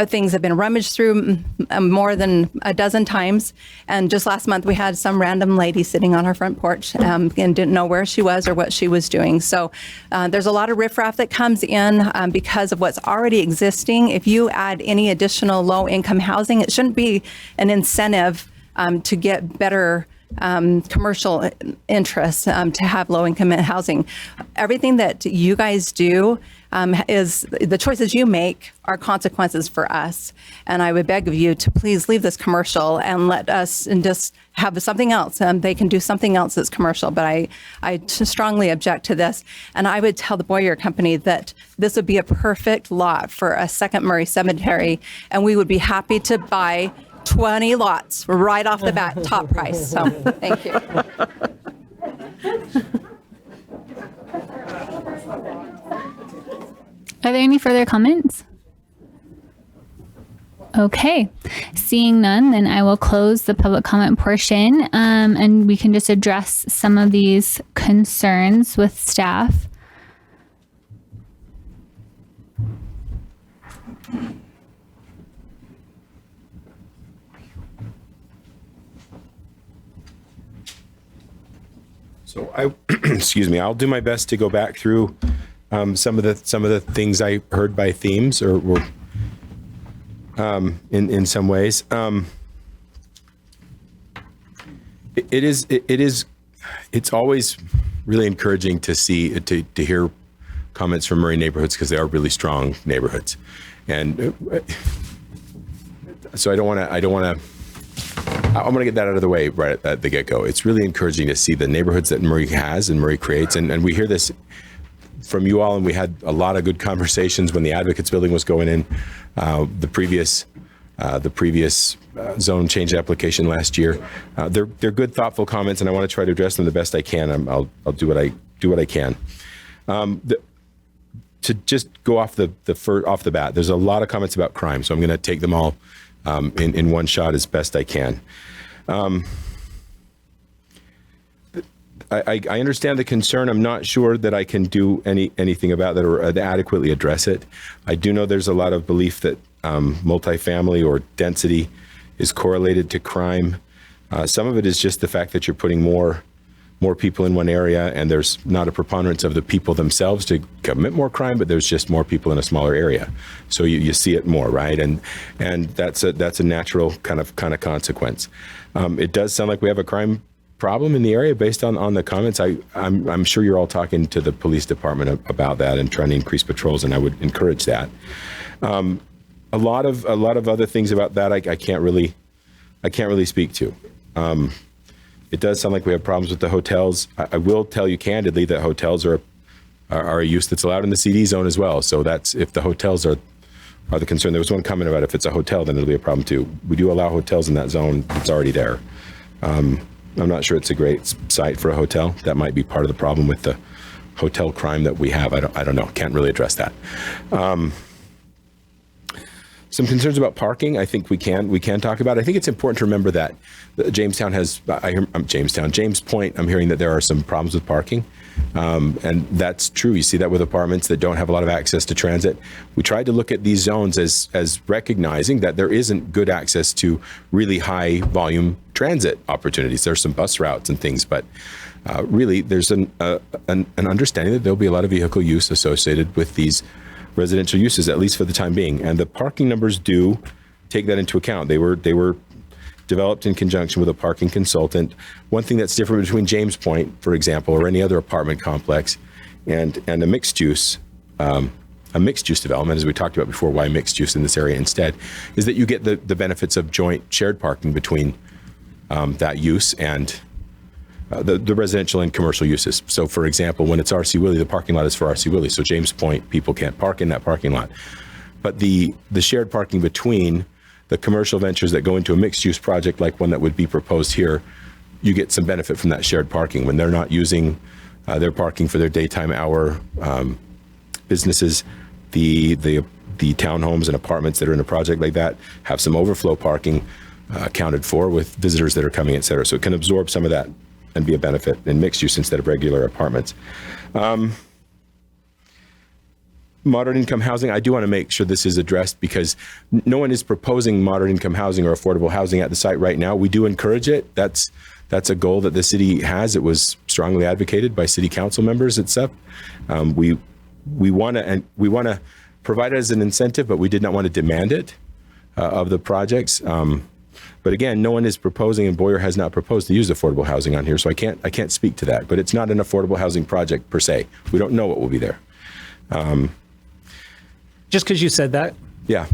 Things have been rummaged through more than a dozen times. And just last month, we had some random lady sitting on her front porch and didn't know where she was or what she was doing. So there's a lot of riffraff that comes in because of what's already existing. If you add any additional low-income housing, it shouldn't be an incentive to get better commercial interests to have low-income housing. Everything that you guys do is the choices you make are consequences for us. And I would beg of you to please leave this commercial and let us and just have something else. They can do something else that's commercial, but I strongly object to this. And I would tell the Boyer Company that this would be a perfect lot for a second Murray Cemetery, and we would be happy to buy 20 lots right off the bat, top price. So thank you. Are there any further comments? Okay, seeing none, then I will close the public comment portion, and we can just address some of these concerns with staff. So excuse me, I'll do my best to go back through some of the things I heard by themes or in some ways. It's always really encouraging to see to hear comments from Murray neighborhoods because they are really strong neighborhoods, and so I'm going to get that out of the way right at the get-go. It's really encouraging to see the neighborhoods that Murray has and Murray creates. And we hear this from you all, and we had a lot of good conversations when the Advocates building was going in, the previous zone change application last year. They're good, thoughtful comments, and I want to try to address them the best I can. I'll do what I can. To just go off the bat, there's a lot of comments about crime, so I'm going to take them all in one shot as best I can. I understand the concern. I'm not sure that I can do anything about that or adequately address it. I do know there's a lot of belief that multifamily or density is correlated to crime. Some of it is just the fact that you're putting more people in one area, and there's not a preponderance of the people themselves to commit more crime, but there's just more people in a smaller area. So you see it more, right? And that's a natural kind of consequence. It does sound like we have a crime problem in the area based on the comments. I'm sure you're all talking to the police department about that and trying to increase patrols, and I would encourage that. A lot of other things about that I can't really speak to. It does sound like we have problems with the hotels. I will tell you candidly that hotels are a use that's allowed in the CD zone as well. So that's if the hotels are the concern. There was one comment about if it's a hotel, then it'll be a problem too. We do allow hotels in that zone. It's already there. I'm not sure it's a great site for a hotel. That might be part of the problem with the hotel crime that we have. I don't know. Can't really address that. Some concerns about parking, I think we can talk about. I think it's important to remember that James Point, I'm hearing that there are some problems with parking. And that's true. You see that with apartments that don't have a lot of access to transit. We tried to look at these zones as recognizing that there isn't good access to really high volume transit opportunities. There's some bus routes and things, but really there's an understanding that there'll be a lot of vehicle use associated with these residential uses, at least for the time being. And the parking numbers do take that into account. They were developed in conjunction with a parking consultant. One thing that's different between James Point, for example, or any other apartment complex, and a mixed use development, as we talked about before, why mixed use in this area instead, is that you get the benefits of joint shared parking between that use and the residential and commercial uses. So for example, when it's RC Willey, the parking lot is for RC Willey. So James Point, people can't park in that parking lot. But the shared parking between the commercial ventures that go into a mixed use project like one that would be proposed here, you get some benefit from that shared parking when they're not using their parking for their daytime hour businesses. The townhomes and apartments that are in a project like that have some overflow parking accounted for with visitors that are coming, et cetera. So it can absorb some of that and be a benefit in mixed use instead of regular apartments. Moderate income housing, I do want to make sure this is addressed because no one is proposing moderate income housing or affordable housing at the site right now. We do encourage it. That's a goal that the city has. It was strongly advocated by city council members, etc. We want to provide it as an incentive, but we did not want to demand it of the projects. But again, no one is proposing, and Boyer has not proposed to use affordable housing on here, so I can't speak to that. But it's not an affordable housing project per se. We don't know what will be there. Just because you said that, yeah.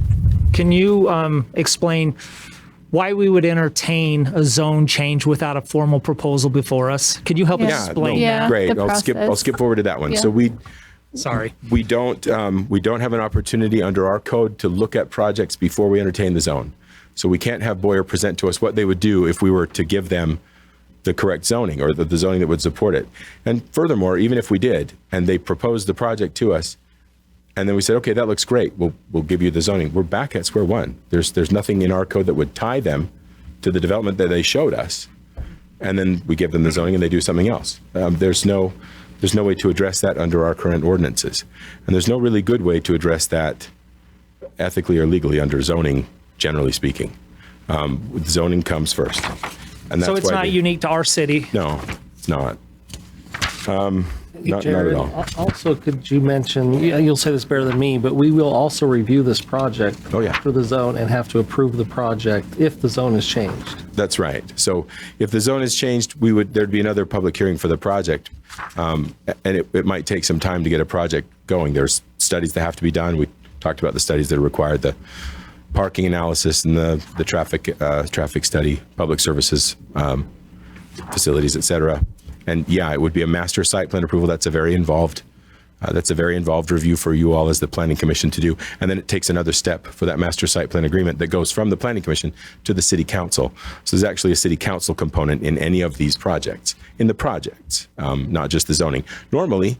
Can you explain why we would entertain a zone change without a formal proposal before us? Could you help explain that? Great. I'll skip forward to that one. Yeah. So we don't have an opportunity under our code to look at projects before we entertain the zone. So we can't have Boyer present to us what they would do if we were to give them the correct zoning or the zoning that would support it. And furthermore, even if we did and they proposed the project to us, and then we said, okay, that looks great, we'll give you the zoning, we're back at square one. There's nothing in our code that would tie them to the development that they showed us. And then we give them the zoning and they do something else. There's no way to address that under our current ordinances. And there's no really good way to address that ethically or legally under zoning, generally speaking. Zoning comes first. And that's so it's not unique to our city? No, it's not. Not Jared, at all. Also, could you mention, you'll say this better than me, but we will also review this project for the zone and have to approve the project if the zone is changed. That's right. So if the zone is changed, there'd be another public hearing for the project. And it might take some time to get a project going. There's studies that have to be done. We talked about the studies that are required, the parking analysis and the traffic study, public services, facilities, et cetera. And yeah, it would be a master site plan approval. That's a very involved review for you all as the planning commission to do. And then it takes another step for that master site plan agreement that goes from the planning commission to the city council. So there's actually a city council component in any of these projects, not just the zoning. Normally,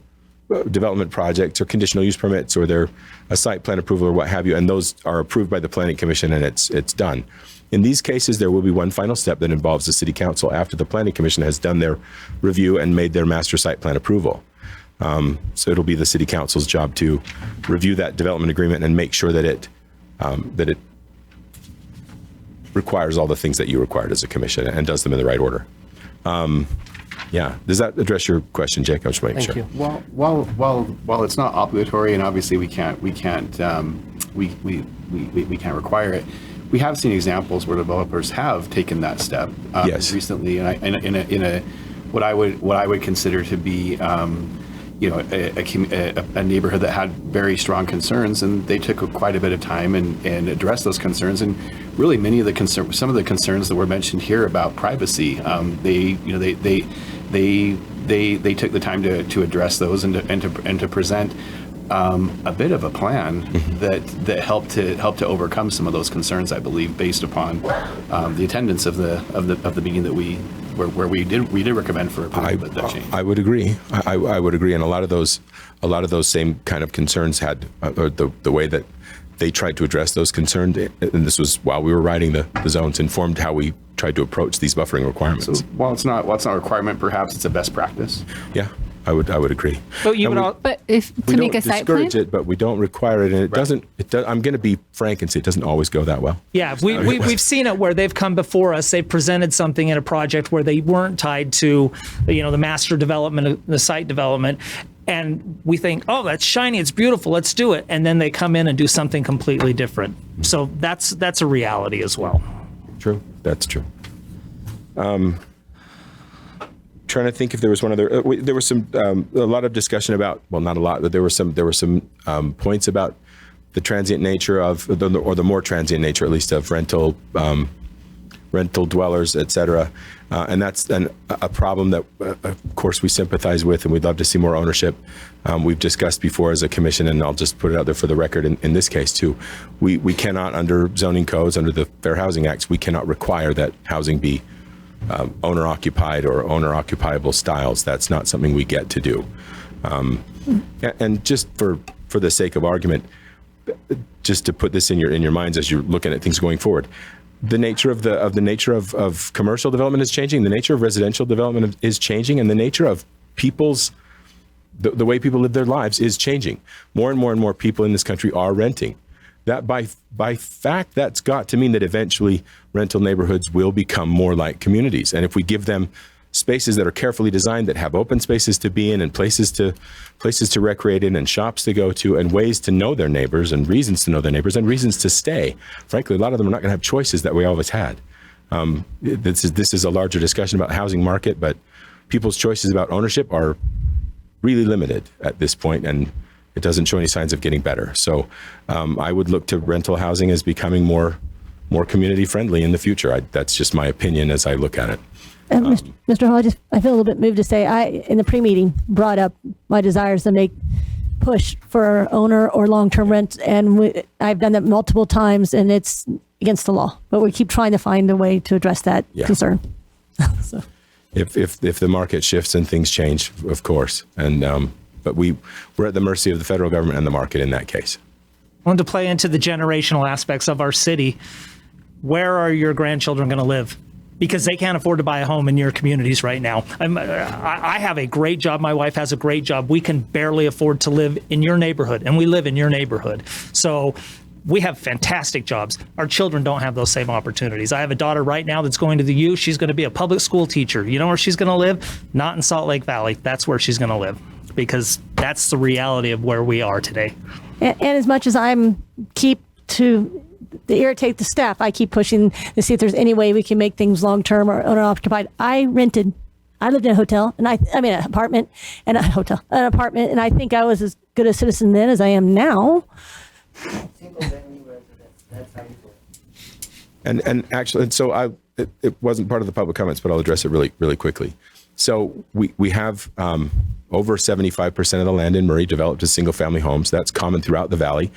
development projects or conditional use permits, or they're a site plan approval or what have you, and those are approved by the planning commission and it's done. In these cases, there will be one final step that involves the city council after the planning commission has done their review and made their master site plan approval. So it'll be the city council's job to review that development agreement and make sure that it requires all the things that you required as a commission and does them in the right order. Yeah, does that address your question, Jake? I was just making sure. Thank you. While it's not obligatory and obviously we can't require it, we have seen examples where developers have taken that step recently, and in a what I would consider to be a neighborhood that had very strong concerns, and they took quite a bit of time and addressed those concerns. And really, some of the concerns that were mentioned here about privacy, they took the time to address those and to present a bit of a plan that helped to overcome some of those concerns, I believe, based upon the attendance of the meeting that we did recommend for approval that change. I would agree. I would agree, and a lot of those same kind of concerns had the way that they tried to address those concerns, and this was while we were writing the zones, informed how we tried to approach these buffering requirements. So while it's not a requirement, perhaps it's a best practice. Yeah. I would agree. But if to make a site plan, discourage it, but we don't require it, and it doesn't. I'm going to be frank and say it doesn't always go that well. Yeah, we've seen it where they've come before us. They've presented something in a project where they weren't tied to, the master development, the site development, and we think, oh, that's shiny, it's beautiful, let's do it. And then they come in and do something completely different. So that's a reality as well. True, that's true. Trying to think if there was one other. There was some a lot of discussion about, well, not a lot, but there were some points about the transient nature of, or the more transient nature, at least, of rental dwellers, et cetera. And that's a problem that, of course, we sympathize with, and we'd love to see more ownership. We've discussed before as a commission, and I'll just put it out there for the record in this case too. We cannot, under zoning codes, under the Fair Housing Acts, we cannot require that housing be owner-occupied or owner-occupiable styles. That's not something we get to do. And just for the sake of argument, just to put this in your minds as you're looking at things going forward, the nature of commercial development is changing. The nature of residential development is changing, and the nature of people's the way people live their lives is changing. More and more people in this country are renting. That by fact, that's got to mean that eventually rental neighborhoods will become more like communities. And if we give them spaces that are carefully designed, that have open spaces to be in, and places to recreate in, and shops to go to, and ways to know their neighbors, and reasons to know their neighbors, and reasons to stay. Frankly, a lot of them are not going to have choices that we always had. This is a larger discussion about housing market, but people's choices about ownership are really limited at this point, and it doesn't show any signs of getting better. So I would look to rental housing as becoming more community friendly in the future. That's just my opinion as I look at it. Mr. Hall, I feel a little bit moved to say I, in the pre-meeting, brought up my desires to push for owner or long-term rent, and I've done that multiple times, and it's against the law. But we keep trying to find a way to address that concern. So. If the market shifts and things change, of course, and but we're at the mercy of the federal government and the market in that case. I want to play into the generational aspects of our city. Where are your grandchildren going to live? Because they can't afford to buy a home in your communities right now. I have a great job. My wife has a great job. We can barely afford to live in your neighborhood, and we live in your neighborhood. So we have fantastic jobs. Our children don't have those same opportunities. I have a daughter right now that's going to the U. She's going to be a public school teacher. You know where she's going to live? Not in Salt Lake Valley. That's where she's going to live, because that's the reality of where we are today. And as much as to irritate the staff, I keep pushing to see if there's any way we can make things long-term or owner-occupied. I lived in a hotel, and an apartment, and and I think I was as good a citizen then as I am now. And actually, so it wasn't part of the public comments, but I'll address it really quickly. So we have over 75% of the land in Murray developed as single-family homes. That's common throughout the valley.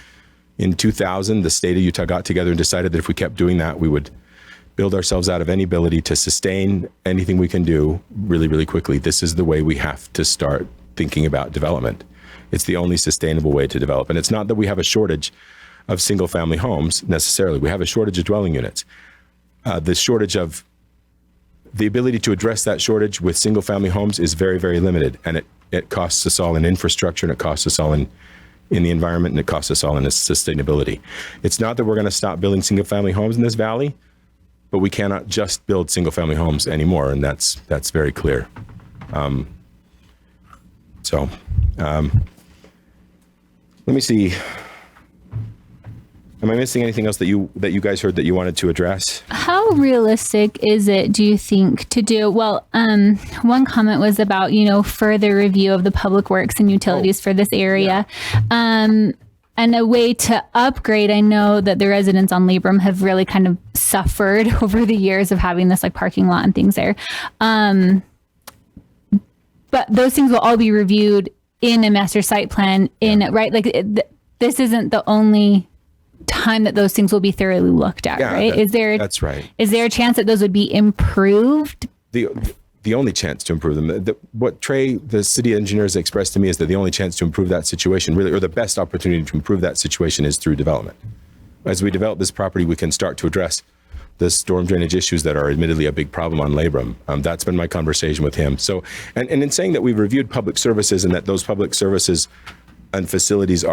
In 2000, the state of Utah got together and decided that if we kept doing that, we would build ourselves out of any ability to sustain anything we can do really quickly. This is the way we have to start thinking about development. It's the only sustainable way to develop. And it's not that we have a shortage of single-family homes necessarily. We have a shortage of dwelling units. The shortage of the ability to address that shortage with single-family homes is very limited. And it costs us all in infrastructure, and it costs us all in the environment, and it costs us all in its sustainability. It's not that we're going to stop building single-family homes in this valley, but we cannot just build single-family homes anymore, and that's very clear. Let me see. Am I missing anything else that you guys heard that you wanted to address? How realistic is it, do you think, to do? Well, one comment was about, further review of the public works and utilities for this area. Yeah. And a way to upgrade. I know that the residents on Labrum have really kind of suffered over the years of having this parking lot and things there. But those things will all be reviewed in a master site plan right? This isn't the only time that those things will be thoroughly looked at, right? That's right. Is there a chance that those would be improved? The only chance to improve them, what Trey, the city engineer, has expressed to me is that the only chance to improve that situation, really, or the best opportunity to improve that situation, is through development. As we develop this property, we can start to address the storm drainage issues that are admittedly a big problem on Labrum. That's been my conversation with him. So, and in saying that we've reviewed public services and that those public services and facilities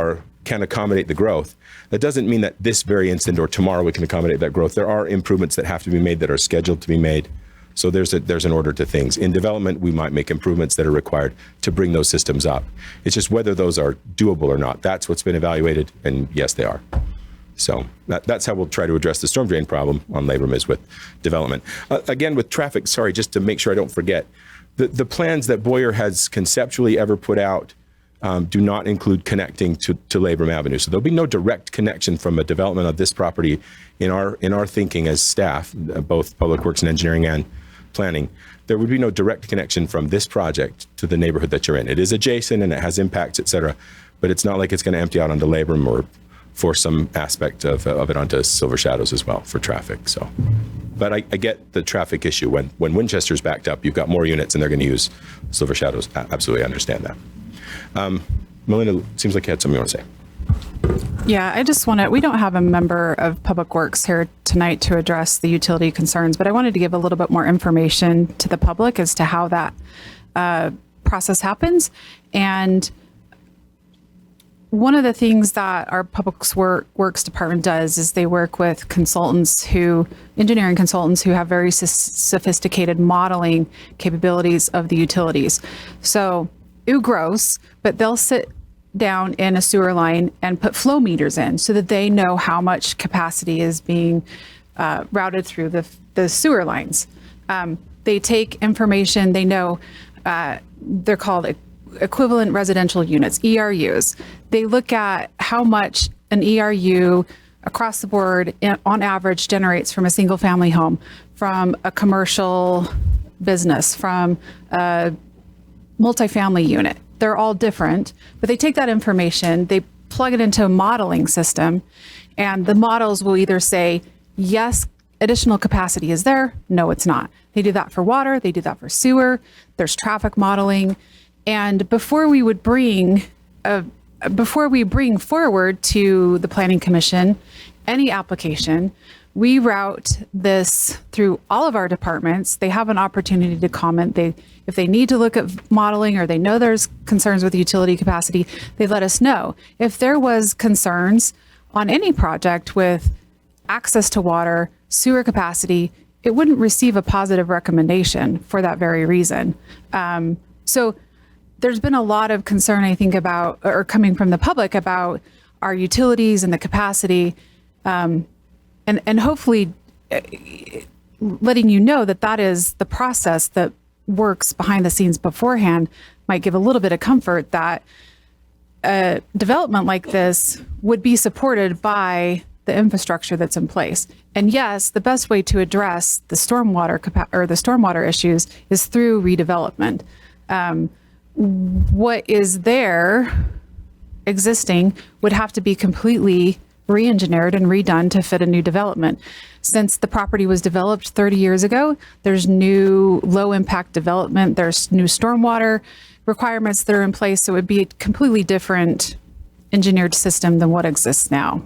can accommodate the growth, that doesn't mean that this very instant or tomorrow we can accommodate that growth. There are improvements that have to be made, that are scheduled to be made, So there's an order to things. In development, we might make improvements that are required to bring those systems up. It's just whether those are doable or not. That's what's been evaluated, and yes, they are. So that's how we'll try to address the storm drain problem on Labrum, is with development. Again, with traffic, sorry, just to make sure I don't forget, the plans that Boyer has conceptually ever put out do not include connecting to Labrum Avenue. So there'll be no direct connection from a development of this property in our thinking as staff, both Public Works and Engineering and Planning. There would be no direct connection from this project to the neighborhood that you're in. It is adjacent and it has impacts, et cetera, but it's not like it's going to empty out onto Labrum or force some aspect of it onto Silver Shadows as well for traffic. So, but I get the traffic issue. When Winchester's backed up, you've got more units and they're going to use Silver Shadows. I absolutely understand that. Melinda, seems like you had something you want to say. Yeah, I just want to, we don't have a member of Public Works here tonight to address the utility concerns, but I wanted to give a little bit more information to the public as to how that process happens. And one of the things that our Public Works Department does is they work with engineering consultants who have very sophisticated modeling capabilities of the utilities. So, gross, but they'll sit down in a sewer line and put flow meters in so that they know how much capacity is being routed through the sewer lines. They take information, they know, they're called equivalent residential units, ERUs. They look at how much an ERU across the board on average generates from a single family home, from a commercial business, from a multifamily unit. They're all different, but they take that information, they plug it into a modeling system, and the models will either say, yes, additional capacity is there, no, it's not. They do that for water, they do that for sewer, there's traffic modeling. And before we bring forward to the Planning Commission any application, we route this through all of our departments. They have an opportunity to comment. If they need to look at modeling or they know there's concerns with utility capacity, they let us know. If there was concerns on any project with access to water, sewer capacity, it wouldn't receive a positive recommendation for that very reason. So there's been a lot of concern, I think, about, or coming from the public about our utilities and the capacity, and hopefully letting you know that is the process that works behind the scenes beforehand might give a little bit of comfort that a development like this would be supported by the infrastructure that's in place. And yes, the best way to address the stormwater issues is through redevelopment. What is there existing would have to be completely re-engineered and redone to fit a new development. Since the property was developed 30 years ago, there's new low impact development, there's new stormwater requirements that are in place, so it would be a completely different engineered system than what exists now.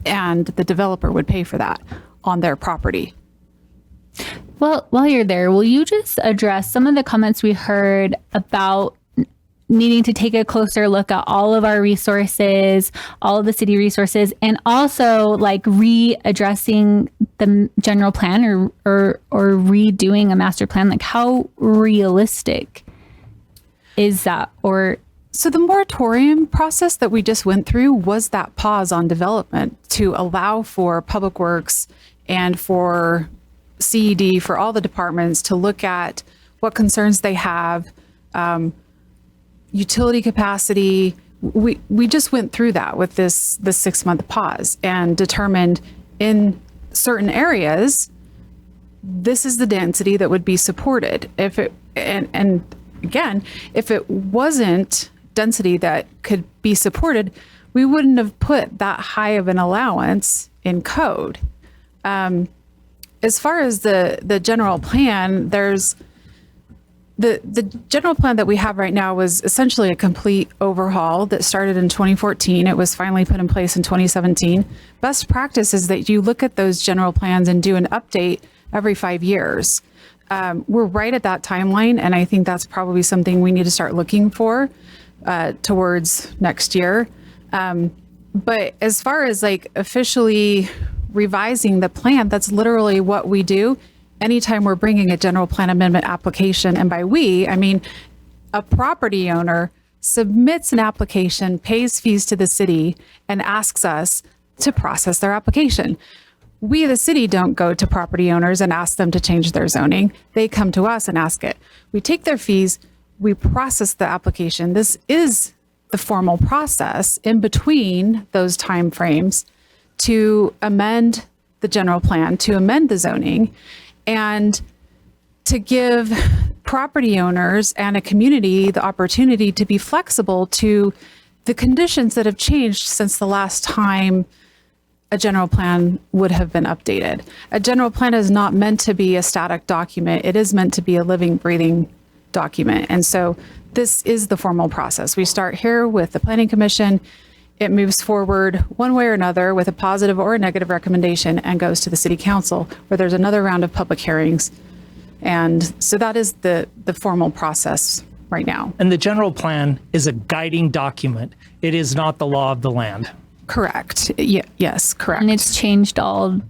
And the developer would pay for that on their property. Well, while you're there, will you just address some of the comments we heard about needing to take a closer look at all of our resources, all of the city resources, and also like readdressing the general plan or redoing a master plan? Like, how realistic is that? So the moratorium process that we just went through was that pause on development to allow for Public Works and for CED, for all the departments to look at what concerns they have, utility capacity. We just went through that with this 6-month pause and determined in certain areas, this is the density that would be supported. If it wasn't density that could be supported, we wouldn't have put that high of an allowance in code. As far as the general plan, there's the general plan that we have right now was essentially a complete overhaul that started in 2014. It was finally put in place in 2017. Best practice is that you look at those general plans and do an update every 5 years. We're right at that timeline, and I think that's probably something we need to start looking for towards next year. But as far as like officially revising the plan, that's literally what we do anytime we're bringing a general plan amendment application, and by we, I mean a property owner submits an application, pays fees to the city, and asks us to process their application. We, the city, don't go to property owners and ask them to change their zoning. They come to us and ask it. We take their fees, we process the application. This is the formal process in between those time frames to amend the general plan, to amend the zoning, and to give property owners and a community the opportunity to be flexible to the conditions that have changed since the last time a general plan would have been updated. A general plan is not meant to be a static document. It is meant to be a living, breathing document. And so this is the formal process. We start here with the Planning Commission. It moves forward one way or another with a positive or a negative recommendation and goes to the City Council, where there's another round of public hearings. And so that is the formal process right now. And the general plan is a guiding document. It is not the law of the land. Correct. Yes, correct. And it's changed all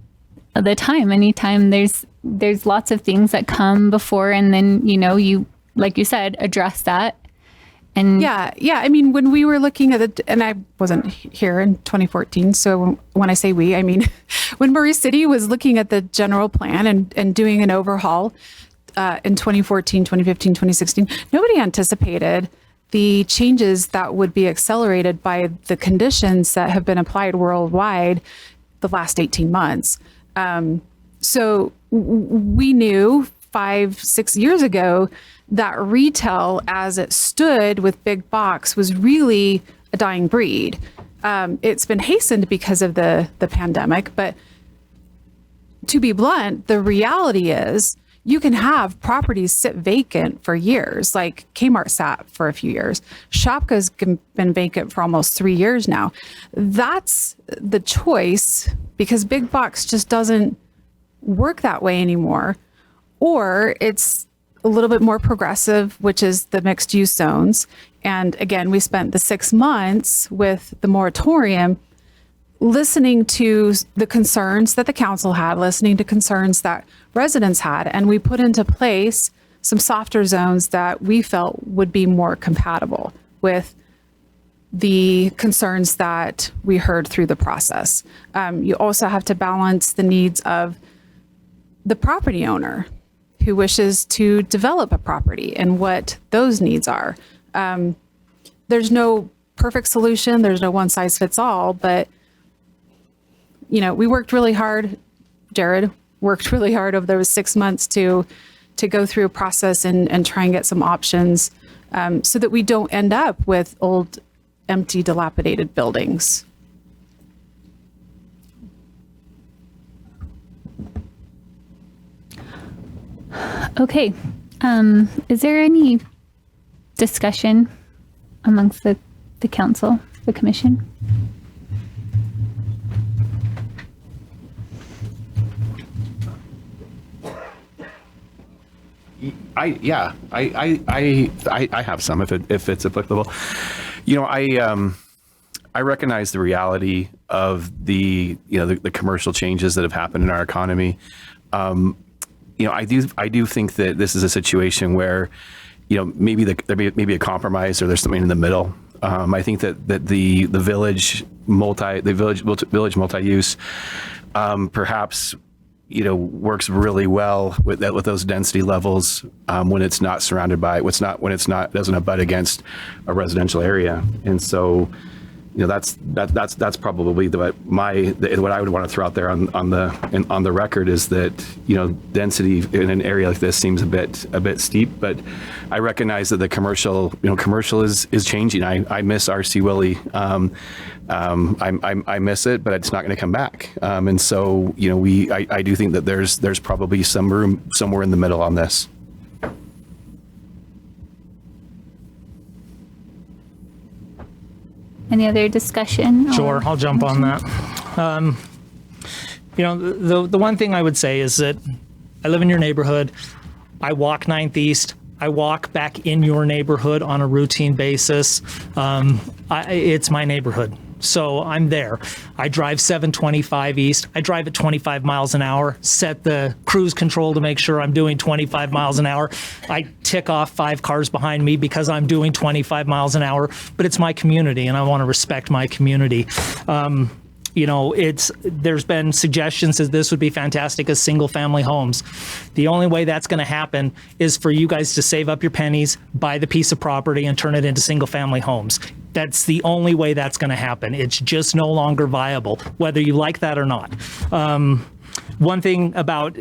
the time. Anytime there's lots of things that come before, and then, you, like you said, address that. And yeah. I mean, when we were looking at and I wasn't here in 2014. So when I say we, I mean, when Murray City was looking at the general plan and doing an overhaul in 2014, 2015, 2016, nobody anticipated the changes that would be accelerated by the conditions that have been applied worldwide the last 18 months. So we knew 5-6 years ago that retail as it stood with big box was really a dying breed. It's been hastened because of the pandemic, but to be blunt, the reality is you can have properties sit vacant for years, like Kmart sat for a few years. Shopko's been vacant for almost 3 years now. That's the choice because big box just doesn't work that way anymore. Or it's a little bit more progressive, which is the mixed use zones. And again, we spent the 6 months with the moratorium listening to the concerns that the council had, listening to concerns that residents had, and we put into place some softer zones that we felt would be more compatible with the concerns that we heard through the process. You also have to balance the needs of the property owner who wishes to develop a property and what those needs are. There's no perfect solution. There's no one size fits all, but we worked really hard. Jared worked really hard over those 6 months to go through a process and try and get some options so that we don't end up with old, empty, dilapidated buildings. Okay. Is there any discussion amongst the council, the commission? I have some if it's applicable. I recognize the reality of the commercial changes that have happened in our economy. I do think that this is a situation where, maybe there may be a compromise or there's something in the middle. I think that the village multi-use perhaps works really well with those density levels when it's not surrounded by doesn't abut against a residential area. And so that's probably what I would want to throw out there on the record is that density in an area like this seems a bit steep, but I recognize that the commercial is changing. I miss RC Willie. I miss it, but it's not going to come back. And so I do think that there's probably some room somewhere in the middle on this. Any other discussion? Sure, I'll jump on that. The one thing I would say is that I live in your neighborhood. I walk 9th East. I walk back in your neighborhood on a routine basis. It's my neighborhood. So I'm there. I drive 725 east. I drive at 25 miles an hour, set the cruise control to make sure I'm doing 25 miles an hour. I tick off 5 cars behind me because I'm doing 25 miles an hour, but it's my community and I want to respect my community. There's been suggestions that this would be fantastic as single family homes. The only way that's going to happen is for you guys to save up your pennies, buy the piece of property and turn it into single family homes. That's the only way that's going to happen. It's just no longer viable, whether you like that or not. One thing about,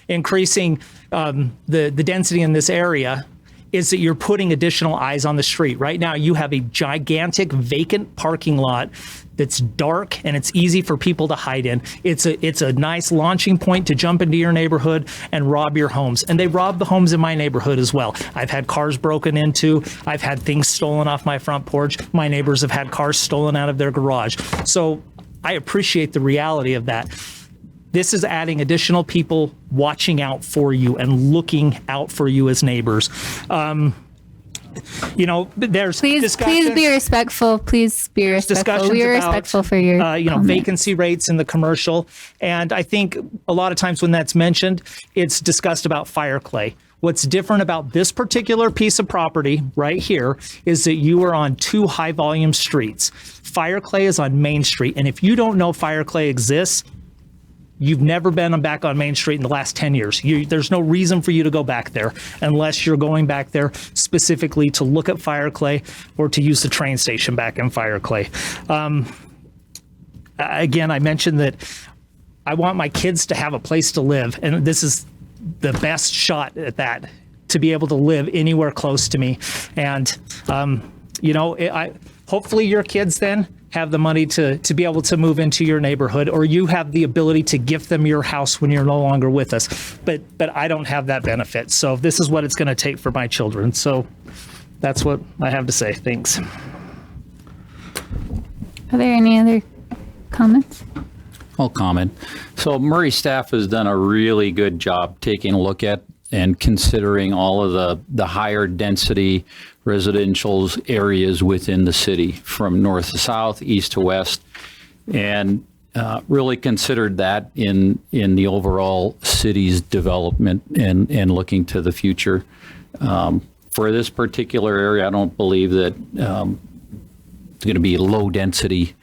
increasing the density in this area is that you're putting additional eyes on the street. Right now, you have a gigantic vacant parking lot that's dark and it's easy for people to hide in. It's a nice launching point to jump into your neighborhood and rob your homes. And they rob the homes in my neighborhood as well. I've had cars broken into. I've had things stolen off my front porch. My neighbors have had cars stolen out of their garage. So I appreciate the reality of that. This is adding additional people watching out for you and looking out for you as neighbors. There's please be respectful. Please be respectful. We are respectful for your vacancy rates in the commercial. And I think a lot of times when that's mentioned, it's discussed about fire clay. What's different about this particular piece of property right here is that you are on 2 high volume streets. Fire clay is on Main Street. And if you don't know fire clay exists, you've never been back on Main Street in the last 10 years. There's no reason for you to go back there unless you're going back there specifically to look at fire clay or to use the train station back in fire clay. Again, I mentioned that I want my kids to have a place to live, and this is the best shot at that, to be able to live anywhere close to me. And, hopefully your kids then have the money to be able to move into your neighborhood, or you have the ability to gift them your house when you're no longer with us. But I don't have that benefit. So this is what it's going to take for my children. So that's what I have to say. Thanks. Are there any other comments? I'll comment. So Murray staff has done a really good job taking a look at and considering all of the higher density residential areas within the city, from north to south, east to west, and really considered that in the overall city's development and looking to the future. For this particular area, I don't believe that it's going to be low density,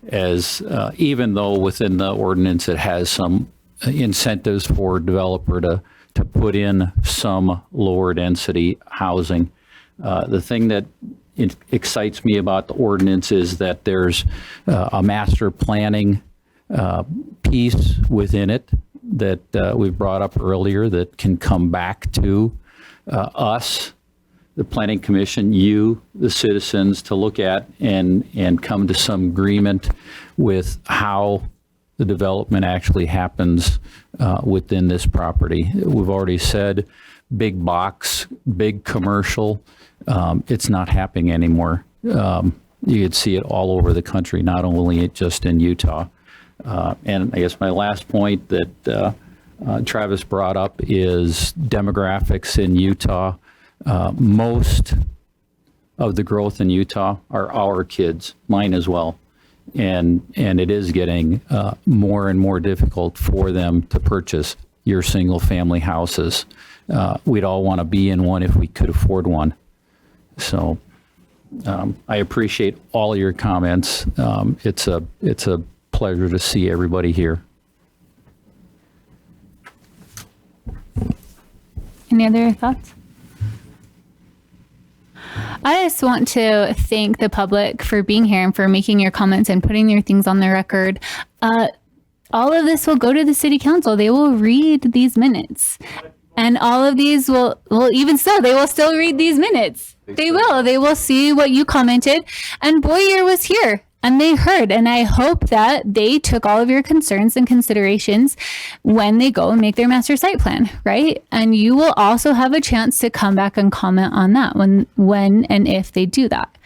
as even though within the ordinance it has some incentives for developer to put in some lower density housing. The thing that excites me about the ordinance is that there's a master planning piece within it that we've brought up earlier that can come back to us, the Planning Commission, you, the citizens, to look at and come to some agreement with how the development actually happens within this property. We've already said big box, big commercial. It's not happening anymore. You could see it all over the country, not only just in Utah. And I guess my last point that Travis brought up is demographics in Utah. Most of the growth in Utah are our kids, mine as well. And it is getting more and more difficult for them to purchase your single family houses. We'd all want to be in one if we could afford one. So I appreciate all your comments. It's a pleasure to see everybody here. Any other thoughts? I just want to thank the public for being here and for making your comments and putting your things on the record. All of this will go to the city council. They will read these minutes. And all of these will even so, they will still read these minutes. They will see what you commented. And Boyer was here and they heard. And I hope that they took all of your concerns and considerations when they go and make their master site plan, right? And you will also have a chance to come back and comment on that when and if they do that.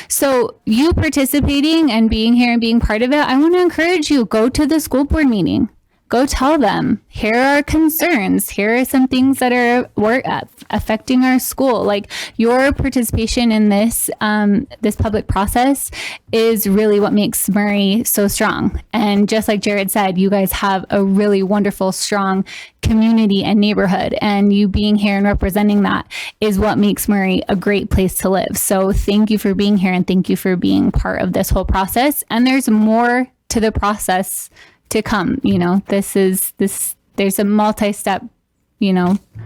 So you participating and being here and being part of it, I want to encourage you, go to the school board meeting. go tell them, here are concerns. Here are some things that are affecting our school. Like, your participation in this this public process is really what makes Murray so strong. And just like Jared said, you guys have a really wonderful, strong community and neighborhood. And you being here and representing that is what makes Murray a great place to live. So thank you for being here, and thank you for being part of this whole process. And there's more to the process to come. You know, there's a multi-step,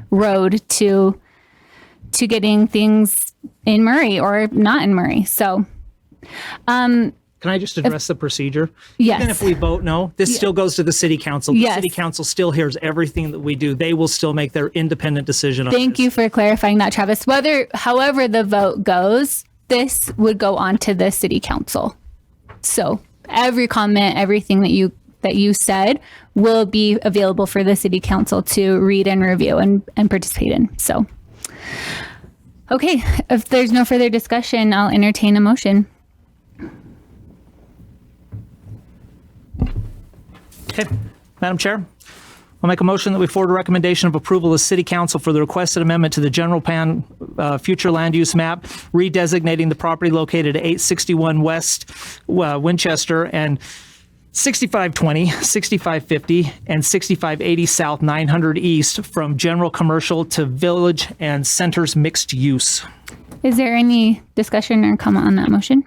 road to getting things in Murray or not in Murray. So, can I just address the procedure? Yes. Even if we vote no, this still goes to the city council. The city council still hears everything that we do. They will still make their independent decision on Thank you for clarifying that, Travis. However the vote goes, this would go on to the city council. So every comment, everything that you said will be available for the city council to read and review and participate in. So, okay, if there's no further discussion, I'll entertain a motion. Okay, Madam Chair, I'll make a motion that we forward a recommendation of approval of City Council for the requested amendment to the general plan future land use map, redesignating the property located at 861 West Winchester and 6520, 6550, and 6580 South 900 East from general commercial to village and centers mixed use. Is there any discussion or comment on that motion?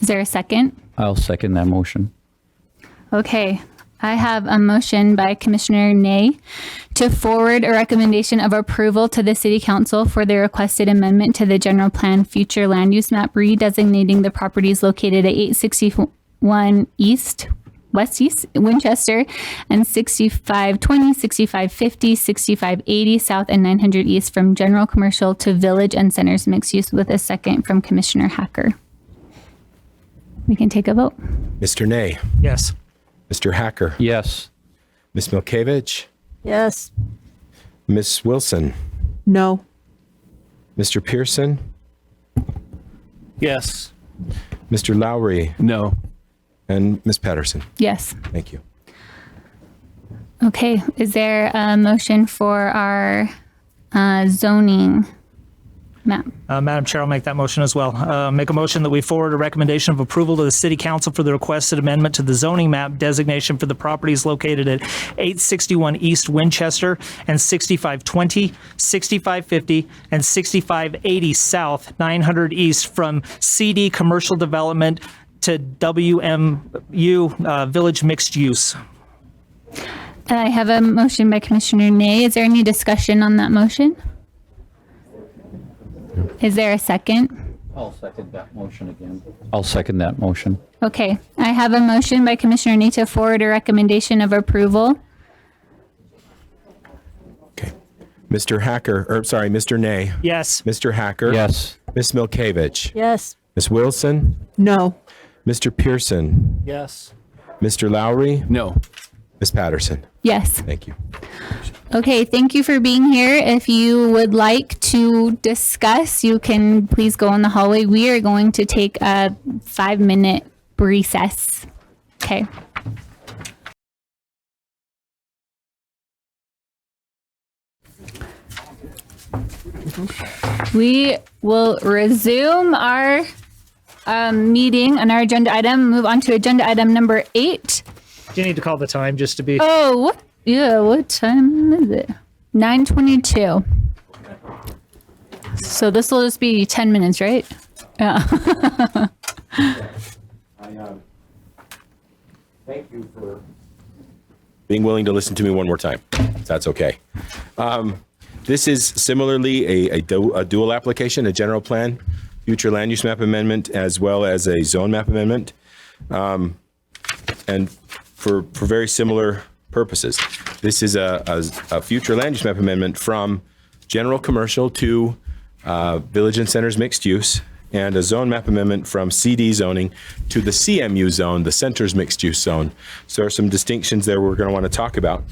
Is there a second? I'll second that motion. Okay, I have a motion by Commissioner Ney to forward a recommendation of approval to the City Council for the requested amendment to the general plan future land use map, redesignating the properties located at 861 West East Winchester and 6520, 6550, 6580 South and 900 East from general commercial to village and centers mixed use, with a second from Commissioner Hacker. We can take a vote. Mr. Ney. Yes. Mr. Hacker. Yes. Ms. Milkevich. Yes. Ms. Wilson. No. Mr. Pearson. Yes. Mr. Lowry. No. And Ms. Patterson. Yes. Thank you. Okay, is there a motion for our zoning map? Madam Chair, I'll make that motion as well. Make a motion that we forward a recommendation of approval to the City Council for the requested amendment to the zoning map designation for the properties located at 861 East Winchester and 6520, 6550, and 6580 South 900 East from CD Commercial Development to WMU Village Mixed Use. I have a motion by Commissioner Ney. Is there any discussion on that motion? Is there a second? I'll second that motion again. I'll second that motion. Okay, I have a motion by Commissioner Ney to forward a recommendation of approval. Mr. Ney. Yes. Mr. Hacker. Yes. Ms. Milkevich. Yes. Ms. Wilson. No. Mr. Pearson. Yes. Mr. Lowry. No. Ms. Patterson. Yes. Thank you. Okay, thank you for being here. If you would like to discuss, you can please go in the hallway. We are going to take a 5-minute recess. Okay. We will resume our meeting on our agenda item, move on to agenda item number 8. Do you need to call the time just to be? Oh, what time is it? 9:22. So this will just be 10 minutes, right? Yeah. Thank you for being willing to listen to me one more time. If that's okay. This is similarly a dual application, a general plan, future land use map amendment, as well as a zone map amendment, and for very similar purposes. This is a future land use map amendment from general commercial to village and centers mixed use, and a zone map amendment from CD zoning to the CMU zone, the centers mixed use zone. So there are some distinctions there we're going to want to talk about.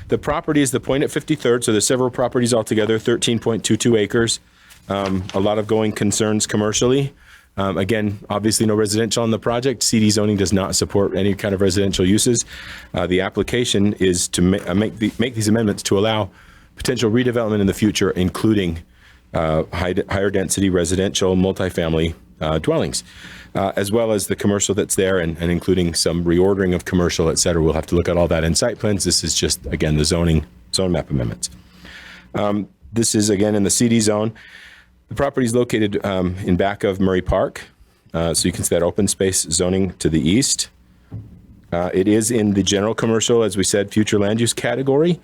The property is the point at 53rd, so there's several properties altogether, 13.22 acres. A lot of going concerns commercially. Again, obviously no residential on the project. CD zoning does not support any kind of residential uses. The application is to make these amendments to allow potential redevelopment in the future, including higher density residential multifamily dwellings, as well as the commercial that's there, and including some reordering of commercial, et cetera. We'll have to look at all that in site plans. This is just, again, the zone map amendments. This is, again, in the CD zone. The property is located in back of Murray Park, so you can see that open space zoning to the east. It is in the general commercial, as we said, future land use category,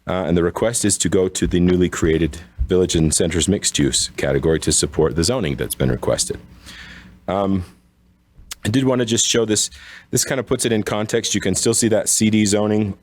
and the request is to go to the newly created Village and Centers mixed use category to support the zoning that's been requested. I did want to just show this. This kind of puts it in context. You can still see that CD zoning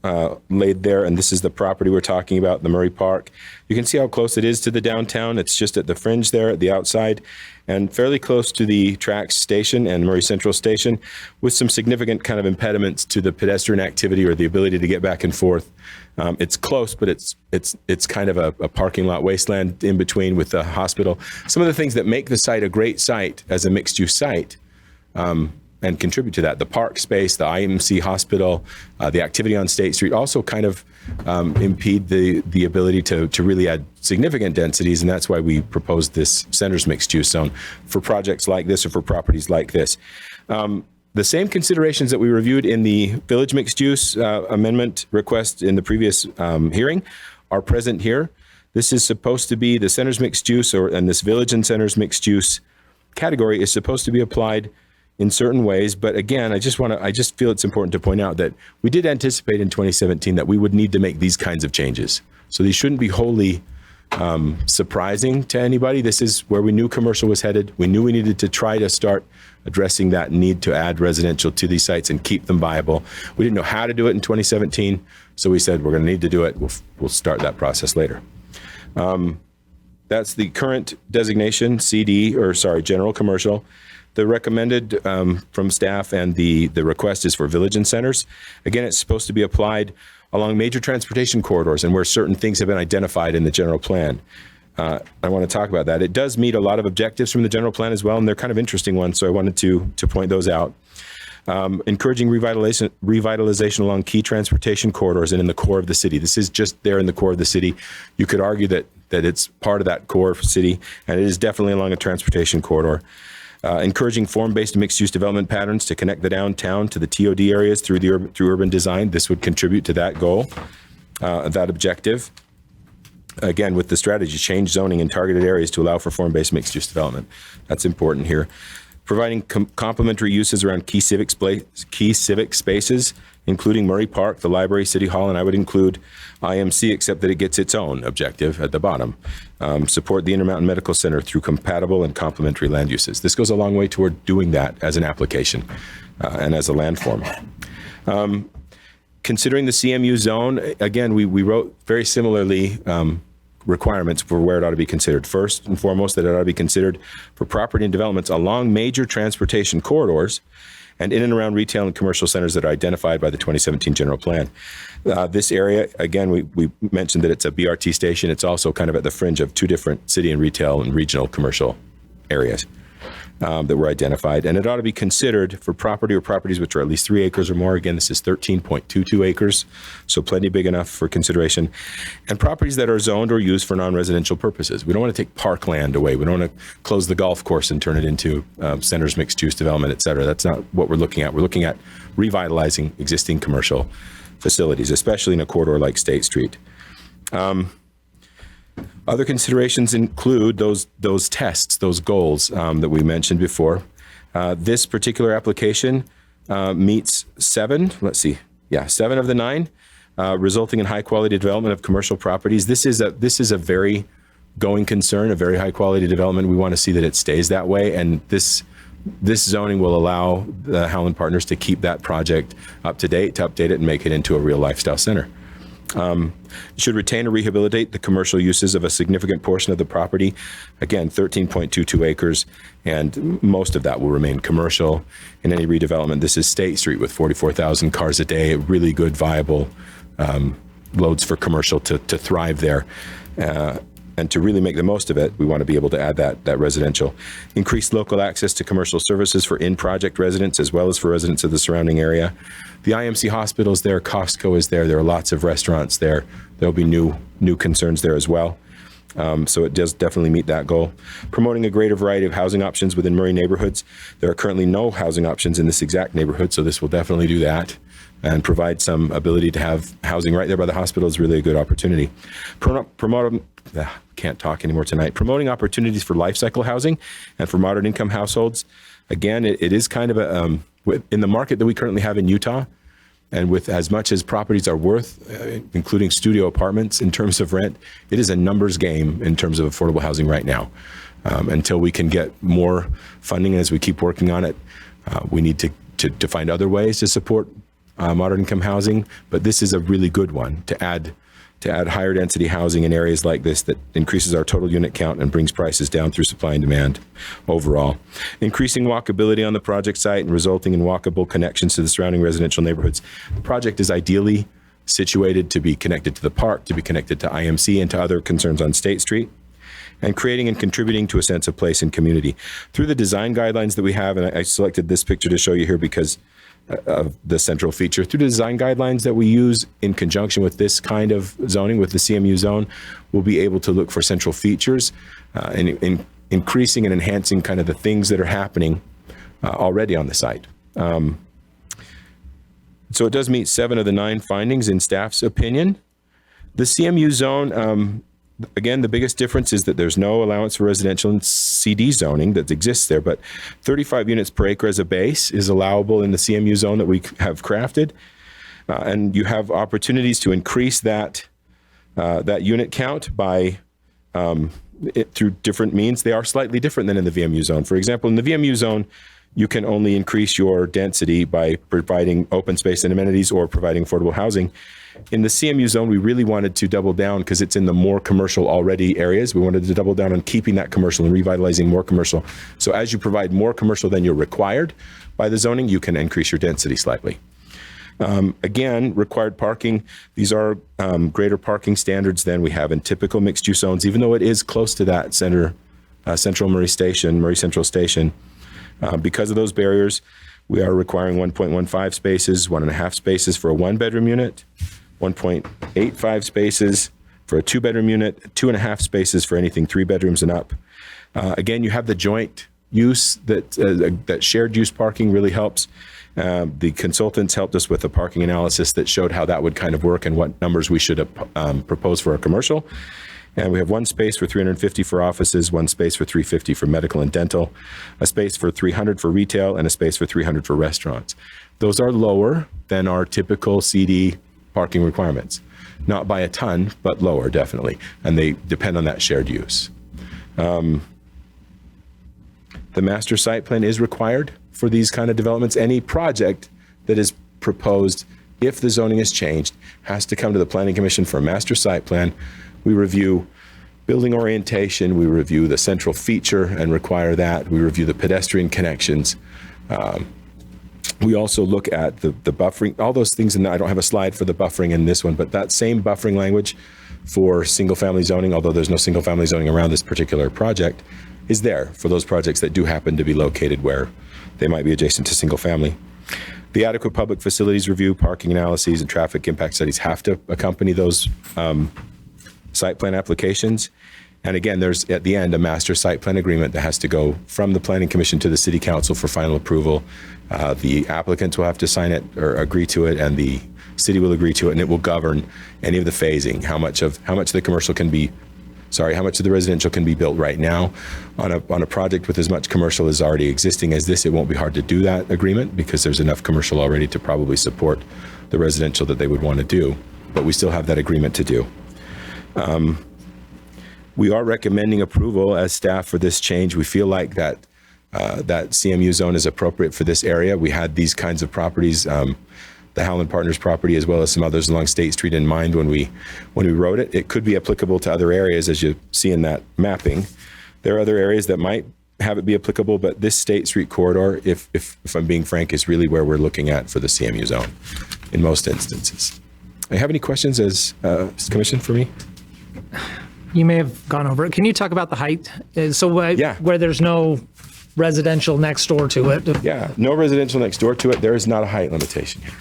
laid there, and this is the property we're talking about, the Murray Park. You can see how close it is to the downtown. It's just at the fringe there at the outside, and fairly close to the Trax station and Murray Central Station, with some significant kind of impediments to the pedestrian activity or the ability to get back and forth. It's close, but it's kind of a parking lot wasteland in between with the hospital. Some of the things that make the site a great site as a mixed-use site and contribute to that. The park space, the IMC hospital, the activity on State Street also kind of impede the ability to really add significant densities, and that's why we proposed this centers mixed use zone for projects like this or for properties like this. The same considerations that we reviewed in the village mixed use amendment request in the previous hearing are present here. This is supposed to be the centers mixed use, and this village and centers mixed use category is supposed to be applied in certain ways. But again, I just feel it's important to point out that we did anticipate in 2017 that we would need to make these kinds of changes. So these shouldn't be wholly surprising to anybody. This is where we knew commercial was headed. We knew we needed to try to start addressing that need to add residential to these sites and keep them viable. We didn't know how to do it in 2017, so we said we're going to need to do it. We'll start that process later. That's the current designation, general commercial. The recommended from staff and the request is for village and centers. Again, it's supposed to be applied along major transportation corridors and where certain things have been identified in the general plan. I want to talk about that. It does meet a lot of objectives from the general plan as well, and they're kind of interesting ones, so I wanted to point those out. Encouraging revitalization along key transportation corridors and in the core of the city. This is just there in the core of the city. You could argue that it's part of that core city, and it is definitely along a transportation corridor. Encouraging form-based mixed-use development patterns to connect the downtown to the TOD areas through urban design. This would contribute to that goal, that objective. Again, with the strategy, change zoning in targeted areas to allow for form-based mixed-use development. That's important here. Providing complementary uses around key civic spaces, including Murray Park, the library, City Hall, and I would include IMC, except that it gets its own objective at the bottom. Support the Intermountain Medical Center through compatible and complementary land uses. This goes a long way toward doing that as an application and as a landform. Considering the CMU zone, again, we wrote very similarly requirements for where it ought to be considered. First and foremost, that it ought to be considered for property and developments along major transportation corridors and in and around retail and commercial centers that are identified by the 2017 general plan. This area, again, we mentioned that it's a BRT station. It's also kind of at the fringe of two different city and retail and regional commercial areas that were identified. And it ought to be considered for property or properties which are at least 3 acres or more. Again, this is 13.22 acres, so plenty big enough for consideration. And properties that are zoned or used for non-residential purposes. We don't want to take parkland away. We don't want to close the golf course and turn it into centers, mixed-use development, et cetera. That's not what we're looking at. We're looking at revitalizing existing commercial facilities, especially in a corridor like State Street. Other considerations include those tests, those goals that we mentioned before. This particular application meets 7 of the 9, resulting in high quality development of commercial properties. This is a very going concern, a very high quality development. We want to see that it stays that way, and this zoning will allow the Howland Partners to keep that project up to date, to update it and make it into a real lifestyle center. Should retain or rehabilitate the commercial uses of a significant portion of the property. Again, 13.22 acres, and most of that will remain commercial in any redevelopment. This is State Street with 44,000 cars a day, really good, viable loads for commercial to thrive there. and to really make the most of it, we want to be able to add that residential. Increase local access to commercial services for in-project residents as well as for residents of the surrounding area. The IMC hospital is there, Costco is there, there are lots of restaurants there. There'll be new concerns there as well. So it does definitely meet that goal. Promoting a greater variety of housing options within Murray neighborhoods. There are currently no housing options in this exact neighborhood, so this will definitely do that and provide some ability to have housing right there by the hospital is really a good opportunity. Can't talk anymore tonight. Promoting opportunities for life cycle housing and for moderate income households. Again, it is kind of in the market that we currently have in Utah, and with as much as properties are worth, including studio apartments in terms of rent, it is a numbers game in terms of affordable housing right now. Until we can get more funding, as we keep working on it, we need to find other ways to support moderate income housing, but this is a really good one to add higher density housing in areas like this that increases our total unit count and brings prices down through supply and demand overall. Increasing walkability on the project site and resulting in walkable connections to the surrounding residential neighborhoods. The project is ideally situated to be connected to the park, to be connected to IMC and to other concerns on State Street, and creating and contributing to a sense of place and community. Through the design guidelines that we have, and I selected this picture to show you here because of the central feature, through the design guidelines that we use in conjunction with this kind of zoning, with the CMU zone, we'll be able to look for central features and increasing and enhancing kind of the things that are happening already on the site. So it does meet 7 of the 9 findings in staff's opinion. The CMU zone, again, the biggest difference is that there's no allowance for residential and CD zoning that exists there, but 35 units per acre as a base is allowable in the CMU zone that we have crafted. And you have opportunities to increase that unit count by through different means. They are slightly different than in the VMU zone. For example, in the VMU zone, you can only increase your density by providing open space and amenities or providing affordable housing. In the CMU zone, we really wanted to double down because it's in the more commercial already areas. We wanted to double down on keeping that commercial and revitalizing more commercial. So as you provide more commercial than you're required by the zoning, you can increase your density slightly. Again, required parking. These are greater parking standards than we have in typical mixed-use zones, even though it is close to that Central Murray Central Station. Because of those barriers, we are requiring 1.15 spaces, 1.5 spaces for a 1-bedroom unit, 1.85 spaces for a 2-bedroom unit, 2.5 spaces for anything 3 bedrooms and up. Again, you have the joint use that shared use parking really helps. The consultants helped us with a parking analysis that showed how that would kind of work and what numbers we should propose for a commercial. And we have 1 space for 350 for offices, 1 space for 350 for medical and dental, a space for 300 for retail, and a space for 300 for restaurants. Those are lower than our typical CD parking requirements. Not by a ton, but lower, definitely. And they depend on that shared use. The master site plan is required for these kind of developments. Any project that is proposed, if the zoning is changed, has to come to the Planning Commission for a master site plan. We review building orientation, we review the central feature and require that. We review the pedestrian connections. We also look at the buffering, all those things, and I don't have a slide for the buffering in this one, but that same buffering language for single family zoning, although there's no single family zoning around this particular project, is there for those projects that do happen to be located where they might be adjacent to single family. The adequate public facilities review, parking analyses, and traffic impact studies have to accompany those site plan applications. And again, there's at the end a master site plan agreement that has to go from the Planning Commission to the City Council for final approval. The applicants will have to sign it or agree to it, and the city will agree to it, and it will govern any of the phasing, how much of the commercial can be, how much of the residential can be built right now. On a project with as much commercial as already existing as this, it won't be hard to do that agreement because there's enough commercial already to probably support the residential that they would want to do, but we still have that agreement to do. We are recommending approval as staff for this change. We feel like that CMU zone is appropriate for this area. We had these kinds of properties, the Howland Partners property, as well as some others along State Street in mind when we wrote it. It could be applicable to other areas, as you see in that mapping. There are other areas that might have it be applicable, but this State Street corridor, if I'm being frank, is really where we're looking at for the CMU zone in most instances. Do you have any questions as Commission for me? You may have gone over it. Can you talk about the height? Where there's no residential next door to it. Yeah, no residential next door to it. There is not a height limitation here.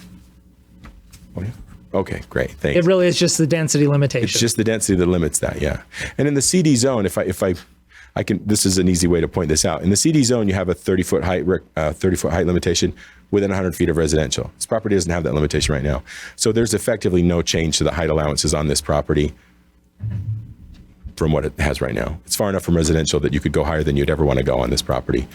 Oh, yeah. Okay, great. Thanks. It really is just the density limitation. It's just the density that limits that, yeah. And in the CD zone, if I can, this is an easy way to point this out. In the CD zone, you have a 30-foot height limitation within 100 feet of residential. This property doesn't have that limitation right now. So there's effectively no change to the height allowances on this property from what it has right now. It's far enough from residential that you could go higher than you'd ever want to go on this property.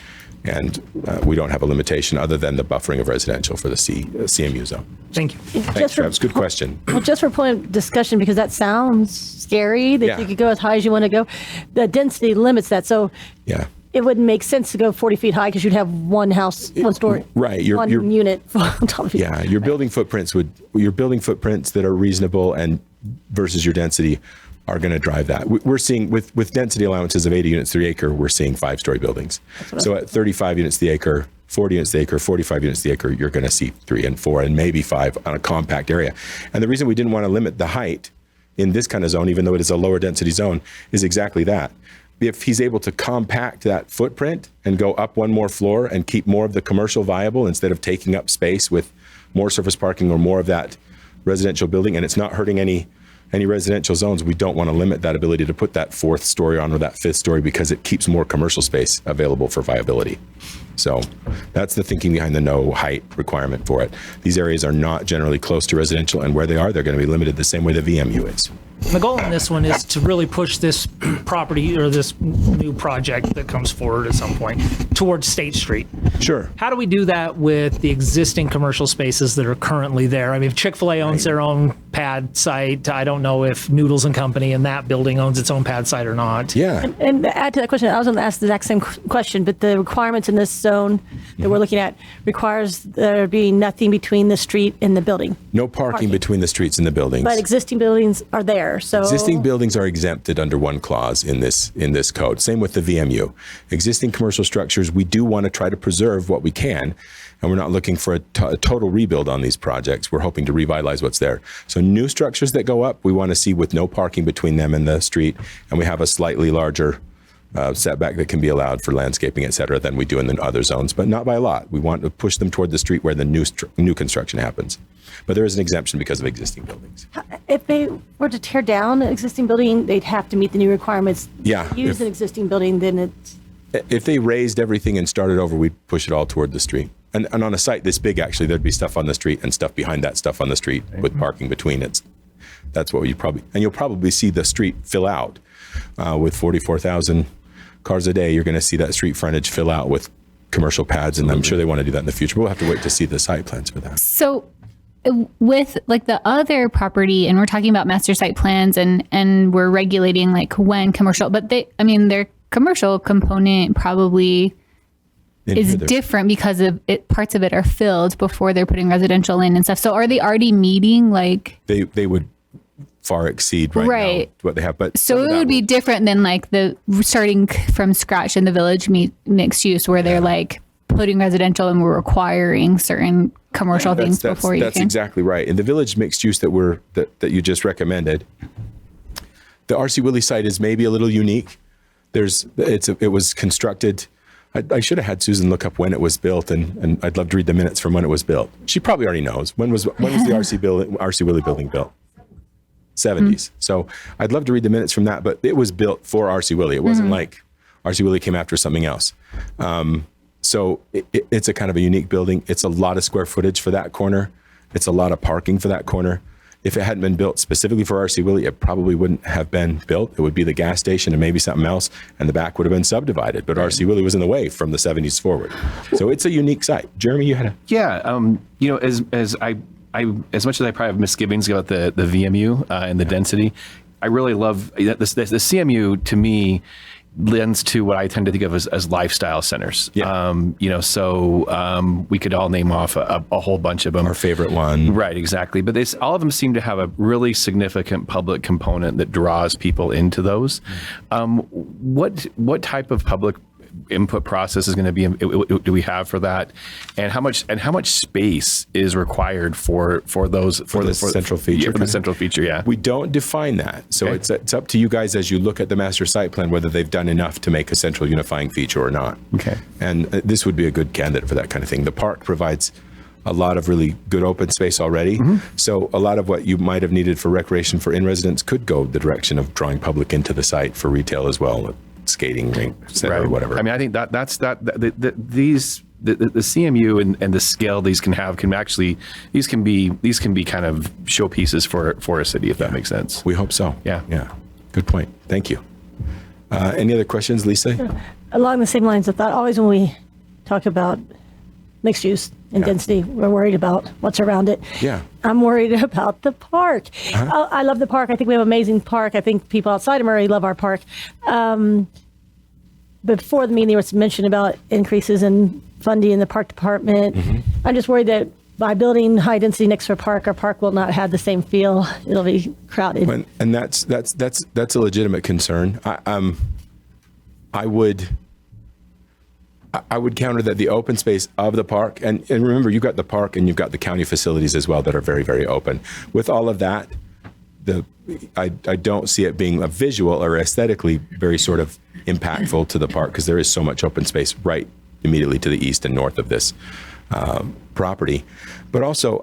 And we don't have a limitation other than the buffering of residential for the CMU zone. Thank you. Thanks, Travis. Good question. Well, just for point of discussion, because that sounds scary that you could go as high as you want to go. The density limits that. So yeah, it wouldn't make sense to go 40 feet high because you'd have one house, one story. Right. One unit on top of you. Yeah. Your building footprints that are reasonable and versus your density are going to drive that. We're seeing with density allowances of 80 units to the acre, we're seeing 5-story buildings. So at 35 units to the acre, 40 units to the acre, 45 units to the acre, you're going to see 3 and 4 and maybe 5 on a compact area. And the reason we didn't want to limit the height in this kind of zone, even though it is a lower density zone, is exactly that. If he's able to compact that footprint and go up one more floor and keep more of the commercial viable instead of taking up space with more surface parking or more of that residential building, and it's not hurting any residential zones, we don't want to limit that ability to put that 4th story on or that 5th story because it keeps more commercial space available for viability. So that's the thinking behind the no height requirement for it. These areas are not generally close to residential, and where they are, they're going to be limited the same way the VMU is. The goal in this one is to really push this property or this new project that comes forward at some point towards State Street. Sure. How do we do that with the existing commercial spaces that are currently there? I mean, if Chick-fil-A owns their own pad site, I don't know if Noodles and Company in that building owns its own pad site or not. Yeah. And to add to that question, I was going to ask the exact same question, but the requirements in this zone that we're looking at requires there be nothing between the street and the building. No parking between the streets and the buildings. But existing buildings are there. So existing buildings are exempted under one clause in this code. Same with the VMU. Existing commercial structures, we do want to try to preserve what we can, and we're not looking for a total rebuild on these projects. We're hoping to revitalize what's there. So new structures that go up, we want to see with no parking between them and the street, and we have a slightly larger setback that can be allowed for landscaping, et cetera, than we do in the other zones, but not by a lot. We want to push them toward the street where the new construction happens. But there is an exemption because of existing buildings. if they were to tear down an existing building, they'd have to meet the new requirements. Yeah. To use an existing building, then it's... If they raised everything and started over, we'd push it all toward the street. And on a site this big, actually, there'd be stuff on the street and stuff behind that stuff on the street with parking between it. That's what you'll probably see the street fill out with 44,000 cars a day. You're going to see that street frontage fill out with commercial pads, and I'm sure they want to do that in the future. But we'll have to wait to see the site plans for that. So with like the other property, and we're talking about master site plans and we're regulating like when commercial, but their commercial component probably is different because of it. Parts of it are filled before they're putting residential in and stuff. So are they already meeting like they would far exceed now what they have, but so it would be different than like the starting from scratch in the village mixed use where they're like putting residential and we're requiring certain commercial things before you can. That's exactly right. In the village mixed use that you just recommended, the RC Willey site is maybe a little unique. It was constructed. I should have had Susan look up when it was built, and I'd love to read the minutes from when it was built. She probably already knows. When was the RC Willey building built? 70s. Mm-hmm. So I'd love to read the minutes from that, but it was built for RC Willey. It wasn't like RC Willey came after something else. So it's a kind of a unique building. It's a lot of square footage for that corner. It's a lot of parking for that corner. If it hadn't been built specifically for RC Willey, it probably wouldn't have been built. It would be the gas station and maybe something else, and the back would have been subdivided. But RC Willey was in the way from the 70s forward. So it's a unique site. Jeremy, you had a... Yeah, as much as I probably have misgivings about the VMU and the density, I really love the CMU. To me, lends to what I tend to think of as lifestyle centers. Yeah. We could all name off a whole bunch of them. Our favorite one. Right, exactly. But all of them seem to have a really significant public component that draws people into those. What type of public input process is going to be? Do we have for that? And how much space is required for those for the central feature? For the central feature, yeah. We don't define that, so it's up to you guys as you look at the master site plan whether they've done enough to make a central unifying feature or not. Okay. And this would be a good candidate for that kind of thing. The park provides a lot of really good open space already. So a lot of what you might have needed for recreation for in-residents could go the direction of drawing public into the site for retail as well, skating rink, center, or whatever. I mean, I think the CMU and the scale these can be kind of showpieces for a city, if that makes sense. We hope so. Yeah. Good point. Thank you. Any other questions, Lisa? Along the same lines of thought, always when we talk about mixed use and density, we're worried about what's around it. Yeah. I'm worried about the park. I love the park. I think we have an amazing park. I think people outside of Murray love our park. Before the meeting, there was mention about increases in funding in the park department. I'm just worried that by building high density next to a park, our park will not have the same feel. It'll be crowded. And that's a legitimate concern. I would counter that the open space of the park, and remember, you've got the park and you've got the county facilities as well that are very, very open. With all of that, I don't see it being a visual or aesthetically very sort of impactful to the park because there is so much open space right immediately to the east and north of this property. But also,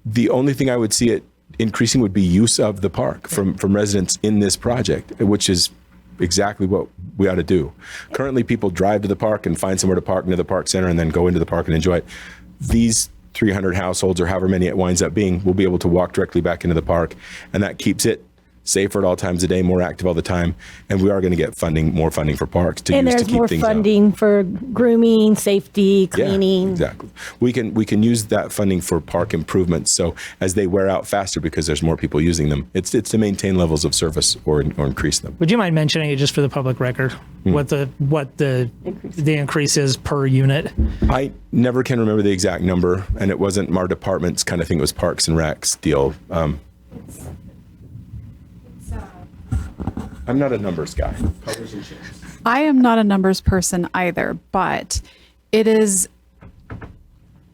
the only thing I would see it increasing would be use of the park from residents in this project, which is exactly what we ought to do. Currently, people drive to the park and find somewhere to park near the park center and then go into the park and enjoy it. These 300 households or however many it winds up being will be able to walk directly back into the park, and that keeps it safer at all times of day, more active all the time, and we are going to get more funding for parks to and use to there's keep more things funding for grooming, safety, cleaning. Yeah, exactly. We can use that funding for park improvements. So as they wear out faster because there's more people using them, it's to maintain levels of service or increase them. Would you mind mentioning it just for the public record? What the increase is per unit? I never can remember the exact number, and it wasn't our department's kind of thing. It was Parks and Rec's deal. I'm not a numbers guy. I am not a numbers person either, but it is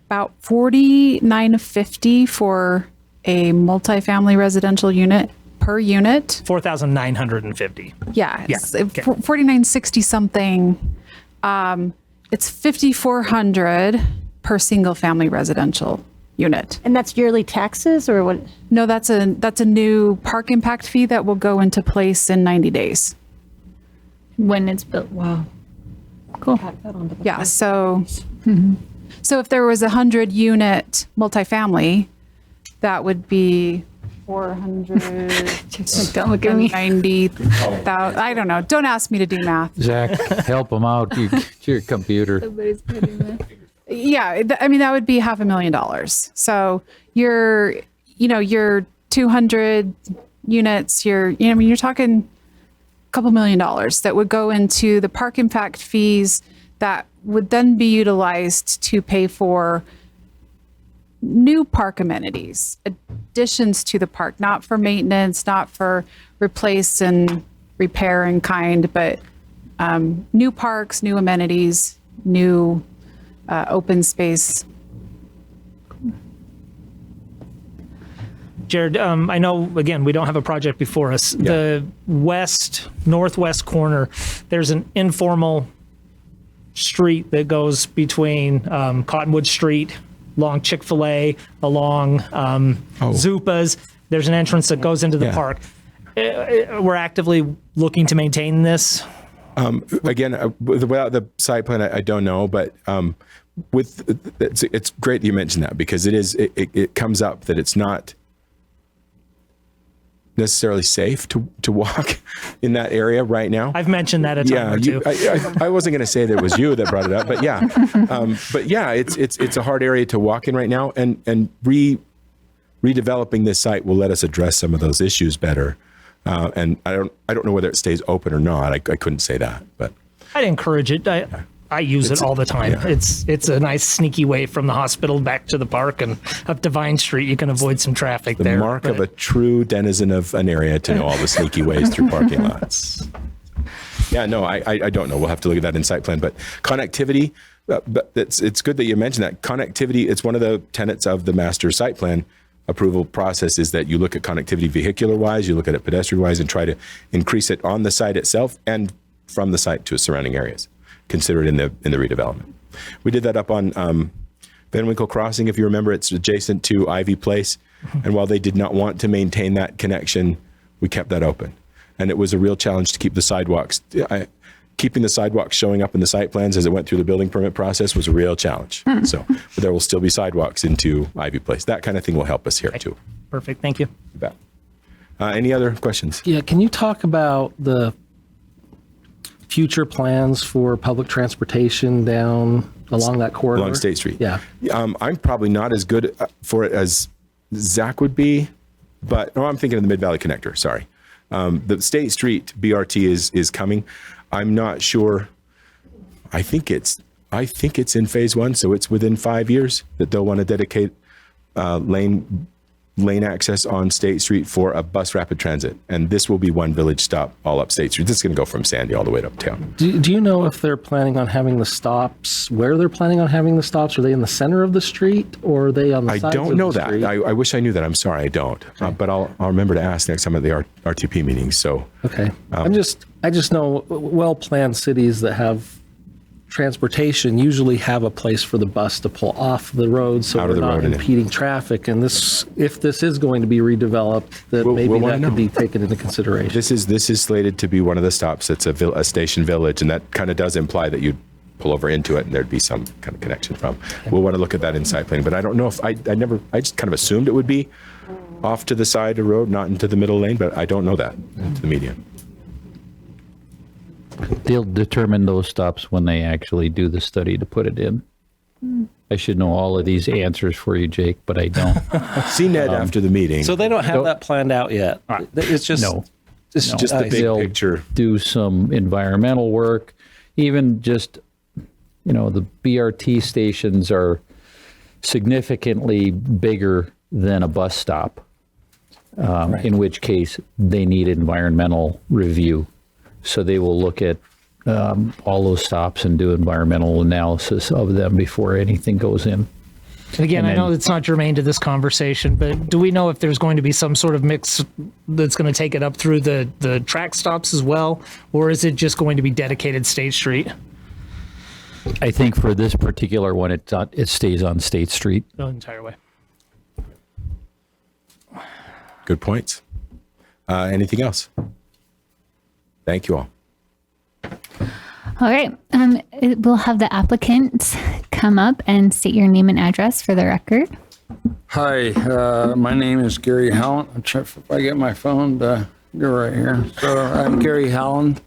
about $49.50 for a multifamily residential unit per unit. 4,950. Yeah, it's $49.60 something. It's $5,400 per single family residential unit. And that's yearly taxes or what? No, that's a new park impact fee that will go into place in 90 days. When it's built. Wow. Cool. Yeah, so if there was 100 unit multifamily, that would be 400. Don't look at me. 90,000. I don't know. Don't ask me to do math. Zach, help them out. Your computer. Somebody's putting that. Yeah, I mean, that would be $500,000. So your 200 units, you're talking a couple $1 million that would go into the park impact fees that would then be utilized to pay for new park amenities, additions to the park, not for maintenance, not for replace and repair in kind, but new parks, new amenities, new open space. Jared, I know, again, we don't have a project before us. The northwest corner, there's an informal street that goes between Cottonwood Street, along Chick-fil-A, along Zupa's. There's an entrance that goes into the park. We're actively looking to maintain this. Again, without the site plan, I don't know, but it's great that you mentioned that because it comes up that it's not necessarily safe to walk in that area right now. I've mentioned that a time or two. I wasn't going to say that it was you that brought it up, but yeah, it's a hard area to walk in right now, and redeveloping this site will let us address some of those issues better. And I don't know whether it stays open or not. I couldn't say that, but I'd encourage it. I use it all the time. Yeah. It's a nice sneaky way from the hospital back to the park and up to Vine Street. You can avoid some traffic there. The mark of a true denizen of an area to know all the sneaky ways through parking lots. Yeah, no, I don't know. We'll have to look at that in site plan. But connectivity, but it's good that you mentioned that. Connectivity, it's one of the tenets of the master site plan approval process is that you look at connectivity vehicular-wise, you look at it pedestrian-wise, and try to increase it on the site itself and from the site to surrounding areas. Consider it in the redevelopment. We did that up on Van Winkle Crossing. If you remember, it's adjacent to Ivy Place. And while they did not want to maintain that connection, we kept that open. And it was a real challenge to keep the sidewalks. Keeping the sidewalks showing up in the site plans as it went through the building permit process was a real challenge. So, but there will still be sidewalks into Ivy Place. That kind of thing will help us here too. Perfect. Thank you. You bet. Any other questions? Yeah, can you talk about the future plans for public transportation down along that corridor? Along State Street. Yeah. I'm probably not as good for it as Zach would be, but I'm thinking of the Mid-Valley Connector, sorry. The State Street BRT is coming. I'm not sure. I think it's in phase 1, so it's within 5 years that they'll want to dedicate lane access on State Street for a bus rapid transit. And this will be one village stop all up State Street. This is going to go from Sandy all the way to uptown. Do you know if they're planning on having the stops, where they're planning on having the stops? Are they in the center of the street or are they on the sides of the street? I don't know that. I wish I knew that. I'm sorry, I don't. Okay. But I'll remember to ask next time at the RTP meetings. So okay. I just know well-planned cities that have transportation usually have a place for the bus to pull off the road so we're not impeding traffic. And this, if this is going to be redeveloped, that maybe that could be taken into consideration. This is slated to be one of the stops. It's a station village, and that kind of does imply that you'd pull over into it and there'd be some kind of connection from. We'll want to look at that in site planning, but I don't know if I just kind of assumed it would be off to the side of the road, not into the middle lane, but I don't know that into the median. They'll determine those stops when they actually do the study to put it in. I should know all of these answers for you, Jake, but I don't. See Ned after the meeting. So they don't have that planned out yet. It's just just the big picture. Do some environmental work, even just the BRT stations are significantly bigger than a bus stop. In which case they need environmental review. So they will look at all those stops and do environmental analysis of them before anything goes in. And again, I know it's not germane to this conversation, but do we know if there's going to be some sort of mix that's going to take it up through the track stops as well? Or is it just going to be dedicated State Street? I think for this particular one, it stays on State Street. The entire way. Good points. Anything else? Thank you all. All right. We'll have the applicant come up and state your name and address for the record. Hi, my name is Gary Howland. I'm trying if I get my phone to go right here. So I'm Gary Howland.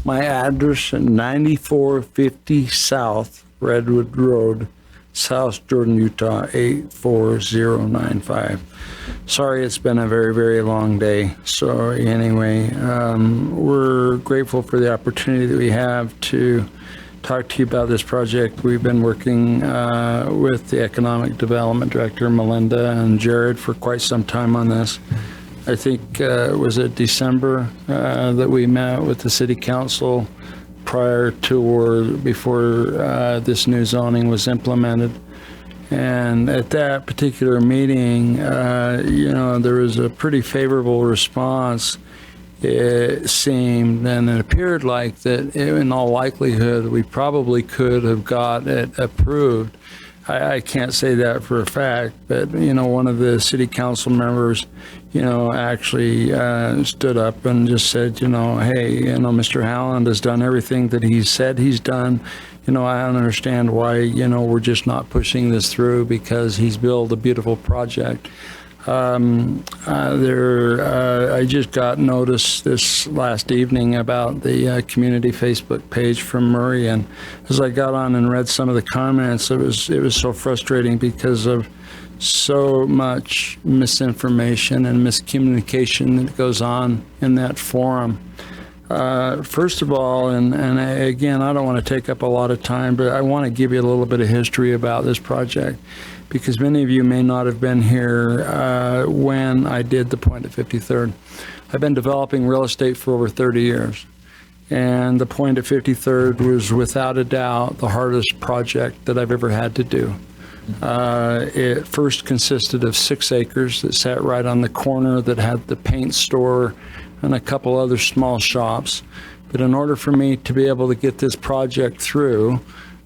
My address is 9450 South Redwood Road, South Jordan, Utah 84095. Sorry, it's been a very, very long day. So anyway, we're grateful for the opportunity that we have to talk to you about this project. We've been working with the Economic Development Director, Melinda, and Jared for quite some time on this. I think, was it December that we met with the City Council prior to or before this new zoning was implemented. And at that particular meeting, there was a pretty favorable response, it seemed, and it appeared like that in all likelihood, we probably could have got it approved. I can't say that for a fact, but, one of the city council members, actually stood up and just said, hey, Mr. Howland has done everything that he said he's done. I don't understand why, we're just not pushing this through because he's built a beautiful project. I just got notice this last evening about the community Facebook page from Murray, and as I got on and read some of the comments, it was so frustrating because of so much misinformation and miscommunication that goes on in that forum. First of all, and again, I don't want to take up a lot of time, but I want to give you a little bit of history about this project, because many of you may not have been here when I did the point at 53rd. I've been developing real estate for over 30 years. And the point at 53rd was without a doubt the hardest project that I've ever had to do. It first consisted of 6 acres that sat right on the corner that had the paint store and a couple other small shops. But in order for me to be able to get this project through,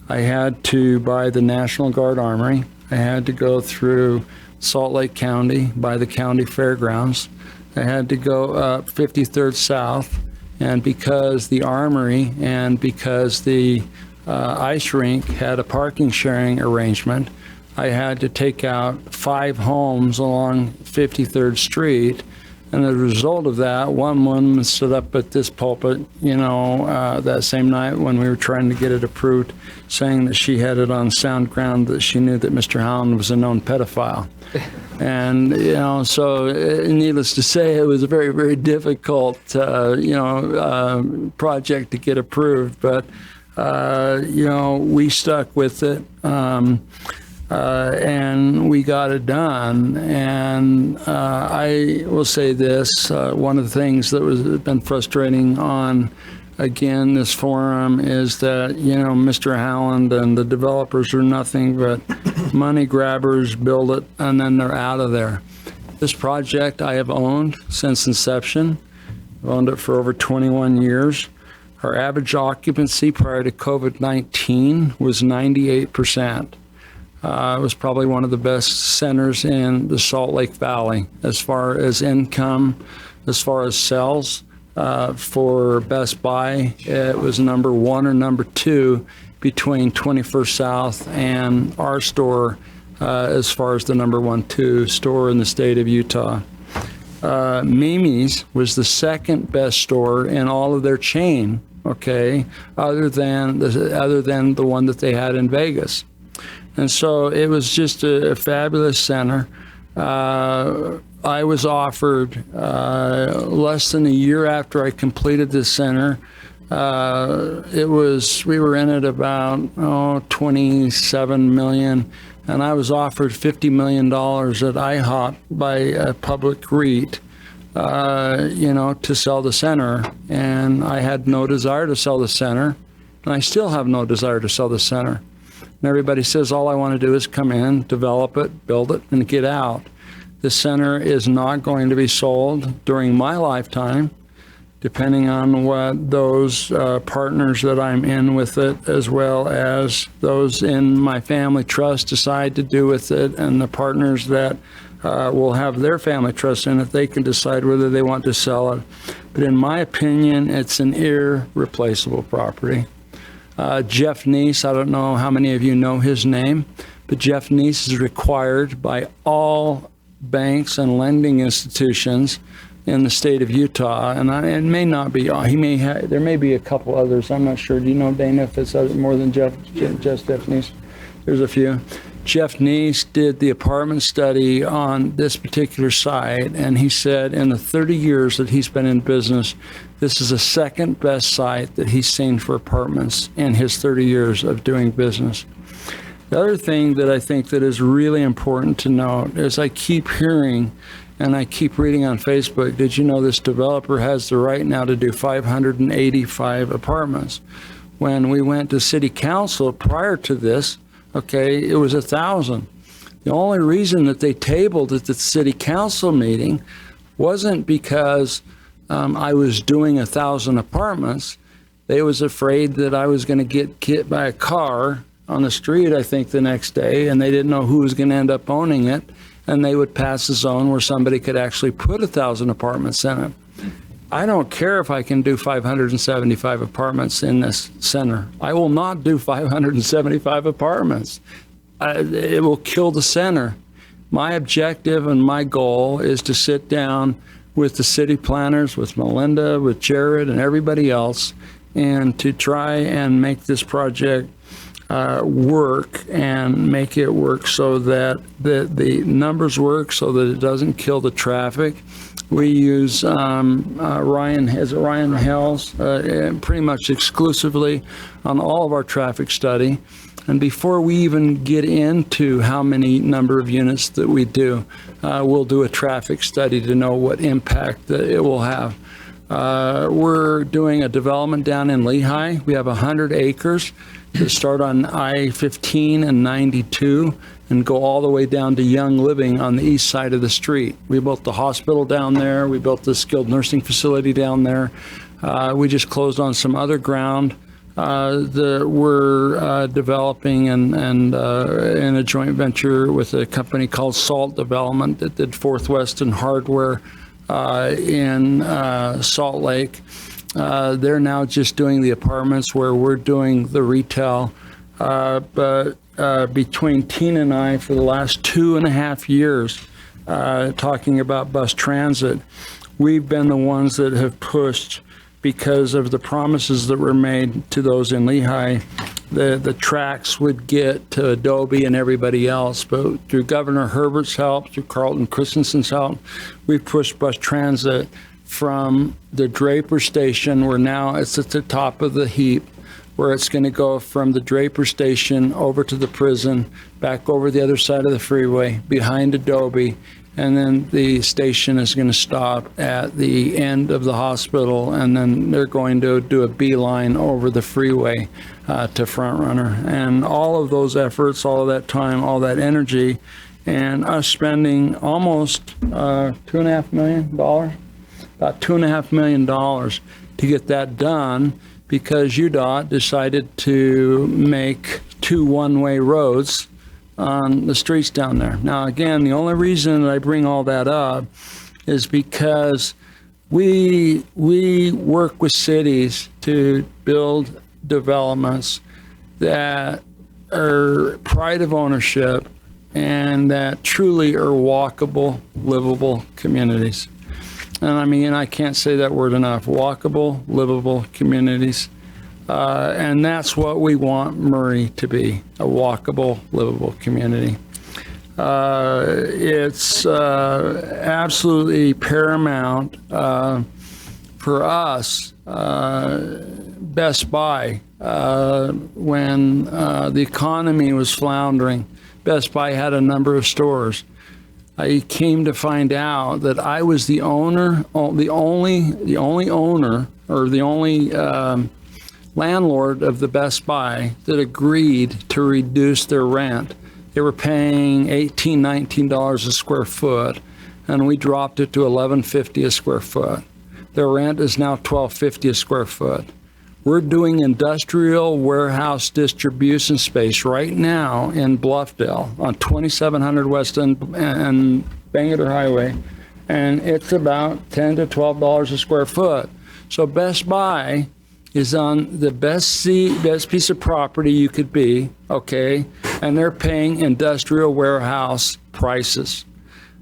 I had to buy the National Guard Armory. I had to go through Salt Lake County, by the county fairgrounds. I had to go up 53rd South, and because the Armory and because the ice rink had a parking sharing arrangement, I had to take out 5 homes along 53rd Street. And as a result of that, one woman stood up at this pulpit, that same night when we were trying to get it approved, saying that she had it on sound ground that she knew that Mr. Howland was a known pedophile. And, so needless to say, it was a very, very difficult, project to get approved. But, we stuck with it. And we got it done. And I will say this, one of the things that has been frustrating on, again, this forum is that, Mr. Howland and the developers are nothing but money grabbers, build it, and then they're out of there. This project I have owned since inception. I've owned it for over 21 years. Our average occupancy prior to COVID-19 was 98%. It was probably one of the best centers in the Salt Lake Valley as far as income, as far as sales. For Best Buy, it was number 1 or number 2 between 21st South and our store as far as the number 1-2 store in the state of Utah. Mimi's was the second best store in all of their chain, okay, other than the one that they had in Vegas. And so it was just a fabulous center. I was offered less than a year after I completed this center. We were in it about 27 million, and I was offered $50 million at IHOP by a public REIT, to sell the center. And I had no desire to sell the center, and I still have no desire to sell the center. And everybody says, all I want to do is come in, develop it, build it, and get out. The center is not going to be sold during my lifetime, depending on what those partners that I'm in with it, as well as those in my family trust decide to do with it, and the partners that will have their family trust in it, they can decide whether they want to sell it. But in my opinion, it's an irreplaceable property. Jeff Neese, I don't know how many of you know his name, but Jeff Neese is required by all banks and lending institutions in the state of Utah, and it may not be. There may be a couple others. I'm not sure. Do you know, Dana, if it's more than Jeff Neese? There's a few. Jeff Neese did the apartment study on this particular site, and he said in the 30 years that he's been in business, this is the second best site that he's seen for apartments in his 30 years of doing business. The other thing that I think that is really important to note is I keep hearing and I keep reading on Facebook, did you know this developer has the right now to do 585 apartments? When we went to city council prior to this, okay, it was 1,000. The only reason that they tabled at the city council meeting wasn't because I was doing 1,000 apartments. They was afraid that I was going to get hit by a car on the street, I think, the next day, and they didn't know who was going to end up owning it, and they would pass a zone where somebody could actually put 1,000 apartments in it. I don't care if I can do 575 apartments in this center. I will not do 575 apartments. It will kill the center. My objective and my goal is to sit down with the city planners, with Melinda, with Jared, and everybody else, and to try and make this project work and make it work so that the numbers work, so that it doesn't kill the traffic. We use Ryan Hells pretty much exclusively on all of our traffic study. And before we even get into how many number of units that we do, we'll do a traffic study to know what impact that it will have. We're doing a development down in Lehigh. We have 100 acres that start on I-15 and 92 and go all the way down to Young Living on the east side of the street. We built the hospital down there. We built the skilled nursing facility down there. We just closed on some other ground that we're developing and in a joint venture with a company called Salt Development that did Northwestern Hardware in Salt Lake. They're now just doing the apartments where we're doing the retail. But between Tina and I, for the last 2.5 years, talking about bus transit, we've been the ones that have pushed, because of the promises that were made to those in Lehigh, the tracks would get to Adobe and everybody else. But through Governor Herbert's help, through Carlton Christensen's help, we've pushed bus transit from the Draper Station, where now it's at the top of the heap, where it's going to go from the Draper Station over to the prison, back over the other side of the freeway, behind Adobe, and then the station is going to stop at the end of the hospital, and then they're going to do a beeline over the freeway to Front Runner. And all of those efforts, all of that time, all that energy, and us spending almost $2.5 million, about $2.5 million to get that done, because UDOT decided to make 2 one-way roads on the streets down there. Now, again, the only reason that I bring all that up is because we work with cities to build developments that are pride of ownership and that truly are walkable, livable communities. And I mean, I can't say that word enough. Walkable, livable communities. And that's what we want Murray to be, a walkable, livable community. It's absolutely paramount for us, Best Buy, when the economy was floundering. Best Buy had a number of stores. I came to find out that I was the owner, the only owner, or the only landlord of the Best Buy that agreed to reduce their rent. They were paying $18, $19 a square foot, and we dropped it to $11.50 a square foot. Their rent is now $12.50 a square foot. We're doing industrial warehouse distribution space right now in Bluffdale on 2700 West and Bangor Highway, and it's about $10 to $12 a square foot. So Best Buy is on the best piece of property you could be, okay, and they're paying industrial warehouse prices.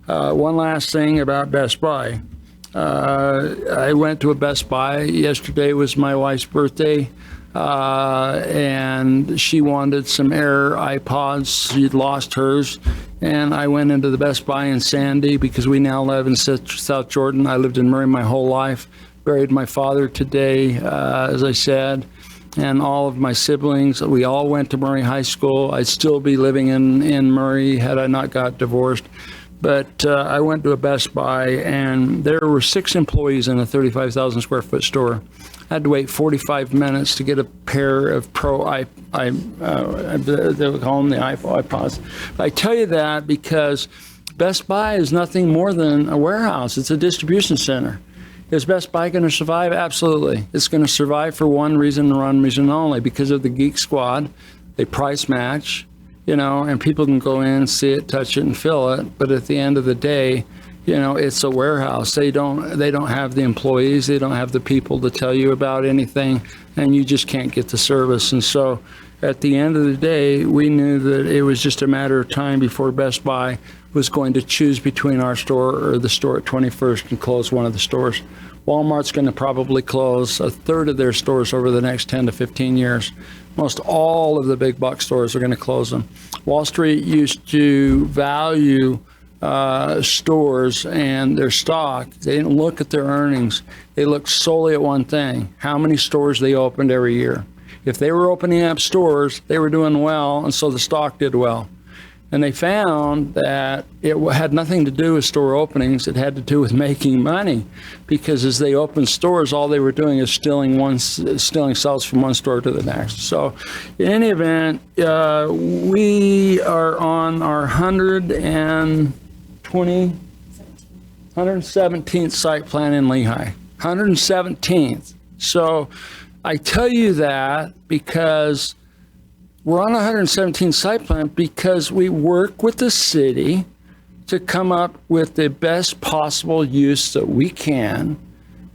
One last thing about Best Buy. I went to a Best Buy. Yesterday was my wife's birthday, and she wanted some Air iPods. She'd lost hers, and I went into the Best Buy in Sandy because we now live in South Jordan. I lived in Murray my whole life. Buried my father today, as I said, and all of my siblings. We all went to Murray High School. I'd still be living in Murray had I not got divorced. But I went to a Best Buy, and there were 6 employees in a 35,000 square foot store. I had to wait 45 minutes to get a pair of they would call them the iPods. I tell you that because Best Buy is nothing more than a warehouse. It's a distribution center. Is Best Buy going to survive? Absolutely. It's going to survive for one reason and one reason only, because of the Geek Squad. They price match, and people can go in, see it, touch it, and feel it. But at the end of the day, it's a warehouse. They don't have the employees. They don't have the people to tell you about anything, and you just can't get the service. And so at the end of the day, we knew that it was just a matter of time before Best Buy was going to choose between our store or the store at 21st and close one of the stores. Walmart's going to probably close a third of their stores over the next 10 to 15 years. Most all of the big box stores are going to close them. Wall Street used to value stores and their stock. They didn't look at their earnings. They looked solely at one thing: how many stores they opened every year. If they were opening up stores, they were doing well, and so the stock did well. And they found that it had nothing to do with store openings. It had to do with making money, because as they opened stores, all they were doing is stealing sales from one store to the next. So in any event, we are on our 117th site plan in Lehigh. 117th. So I tell you that because we're on a 117 site plan because we work with the city to come up with the best possible use that we can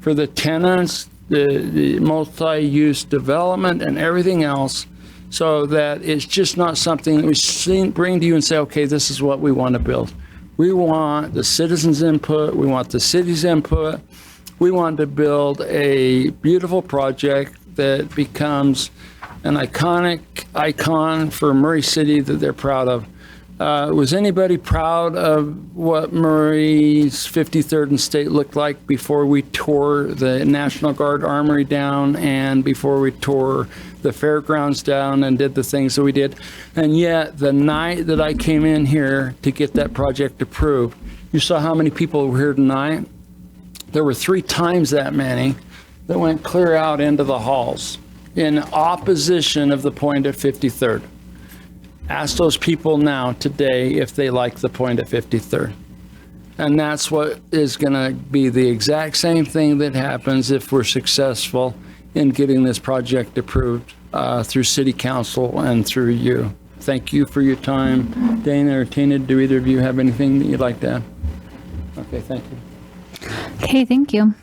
for the tenants, the multi-use development and everything else, so that it's just not something that we bring to you and say, okay, this is what we want to build. We want the citizens' input. We want the city's input. We want to build a beautiful project that becomes an icon for Murray City that they're proud of. Was anybody proud of what Murray's 53rd and State looked like before we tore the National Guard Armory down and before we tore the fairgrounds down and did the things that we did? And yet, the night that I came in here to get that project approved, you saw how many people were here tonight? There were 3 times that many that went clear out into the halls in opposition of the point at 53rd. Ask those people now today if they like the point at 53rd. And that's what is going to be the exact same thing that happens if we're successful in getting this project approved through City Council and through you. Thank you for your time. Dana or Tina, do either of you have anything that you'd like to add? Okay, thank you. Okay, thank you.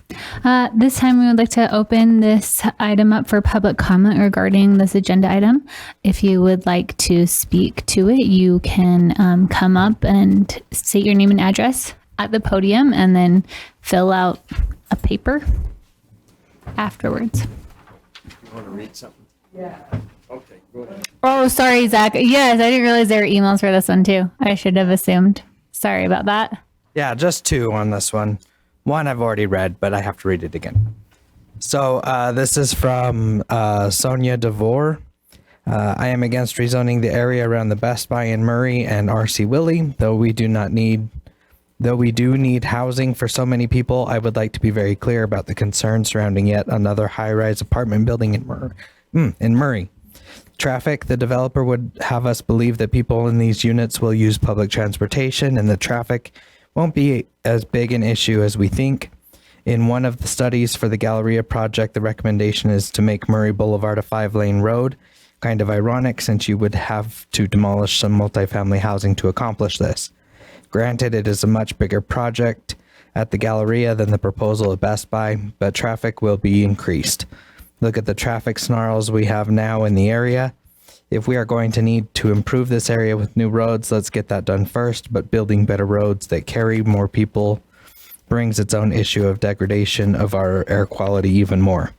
This time we would like to open this item up for public comment regarding this agenda item. If you would like to speak to it, you can come up and state your name and address at the podium and then fill out a paper afterwards. You want to read something? Yeah. Okay, go ahead. Oh, sorry, Zach. Yes, I didn't realize there were emails for this one too. I should have assumed. Sorry about that. Yeah, just 2 on this one. One I've already read, but I have to read it again. So this is from Sonia DeVore. I am against rezoning the area around the Best Buy in Murray and R.C. Willey, though we do need housing for so many people. I would like to be very clear about the concerns surrounding yet another high-rise apartment building in Murray. Traffic, the developer would have us believe that people in these units will use public transportation and the traffic won't be as big an issue as we think. In one of the studies for the Galleria project, the recommendation is to make Murray Boulevard a 5-lane road. Kind of ironic, since you would have to demolish some multifamily housing to accomplish this. Granted, it is a much bigger project at the Galleria than the proposal at Best Buy, but traffic will be increased. Look at the traffic snarls we have now in the area. If we are going to need to improve this area with new roads, let's get that done first, but building better roads that carry more people brings its own issue of degradation of our air quality even more.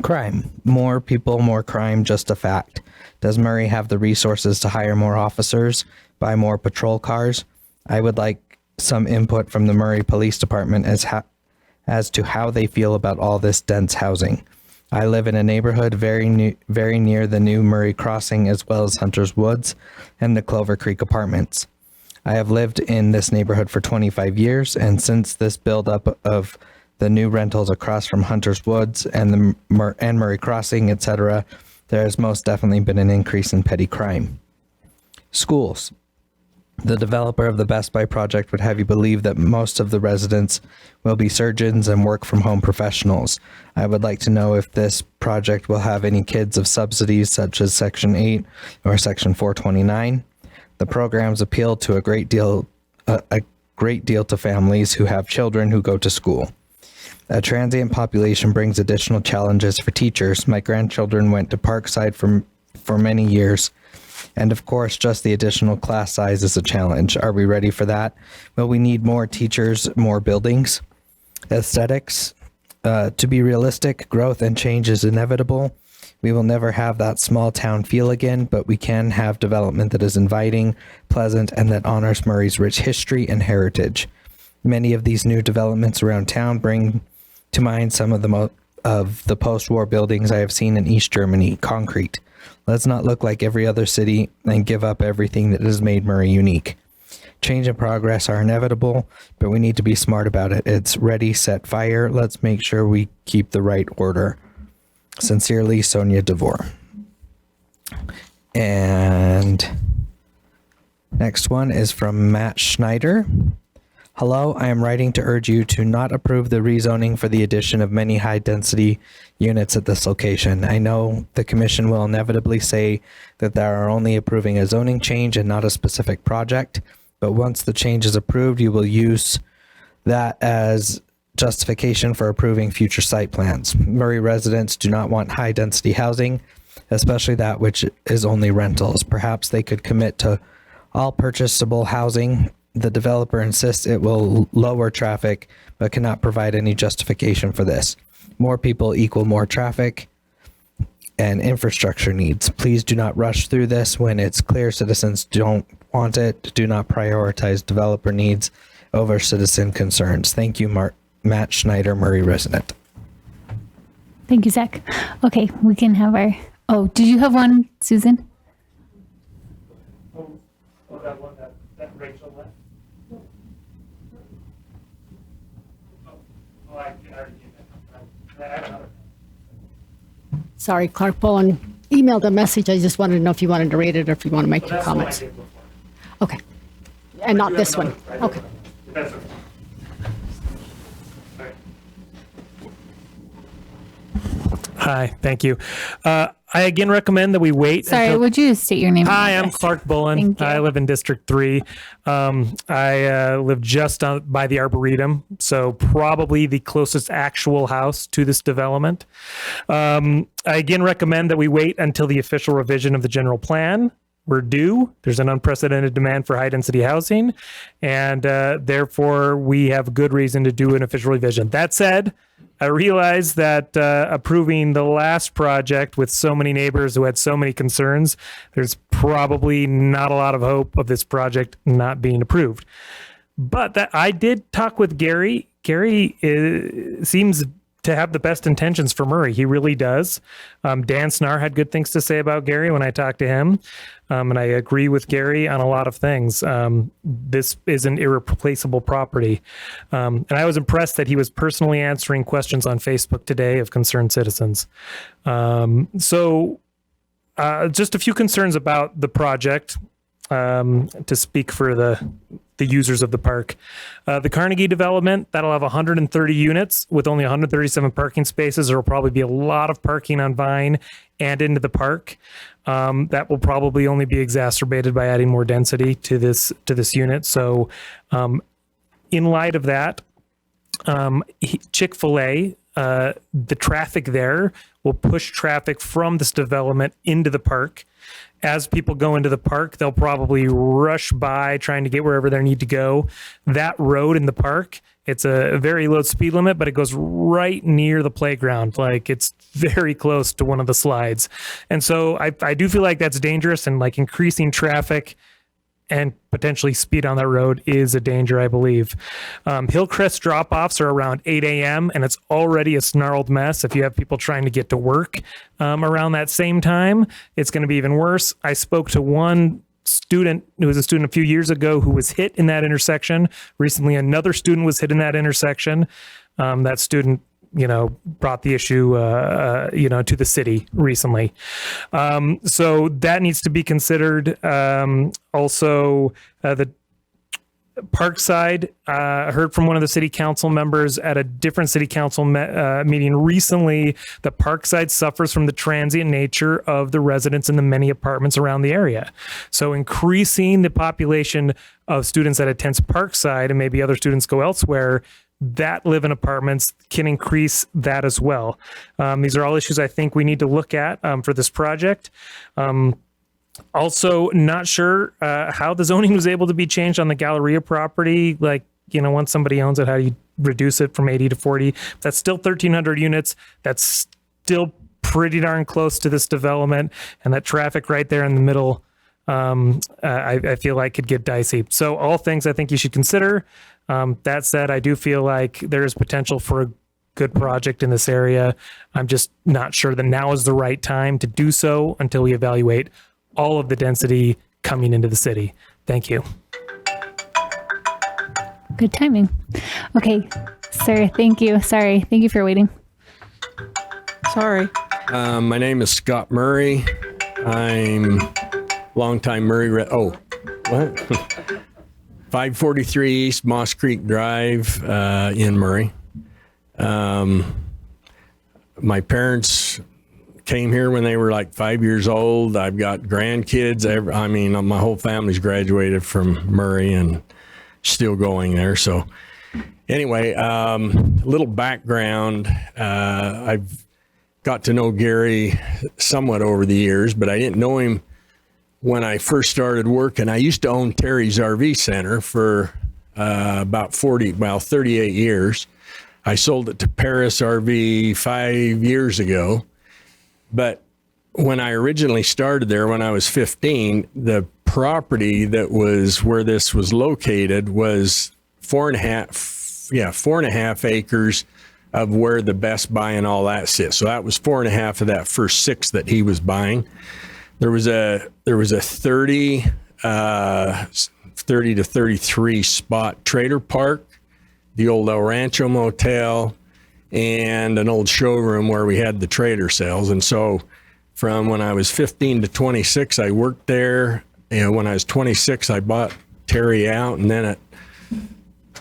Crime. More people, more crime, just a fact. Does Murray have the resources to hire more officers, buy more patrol cars? I would like some input from the Murray Police Department as to how they feel about all this dense housing. I live in a neighborhood very near the new Murray Crossing, as well as Hunter's Woods and the Clover Creek Apartments. I have lived in this neighborhood for 25 years, and since this buildup of the new rentals across from Hunter's Woods and Murray Crossing, etc., there has most definitely been an increase in petty crime. Schools. The developer of the Best Buy project would have you believe that most of the residents will be surgeons and work-from-home professionals. I would like to know if this project will have any kids of subsidies such as Section 8 or Section 429. The programs appeal to a great deal to families who have children who go to school. A transient population brings additional challenges for teachers. My grandchildren went to Parkside for many years. And of course, just the additional class size is a challenge. Are we ready for that? Will we need more teachers, more buildings? Aesthetics. To be realistic, growth and change is inevitable. We will never have that small town feel again, but we can have development that is inviting, pleasant, and that honors Murray's rich history and heritage. Many of these new developments around town bring to mind some of the of the post-war buildings I have seen in East Germany, concrete. Let's not look like every other city and give up everything that has made Murray unique. Change and progress are inevitable, but we need to be smart about it. It's ready, set, fire. Let's make sure we keep the right order. Sincerely, Sonia DeVore. And next one is from Matt Schneider. Hello, I am writing to urge you to not approve the rezoning for the addition of many high-density units at this location. I know the commission will inevitably say that they are only approving a zoning change and not a specific project, but once the change is approved, you will use that as justification for approving future site plans. Murray residents do not want high-density housing, especially that which is only rentals. Perhaps they could commit to all purchasable housing. The developer insists it will lower traffic, but cannot provide any justification for this. More people equal more traffic and infrastructure needs. Please do not rush through this when it's clear citizens don't want it. Do not prioritize developer needs over citizen concerns. Thank you, Matt Schneider, Murray resident. Thank you, Zach. Okay, we can have our... Oh, did you have one, Susan? That Rachel left? Sorry, Clark Bowen emailed a message. I just wanted to know if you wanted to read it or if you want to make your comments. Okay. And not this one. Okay. Hi, thank you. I again recommend that we wait. Sorry, would you state your name? Hi, I'm Clark Bullen. I live in District 3. I live just by the Arboretum, so probably the closest actual house to this development. I again recommend that we wait until the official revision of the general plan. We're due. There's an unprecedented demand for high-density housing, and therefore we have good reason to do an official revision. That said, I realize that approving the last project with so many neighbors who had so many concerns, there's probably not a lot of hope of this project not being approved. But that I did talk with Gary. Gary seems to have the best intentions for Murray. He really does. Dan Snar had good things to say about Gary when I talked to him. And I agree with Gary on a lot of things. This is an irreplaceable property. And I was impressed that he was personally answering questions on Facebook today of concerned citizens. So just a few concerns about the project to speak for the users of the park. The Carnegie development, that'll have 130 units with only 137 parking spaces. There will probably be a lot of parking on Vine and into the park. That will probably only be exacerbated by adding more density to this unit. So in light of that, Chick-fil-A, the traffic there will push traffic from this development into the park. As people go into the park, they'll probably rush by trying to get wherever they need to go. That road in the park, it's a very low speed limit, but it goes right near the playground. Like it's very close to one of the slides. And so I do feel like that's dangerous, and like increasing traffic and potentially speed on that road is a danger, I believe. Hillcrest drop-offs are around 8 a.m. and it's already a snarled mess. If you have people trying to get to work around that same time, it's going to be even worse. I spoke to one student who was a student a few years ago who was hit in that intersection. Recently, another student was hit in that intersection. That student brought the issue, to the city recently. So that needs to be considered. Also, the Parkside, heard from one of the city council members at a different city council meeting recently that Parkside suffers from the transient nature of the residents in the many apartments around the area. So increasing the population of students that attends Parkside and maybe other students go elsewhere that live in apartments can increase that as well. These are all issues I think we need to look at for this project. Also, not sure how the zoning was able to be changed on the Galleria property. Like, once somebody owns it, how do you reduce it from 80 to 40? That's still 1,300 units. That's still pretty darn close to this development. And that traffic right there in the middle, I feel like could get dicey. So all things I think you should consider. That said, I do feel like there is potential for good project in this area. I'm just not sure that now is the right time to do so until we evaluate all of the density coming into the city. Thank you. Good timing. Okay, sir, thank you. Sorry. Thank you for waiting. Sorry. My name is Scott Murray. I'm longtime Murray. What? 543 East Moss Creek Drive in Murray. My parents came here when they were like 5 years old. I've got grandkids. My whole family's graduated from Murray and still going there. So anyway, a little background. I've got to know Gary somewhat over the years, but I didn't know him when I first started working. I used to own Terry's RV Center for about 38 years. I sold it to Paris RV 5 years ago. But when I originally started there, when I was 15, the property that was where this was located was 4.5 acres of where the Best Buy and all that sits. So that was 4.5 of that first 6 that he was buying. There was a 30 to 33 spot trailer park, the old El Rancho Motel, and an old showroom where we had the trailer sales. And so from when I was 15 to 26, I worked there. When I was 26, I bought Terry out. And then at,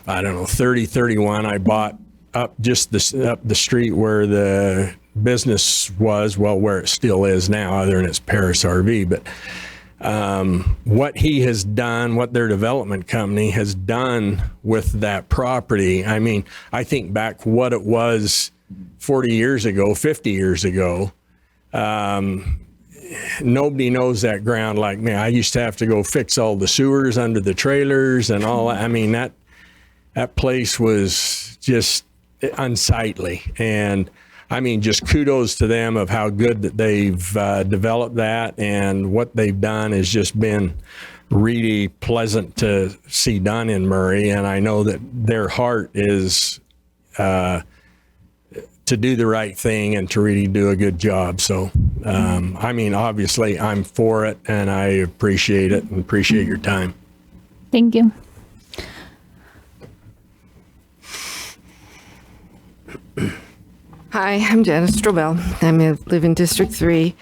30, 31, I bought up the street where the business was, where it still is now, other than it's Paris RV. But what he has done, what their development company has done with that property, I think back what it was 40 years ago, 50 years ago. Nobody knows that ground like me. I used to have to go fix all the sewers under the trailers and all that. That place was just unsightly. And just kudos to them of how good that they've developed that, and what they've done has just been really pleasant to see done in Murray. And I know that their heart is to do the right thing and to really do a good job. So, obviously I'm for it, and I appreciate it and appreciate your time. Thank you. Hi, I'm Janice Strobel. I live in District 3.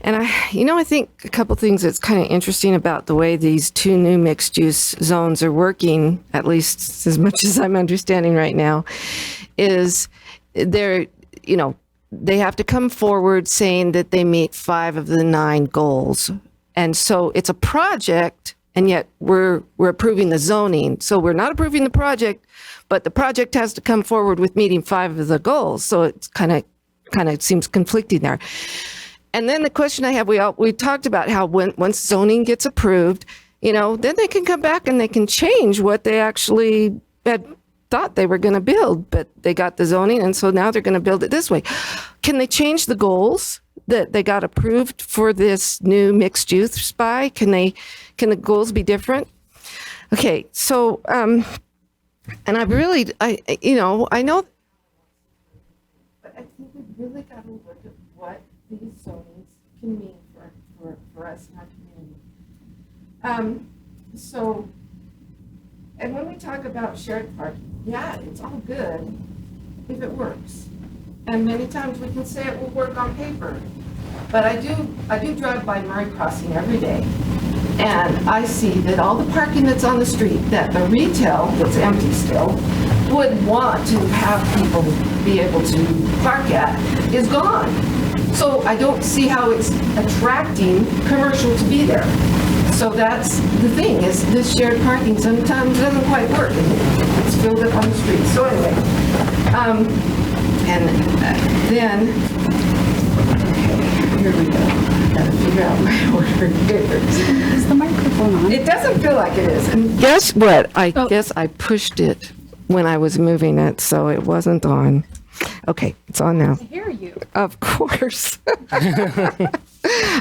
And I think a couple things that's kind of interesting about the way these 2 new mixed-use zones are working, at least as much as I'm understanding right now, is they have to come forward saying that they meet 5 of the 9 goals. And so it's a project, and yet we're approving the zoning. So we're not approving the project, but the project has to come forward with meeting 5 of the goals. So it's kind of seems conflicting there. And then the question I have, we talked about how once zoning gets approved, then they can come back and they can change what they actually had thought they were going to build, but they got the zoning, and so now they're going to build it this way. Can they change the goals that they got approved for this new mixed use by? Can the goals be different? Okay, so and I know, but I think we've really got to look at what these zonings can mean for us in our community. And when we talk about shared parking, yeah, it's all good if it works. And many times we can say it will work on paper. But I do drive by Murray Crossing every day, and I see that all the parking that's on the street, that the retail that's empty still would want to have people be able to park at, is gone. So I don't see how it's attracting commercial to be there. So that's the thing, is this shared parking sometimes doesn't quite work. It's filled up on the street. So anyway, then, okay, here we go. I gotta figure out my order here. Is the microphone on? It doesn't feel like it is. And guess what? I guess I pushed it when I was moving it, so it wasn't on. Okay, it's on now. I hear you. Of course.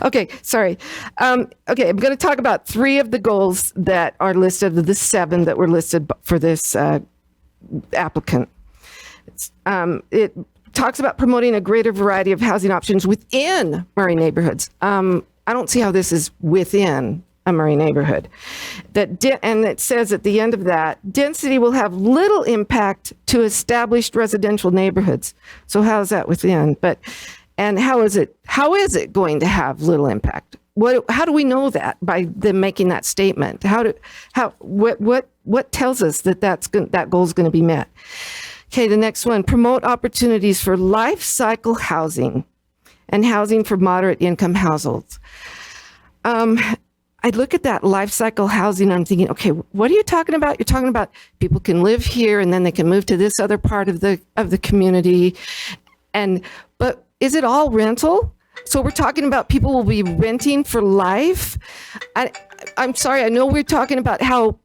Okay, sorry. Okay, I'm going to talk about 3 of the goals that are listed, the 7 that were listed for this applicant. it talks about promoting a greater variety of housing options within Murray neighborhoods. I don't see how this is within a Murray neighborhood. And it says at the end of that, density will have little impact to established residential neighborhoods. So how is that within? And how is it going to have little impact? How do we know that by them making that statement? What tells us that goal is going to be met? Okay, the next one, promote opportunities for life cycle housing and housing for moderate income households. I look at that life cycle housing, I'm thinking, okay, what are you talking about? You're talking about people can live here and then they can move to this other part of the community. But is it all rental? So we're talking about people will be renting for life. I'm sorry, I know we're talking about how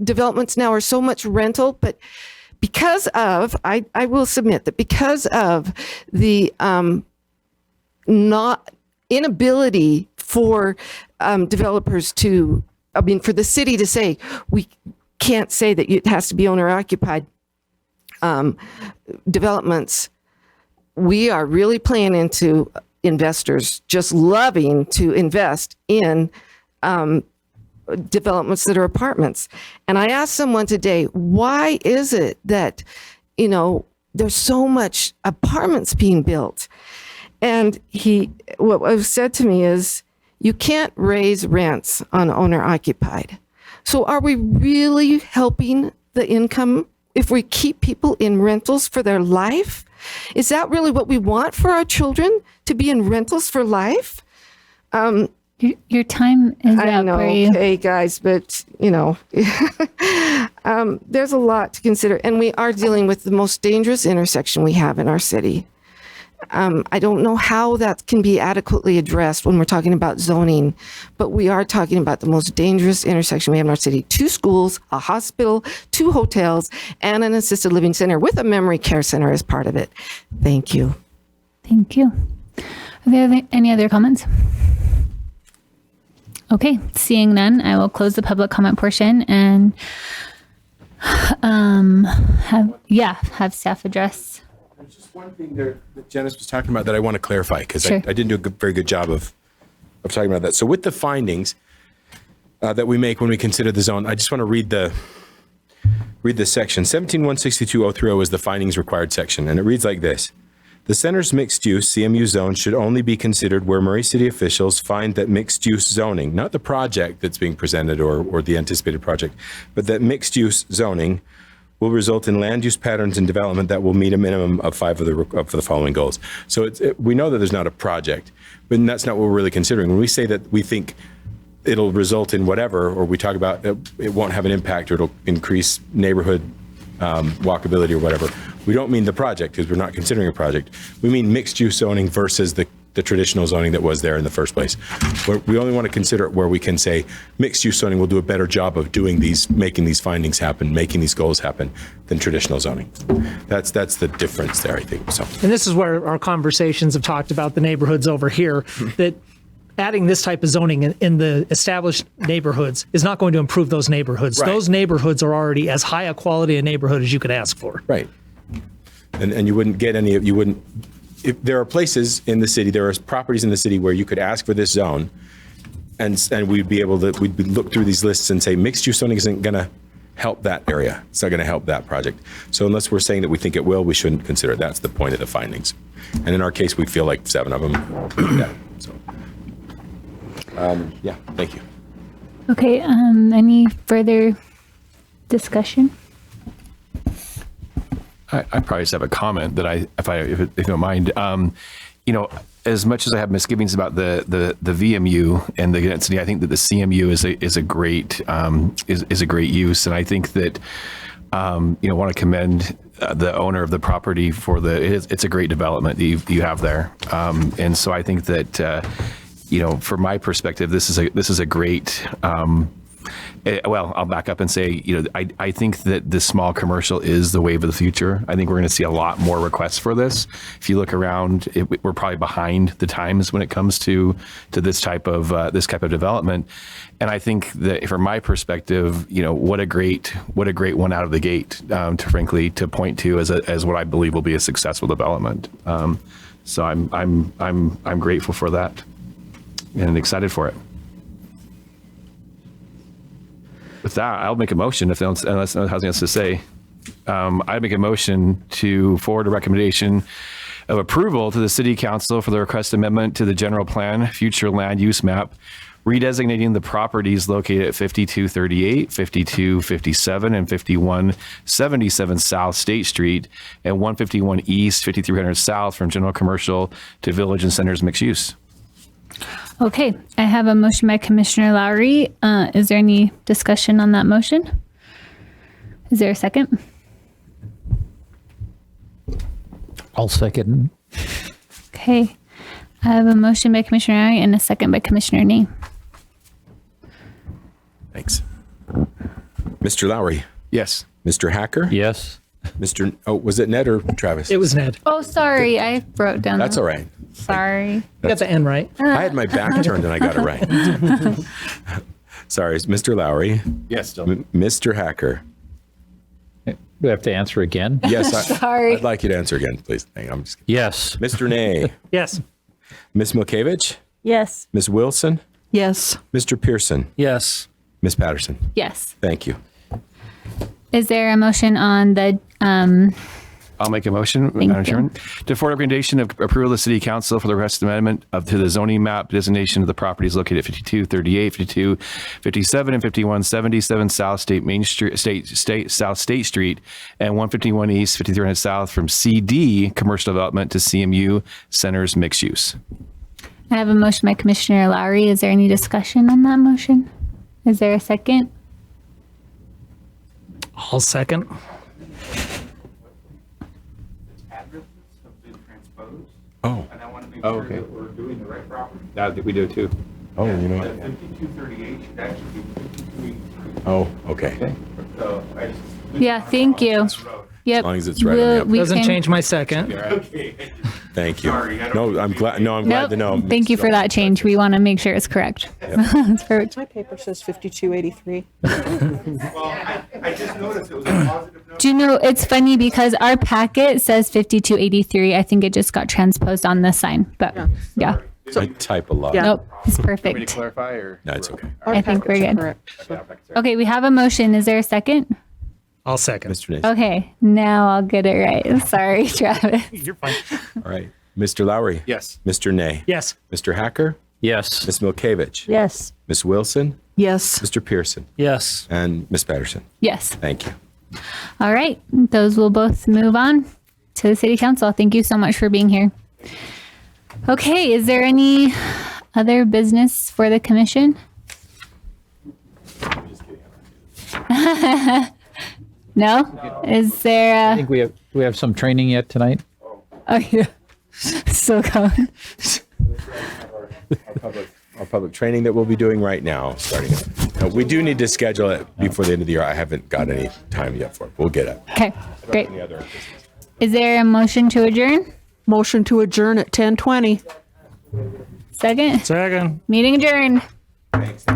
developments now are so much rental, but because of, I will submit that because of the inability for developers for the city to say, we can't say that it has to be owner occupied developments, we are really playing into investors just loving to invest in developments that are apartments. And I asked someone today, why is it that, there's so much apartments being built? And what was said to me is, you can't raise rents on owner occupied. So are we really helping the income if we keep people in rentals for their life? Is that really what we want for our children, to be in rentals for life? Your time is up. I know, okay, guys, but there's a lot to consider, and we are dealing with the most dangerous intersection we have in our city. I don't know how that can be adequately addressed when we're talking about zoning, but we are talking about the most dangerous intersection we have in our city. 2 schools, a hospital, 2 hotels, and an assisted living center with a memory care center as part of it. Thank you. Thank you. Are there any other comments? Okay, seeing none, I will close the public comment portion and have staff address. There's just one thing there that Janice was talking about that I want to clarify, because Sure. I didn't do a very good job of talking about that. So with the findings that we make when we consider the zone, I just want to read the section. 17.162.030 is the findings required section, and it reads like this. The center's mixed-use CMU zone should only be considered where Murray City officials find that mixed-use zoning, not the project that's being presented or the anticipated project, but that mixed-use zoning will result in land use patterns and development that will meet a minimum of 5 of the following goals. So we know that there's not a project, but that's not what we're really considering. When we say that we think it'll result in whatever, or we talk about it won't have an impact or it'll increase neighborhood walkability or whatever, we don't mean the project, because we're not considering a project. We mean mixed use zoning versus the traditional zoning that was there in the first place. We only want to consider it where we can say mixed use zoning will do a better job of doing making these findings happen, making these goals happen than traditional zoning. That's the difference there, I think. So, and this is where our conversations have talked about the neighborhoods over here, that adding this type of zoning in the established neighborhoods is not going to improve those neighborhoods. Right. Those neighborhoods are already as high a quality a neighborhood as you could ask for. Right. And you wouldn't get any, if there are places in the city, there are properties in the city where you could ask for this zone, and we'd look through these lists and say mixed use zoning isn't going to help that area. It's not going to help that project. So unless we're saying that we think it will, we shouldn't consider it. That's the point of the findings. And in our case, we feel like 7 of them. Yeah. So, thank you. Okay, any further discussion? I probably just have a comment that if you don't mind. As much as I have misgivings about the VMU and the density, I think that the CMU is a great use, and I think that want to commend the owner of the property for it's a great development that you have there, and so I think that from my perspective, this is a great well, I'll back up and say, I think that the small commercial is the wave of the future. I think we're going to see a lot more requests for this. If you look around, we're probably behind the times when it comes to this type of development. And I think that from my perspective, what a great one out of the gate, to point to as what I believe will be a successful development. So I'm grateful for that and excited for it. With that, I'll make a motion unless no one has anything else to say. I make a motion to forward a recommendation of approval to the City Council for the request amendment to the general plan future land use map, redesignating the properties located at 5238, 5257, and 5177 South State Street and 151 East, 5300 South from general commercial to village and centers mixed use. Okay, I have a motion by Commissioner Lowry. Is there any discussion on that motion? Is there a second? I'll second. Okay, I have a motion by Commissioner Lowry and a second by Commissioner Nee. Thanks. Mr. Lowry? Yes. Mr. Hacker? Yes. Was it Ned or Travis? It was Ned. Oh, sorry, I wrote down. That's all right. Sorry. You got the N right. I had my back turned and I got it right. Sorry, Mr. Lowry. Yes, still. Mr. Hacker. Do I have to answer again? Yes. Sorry. I'd like you to answer again, please. Hang on, I'm just kidding. Yes. Mr. Nay. Yes. Ms. Milkevich? Yes. Ms. Wilson? Yes. Mr. Pearson? Yes. Ms. Patterson? Yes. Thank you. Is there a motion on the I'll make a motion, Madam Chairman, to forward recommendation of approval of the City Council for the request amendment to the zoning map designation of the properties located at 5238, 5257, and 5177 South State Main Street, South State Street, and 151 East, 5300 South from CD commercial development to CMU centers mixed use. I have a motion by Commissioner Lowry. Is there any discussion on that motion? Is there a second? I'll second. Oh. And I want to make Oh, sure okay. that we're doing the right property. That we do too. Oh, you know That what? 5238 should actually be 5283. Oh, okay. So I just. Yeah, thank you. Yep. As long as it's right on the up. Doesn't change my second. Okay. Thank you. Sorry, I don't No, I'm glad. No, I'm glad to know. Thank you for that change. We want to make sure it's correct. That's perfect. My paper says 5283. Well, I just noticed it was a positive note. Do you know, it's funny because our packet says 5283. I think it just got transposed on the sign, but yeah. I type a lot. Nope, it's Want me to perfect. clarify or? No, it's okay. I think we're good. Okay, we have a motion. Is there a second? I'll second. Mr. Nace. Okay, now I'll get it right. Sorry, Travis. You're fine. All right. Mr. Lowry? Yes. Mr. Nay? Yes. Mr. Hacker? Yes. Ms. Milkevich? Yes. Ms. Wilson? Yes. Mr. Pearson? Yes. And Ms. Patterson? Yes. Thank you. All right, those will both move on to the City Council. Thank you so much for being here. Okay, is there any other business for the commission? No? Is there I think we have some training yet tonight. oh yeah. So going. Our public training that we'll be doing right now, starting. We do need to schedule it before the end of the year. I haven't got any time yet for it. We'll get it. Okay, great. Any other Is there a motion to adjourn? Motion to adjourn at 10:20. Second? Second. Meeting adjourned. Thanks.